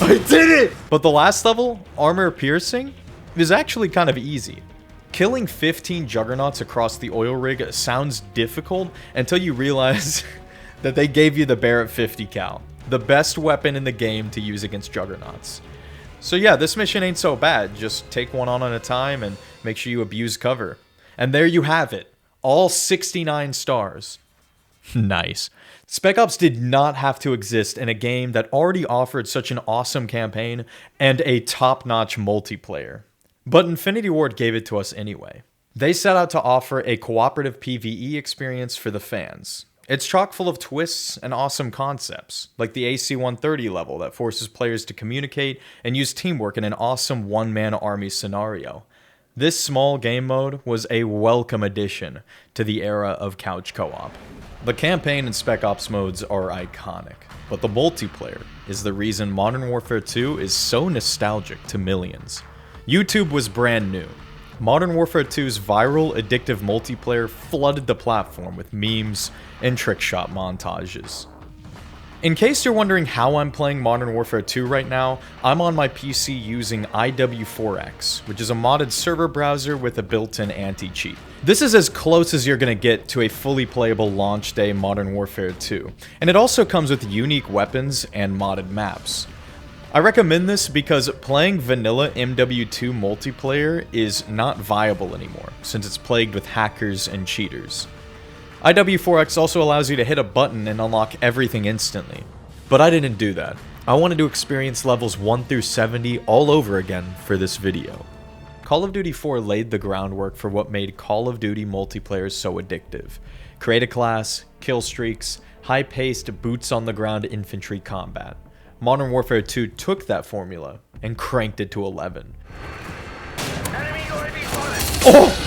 I did it! But the last level, Armor Piercing, is actually kind of easy. Killing 15 juggernauts across the oil rig sounds difficult until you realize that they gave you the Barrett 50 cal, the best weapon in the game to use against juggernauts. So yeah, this mission ain't so bad. Just take one on at a time and make sure you abuse cover. And there you have it. All 69 stars. Nice. Spec Ops did not have to exist in a game that already offered such an awesome campaign and a top-notch multiplayer. But Infinity Ward gave it to us anyway. They set out to offer a cooperative PvE experience for the fans. It's chock full of twists and awesome concepts, like the AC-130 level that forces players to communicate and use teamwork in an awesome one-man army scenario. This small game mode was a welcome addition to the era of couch co-op. The campaign and Spec Ops modes are iconic, but the multiplayer is the reason Modern Warfare 2 is so nostalgic to millions. YouTube was brand new. Modern Warfare 2's viral, addictive multiplayer flooded the platform with memes and trickshot montages. In case you're wondering how I'm playing Modern Warfare 2 right now, I'm on my PC using IW4X, which is a modded server browser with a built-in anti-cheat. This is as close as you're gonna get to a fully playable launch day Modern Warfare 2, and it also comes with unique weapons and modded maps. I recommend this because playing vanilla MW2 multiplayer is not viable anymore, since it's plagued with hackers and cheaters. IW4X also allows you to hit a button and unlock everything instantly, but I didn't do that. I wanted to experience levels 1 through 70 all over again for this video. Call of Duty 4 laid the groundwork for what made Call of Duty multiplayer so addictive. Create a class, kill streaks, high-paced, boots-on-the-ground infantry combat. Modern Warfare 2 took that formula and cranked it to 11. Oh!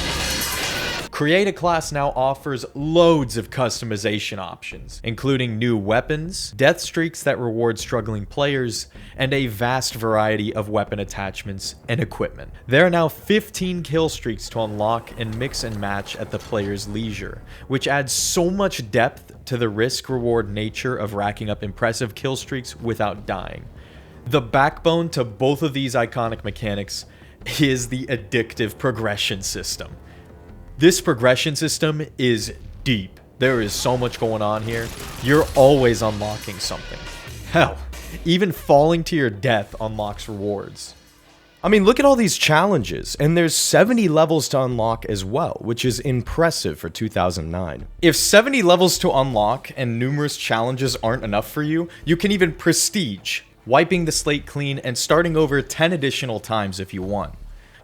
Create a Class now offers loads of customization options, including new weapons, death streaks that reward struggling players, and a vast variety of weapon attachments and equipment. There are now 15 kill streaks to unlock and mix and match at the player's leisure, which adds so much depth to the risk-reward nature of racking up impressive kill streaks without dying. The backbone to both of these iconic mechanics is the addictive progression system. This progression system is deep. There is so much going on here. You're always unlocking something. Hell, even falling to your death unlocks rewards. I mean, look at all these challenges, and there's 70 levels to unlock as well, which is impressive for 2009. If 70 levels to unlock and numerous challenges aren't enough for you, you can even prestige, wiping the slate clean and starting over 10 additional times if you want.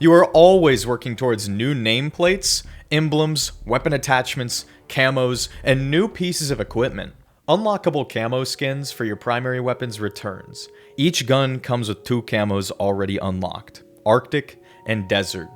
You are always working towards new nameplates, emblems, weapon attachments, camos, and new pieces of equipment. Unlockable camo skins for your primary weapons returns. Each gun comes with 2 camos already unlocked, Arctic and Desert.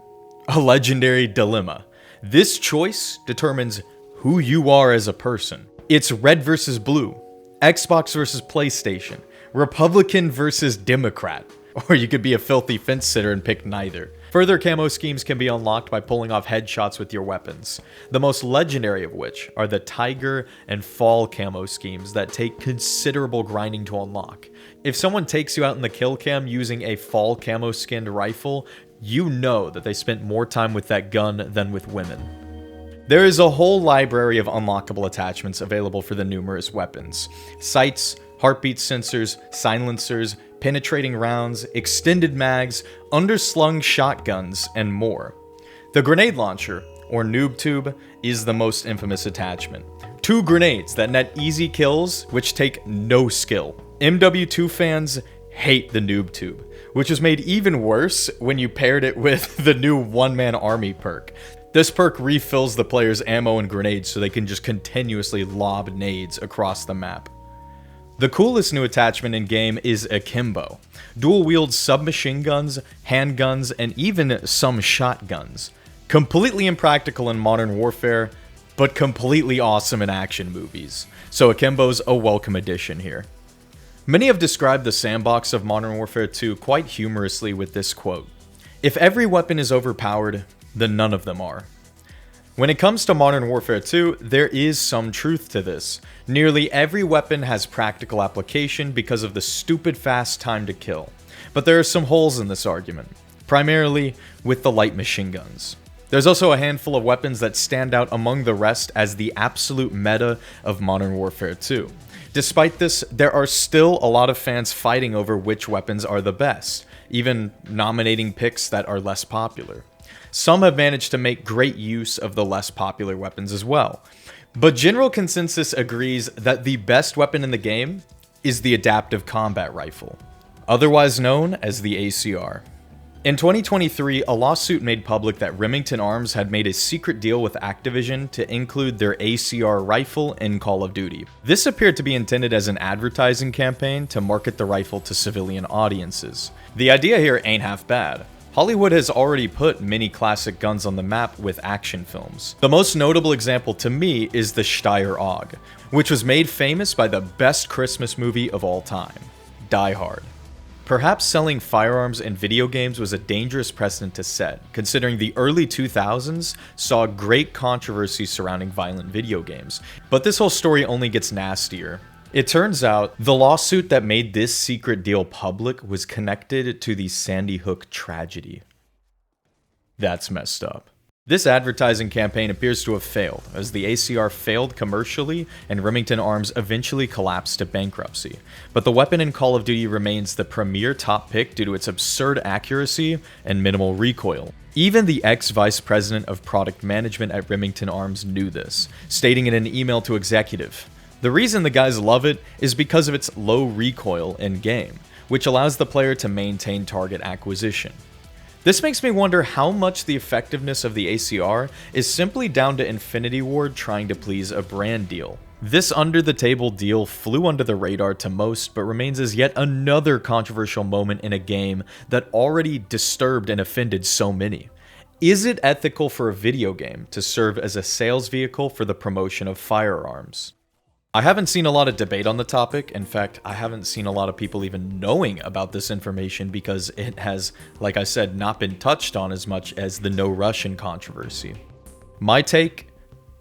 A legendary dilemma. This choice determines who you are as a person. It's red versus blue, Xbox versus PlayStation, Republican versus Democrat, or you could be a filthy fence sitter and pick neither. Further camo schemes can be unlocked by pulling off headshots with your weapons, the most legendary of which are the Tiger and Fall camo schemes that take considerable grinding to unlock. If someone takes you out in the kill cam using a Fall camo skinned rifle, you know that they spent more time with that gun than with women. There is a whole library of unlockable attachments available for the numerous weapons. Sights, heartbeat sensors, silencers, penetrating rounds, extended mags, underslung shotguns, and more. The grenade launcher, or noob tube, is the most infamous attachment. 2 grenades that net easy kills, which take no skill. MW2 fans hate the noob tube, which was made even worse when you paired it with the new one-man army perk. This perk refills the player's ammo and grenades so they can just continuously lob nades across the map. The coolest new attachment in game is Akimbo. Dual-wield submachine guns, handguns, and even some shotguns. Completely impractical in Modern Warfare, but completely awesome in action movies. So Akimbo's a welcome addition here. Many have described the sandbox of Modern Warfare 2 quite humorously with this quote: "If every weapon is overpowered, then none of them are." When it comes to Modern Warfare 2, there is some truth to this. Nearly every weapon has practical application because of the stupid fast time to kill. But there are some holes in this argument, primarily with the light machine guns. There's also a handful of weapons that stand out among the rest as the absolute meta of Modern Warfare 2. Despite this, there are still a lot of fans fighting over which weapons are the best, even nominating picks that are less popular. Some have managed to make great use of the less popular weapons as well. But general consensus agrees that the best weapon in the game is the Adaptive Combat Rifle, otherwise known as the ACR. In 2023, a lawsuit made public that Remington Arms had made a secret deal with Activision to include their ACR rifle in Call of Duty. This appeared to be intended as an advertising campaign to market the rifle to civilian audiences. The idea here ain't half bad. Hollywood has already put many classic guns on the map with action films. The most notable example to me is the Steyr AUG, which was made famous by the best Christmas movie of all time, Die Hard. Perhaps selling firearms in video games was a dangerous precedent to set, considering the early 2000s saw great controversy surrounding violent video games. But this whole story only gets nastier. It turns out the lawsuit that made this secret deal public was connected to the Sandy Hook tragedy. That's messed up. This advertising campaign appears to have failed, as the ACR failed commercially and Remington Arms eventually collapsed to bankruptcy. But the weapon in Call of Duty remains the premier top pick due to its absurd accuracy and minimal recoil. Even the ex-vice president of product management at Remington Arms knew this, stating in an email to executive, "The reason the guys love it is because of its low recoil in-game, which allows the player to maintain target acquisition." This makes me wonder how much the effectiveness of the ACR is simply down to Infinity Ward trying to please a brand deal. This under-the-table deal flew under the radar to most, but remains as yet another controversial moment in a game that already disturbed and offended so many. Is it ethical for a video game to serve as a sales vehicle for the promotion of firearms? I haven't seen a lot of debate on the topic. In fact, I haven't seen a lot of people even knowing about this information because it has, like I said, not been touched on as much as the No Russian controversy. My take?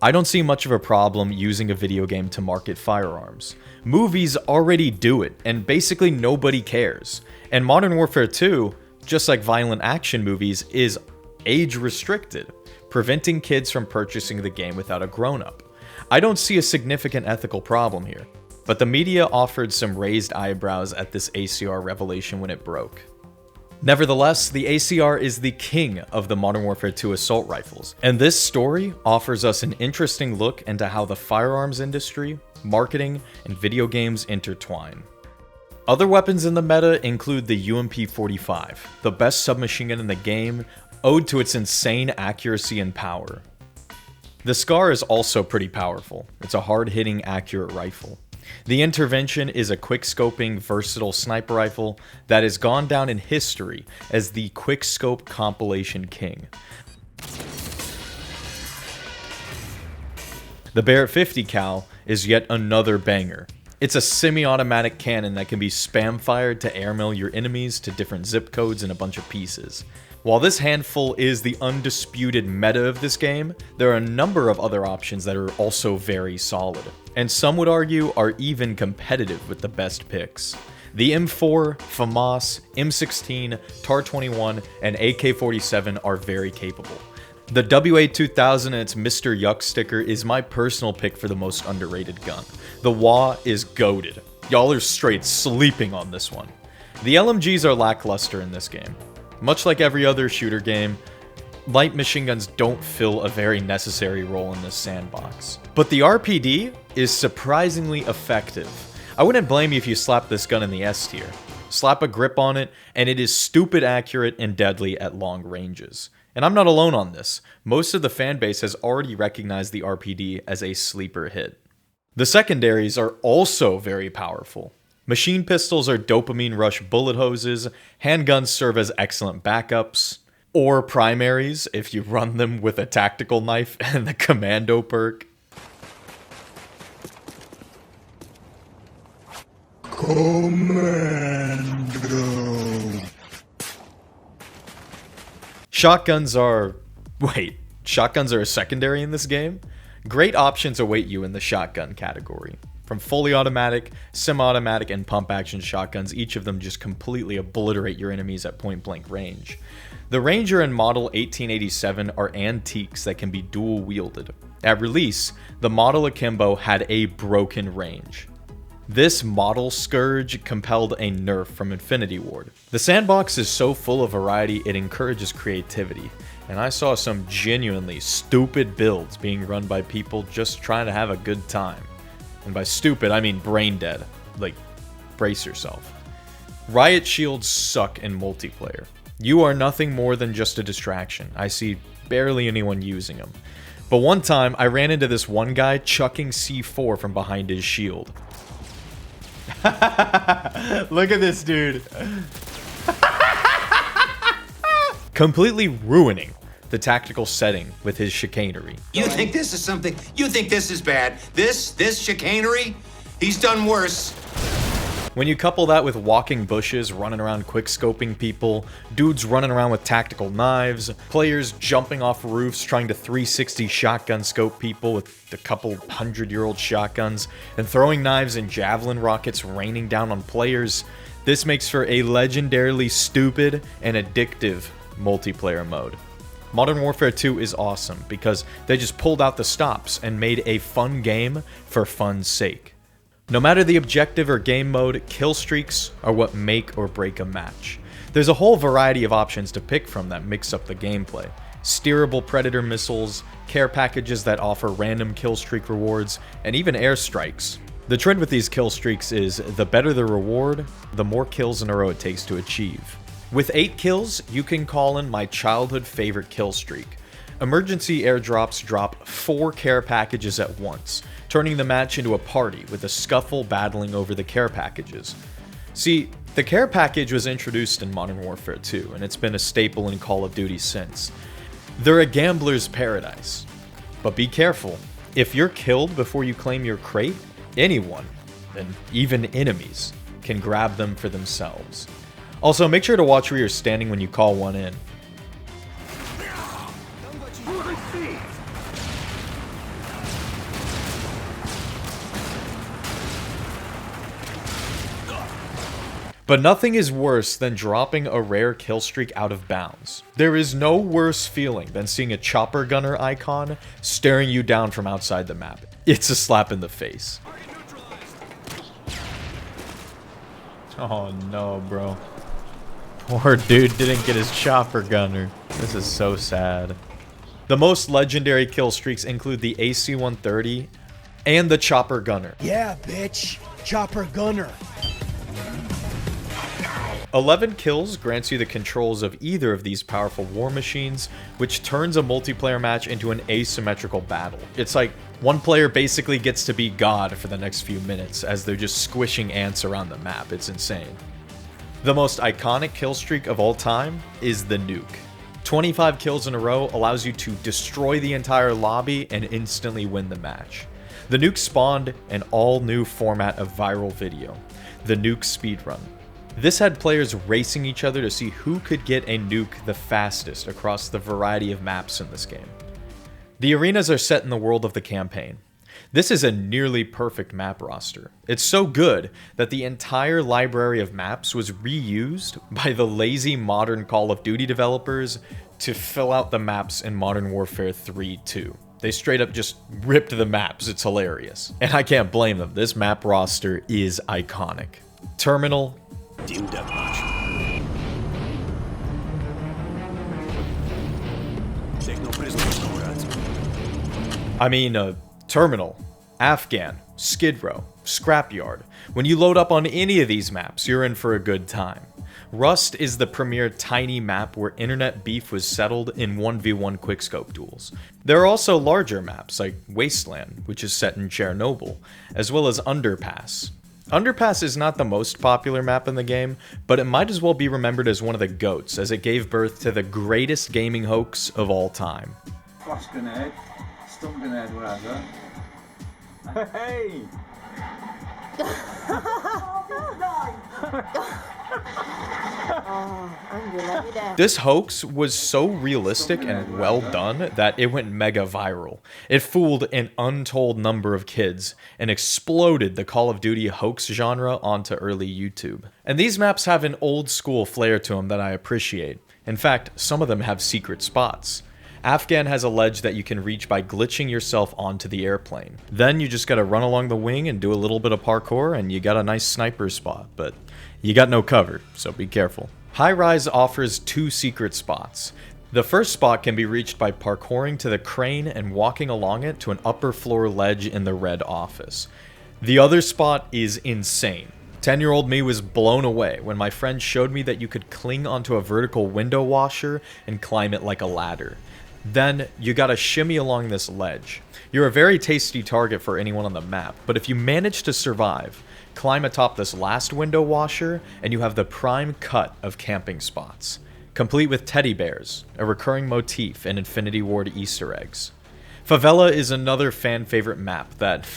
I don't see much of a problem using a video game to market firearms. Movies already do it, and basically nobody cares. And Modern Warfare 2, just like violent action movies, is age restricted, preventing kids from purchasing the game without a grown-up. I don't see a significant ethical problem here, but the media offered some raised eyebrows at this ACR revelation when it broke. Nevertheless, the ACR is the king of the Modern Warfare 2 assault rifles, and this story offers us an interesting look into how the firearms industry, marketing, and video games intertwine. Other weapons in the meta include the UMP-45, the best submachine gun in the game, owed to its insane accuracy and power. The SCAR is also pretty powerful. It's a hard-hitting, accurate rifle. The Intervention is a quick-scoping, versatile sniper rifle that has gone down in history as the quick-scope compilation king. The Barrett 50 cal is yet another banger. It's a semi-automatic cannon that can be spam-fired to airmail your enemies to different zip codes in a bunch of pieces. While this handful is the undisputed meta of this game, there are a number of other options that are also very solid, and some would argue are even competitive with the best picks. The M4, FAMAS, M16, TAR-21, and AK-47 are very capable. The WA-2000 and its Mr. Yuck sticker is my personal pick for the most underrated gun. The WA is goated. Y'all are straight sleeping on this one. The LMGs are lackluster in this game. Much like every other shooter game, light machine guns don't fill a very necessary role in this sandbox. But the RPD is surprisingly effective. I wouldn't blame you if you slap this gun in the S tier. Slap a grip on it, and it is stupid accurate and deadly at long ranges. And I'm not alone on this. Most of the fanbase has already recognized the RPD as a sleeper hit. The secondaries are also very powerful. Machine pistols are dopamine rush bullet hoses, handguns serve as excellent backups, or primaries if you run them with a tactical knife and the commando perk. Commando. Shotguns are a secondary in this game? Great options await you in the shotgun category. From fully automatic, semi-automatic, and pump-action shotguns, each of them just completely obliterate your enemies at point-blank range. The Ranger and Model 1887 are antiques that can be dual-wielded. At release, the Model Akimbo had a broken range. This Model Scourge compelled a nerf from Infinity Ward. The sandbox is so full of variety it encourages creativity, and I saw some genuinely stupid builds being run by people just trying to have a good time. And by stupid, I mean brain dead. Like, brace yourself. Riot shields suck in multiplayer. You are nothing more than just a distraction. I see barely anyone using them. But one time, I ran into this one guy chucking C4 from behind his shield. Look at this dude. Completely ruining the tactical setting with his chicanery. You think this is something? You think this is bad? This chicanery? He's done worse. When you couple that with walking bushes, running around quick-scoping people, dudes running around with tactical knives, players jumping off roofs trying to 360 shotgun scope people with a couple 100-year-old shotguns, and throwing knives and javelin rockets raining down on players, this makes for a legendarily stupid and addictive multiplayer mode. Modern Warfare 2 is awesome because they just pulled out the stops and made a fun game for fun's sake. No matter the objective or game mode, kill streaks are what make or break a match. There's a whole variety of options to pick from that mix up the gameplay. Steerable Predator missiles, care packages that offer random kill streak rewards, and even airstrikes. The trend with these kill streaks is the better the reward, the more kills in a row it takes to achieve. With 8 kills, you can call in my childhood favorite kill streak. Emergency airdrops drop 4 care packages at once, turning the match into a party with a scuffle battling over the care packages. See, the care package was introduced in Modern Warfare 2, and it's been a staple in Call of Duty since. They're a gambler's paradise. But be careful, if you're killed before you claim your crate, anyone, and even enemies, can grab them for themselves. Also, make sure to watch where you're standing when you call one in. But nothing is worse than dropping a rare kill streak out of bounds. There is no worse feeling than seeing a chopper gunner icon staring you down from outside the map. It's a slap in the face. Oh no, bro. Poor dude didn't get his chopper gunner. This is so sad. The most legendary kill streaks include the AC-130 and the chopper gunner. Yeah, bitch. Chopper gunner. 11 kills grants you the controls of either of these powerful war machines, which turns a multiplayer match into an asymmetrical battle. It's like one player basically gets to be God for the next few minutes as they're just squishing ants around the map. It's insane. The most iconic kill streak of all time is the nuke. 25 kills in a row allows you to destroy the entire lobby and instantly win the match. The nuke spawned an all-new format of viral video, the nuke speedrun. This had players racing each other to see who could get a nuke the fastest across the variety of maps in this game. The arenas are set in the world of the campaign. This is a nearly perfect map roster. It's so good that the entire library of maps was reused by the lazy modern Call of Duty developers to fill out the maps in Modern Warfare 3 too. They straight up just ripped the maps. It's hilarious. And I can't blame them. This map roster is iconic. Terminal. Team deathmatch. Take no prisoners, comrades. I mean, Terminal, Afghan, Skid Row, Scrapyard. When you load up on any of these maps, you're in for a good time. Rust is the premier tiny map where internet beef was settled in 1v1 quickscope duels. There are also larger maps like Wasteland, which is set in Chernobyl, as well as Underpass. Underpass is not the most popular map in the game, but it might as well be remembered as one of the GOATs, as it gave birth to the greatest gaming hoax of all time. Flash grenade, stun grenade, whatever. Hey! This hoax was so realistic and well done that it went mega viral. It fooled an untold number of kids and exploded the Call of Duty hoax genre onto early YouTube. And these maps have an old school flair to them that I appreciate. In fact, some of them have secret spots. Afghan has alleged that you can reach by glitching yourself onto the airplane. Then you just gotta run along the wing and do a little bit of parkour and you got a nice sniper spot, but you got no cover, so be careful. High Rise offers 2 secret spots. The first spot can be reached by parkouring to the crane and walking along it to an upper floor ledge in the red office. The other spot is insane. 10-year-old me was blown away when my friend showed me that you could cling onto a vertical window washer and climb it like a ladder. Then, you gotta shimmy along this ledge. You're a very tasty target for anyone on the map, but if you manage to survive, climb atop this last window washer, and you have the prime cut of camping spots, complete with teddy bears, a recurring motif, and Infinity Ward Easter eggs. Favela is another fan-favorite map that,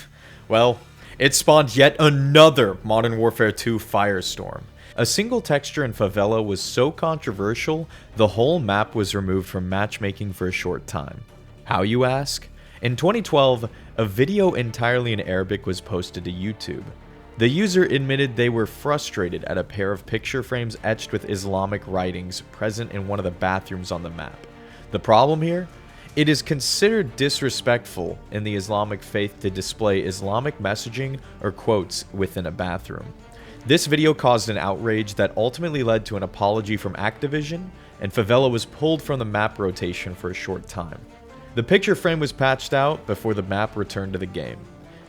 well, it spawned yet another Modern Warfare 2 firestorm. A single texture in Favela was so controversial, the whole map was removed from matchmaking for a short time. How, you ask? In 2012, a video entirely in Arabic was posted to YouTube. The user admitted they were frustrated at a pair of picture frames etched with Islamic writings present in one of the bathrooms on the map. The problem here? It is considered disrespectful in the Islamic faith to display Islamic messaging or quotes within a bathroom. This video caused an outrage that ultimately led to an apology from Activision, and Favela was pulled from the map rotation for a short time. The picture frame was patched out before the map returned to the game.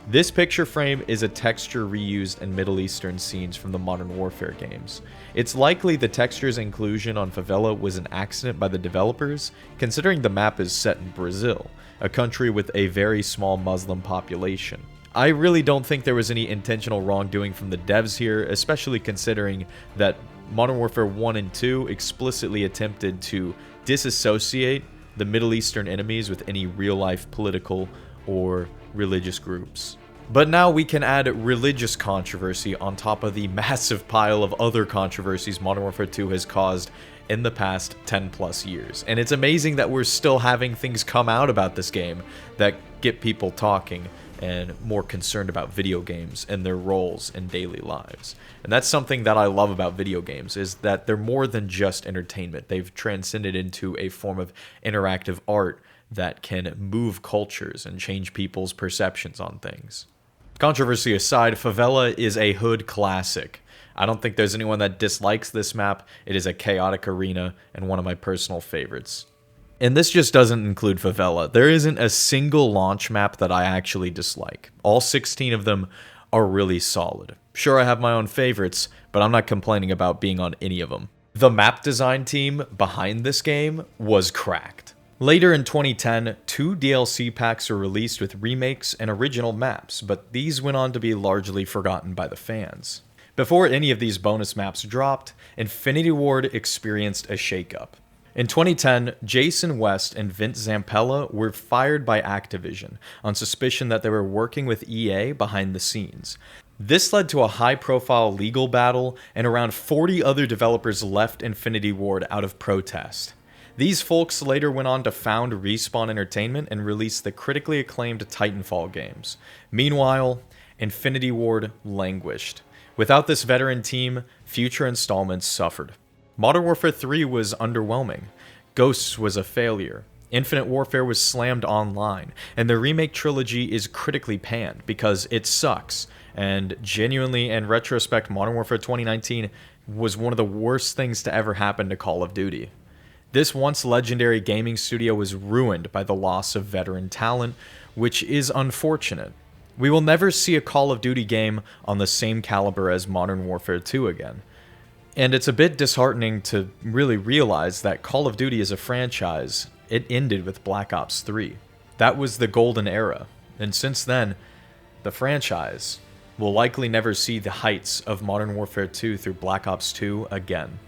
This picture frame is a texture reused in Middle Eastern scenes from the Modern Warfare games. It's likely the texture's inclusion on Favela was an accident by the developers, considering the map is set in Brazil, a country with a very small Muslim population. I really don't think there was any intentional wrongdoing from the devs here, especially considering that Modern Warfare 1 and 2 explicitly attempted to disassociate the Middle Eastern enemies with any real-life political or religious groups. But now we can add religious controversy on top of the massive pile of other controversies Modern Warfare 2 has caused in the past 10 plus years. And it's amazing that we're still having things come out about this game that get people talking and more concerned about video games and their roles in daily lives. And that's something that I love about video games, is that they're more than just entertainment. They've transcended into a form of interactive art that can move cultures and change people's perceptions on things. Controversy aside, Favela is a hood classic. I don't think there's anyone that dislikes this map. It is a chaotic arena and one of my personal favorites. And this just doesn't include Favela. There isn't a single launch map that I actually dislike. All 16 of them are really solid. Sure, I have my own favorites, but I'm not complaining about being on any of them. The map design team behind this game was cracked. Later in 2010, 2 DLC packs were released with remakes and original maps, but these went on to be largely forgotten by the fans. Before any of these bonus maps dropped, Infinity Ward experienced a shakeup. In 2010, Jason West and Vince Zampella were fired by Activision on suspicion that they were working with EA behind the scenes. This led to a high-profile legal battle, and around 40 other developers left Infinity Ward out of protest. These folks later went on to found Respawn Entertainment and release the critically acclaimed Titanfall games. Meanwhile, Infinity Ward languished. Without this veteran team, future installments suffered. Modern Warfare 3 was underwhelming. Ghosts was a failure. Infinite Warfare was slammed online, and the remake trilogy is critically panned because it sucks, and genuinely, in retrospect, Modern Warfare 2019 was one of the worst things to ever happen to Call of Duty. This once legendary gaming studio was ruined by the loss of veteran talent, which is unfortunate. We will never see a Call of Duty game on the same caliber as Modern Warfare 2 again. And it's a bit disheartening to really realize that Call of Duty as a franchise, it ended with Black Ops 3. That was the golden era, and since then, the franchise will likely never see the heights of Modern Warfare 2 through Black Ops 2 again.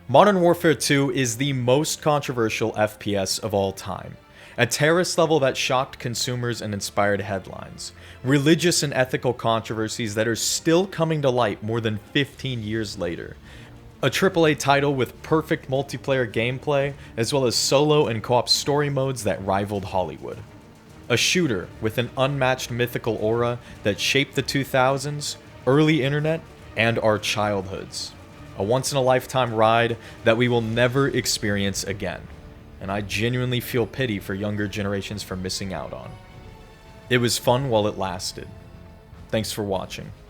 Modern Warfare 2 is the most controversial FPS of all time. A terrorist level that shocked consumers and inspired headlines. Religious and ethical controversies that are still coming to light more than 15 years later. A AAA title with perfect multiplayer gameplay, as well as solo and co-op story modes that rivaled Hollywood. A shooter with an unmatched mythical aura that shaped the 2000s, early internet, and our childhoods. A once-in-a-lifetime ride that we will never experience again. And I genuinely feel pity for younger generations for missing out on. It was fun while it lasted. Thanks for watching.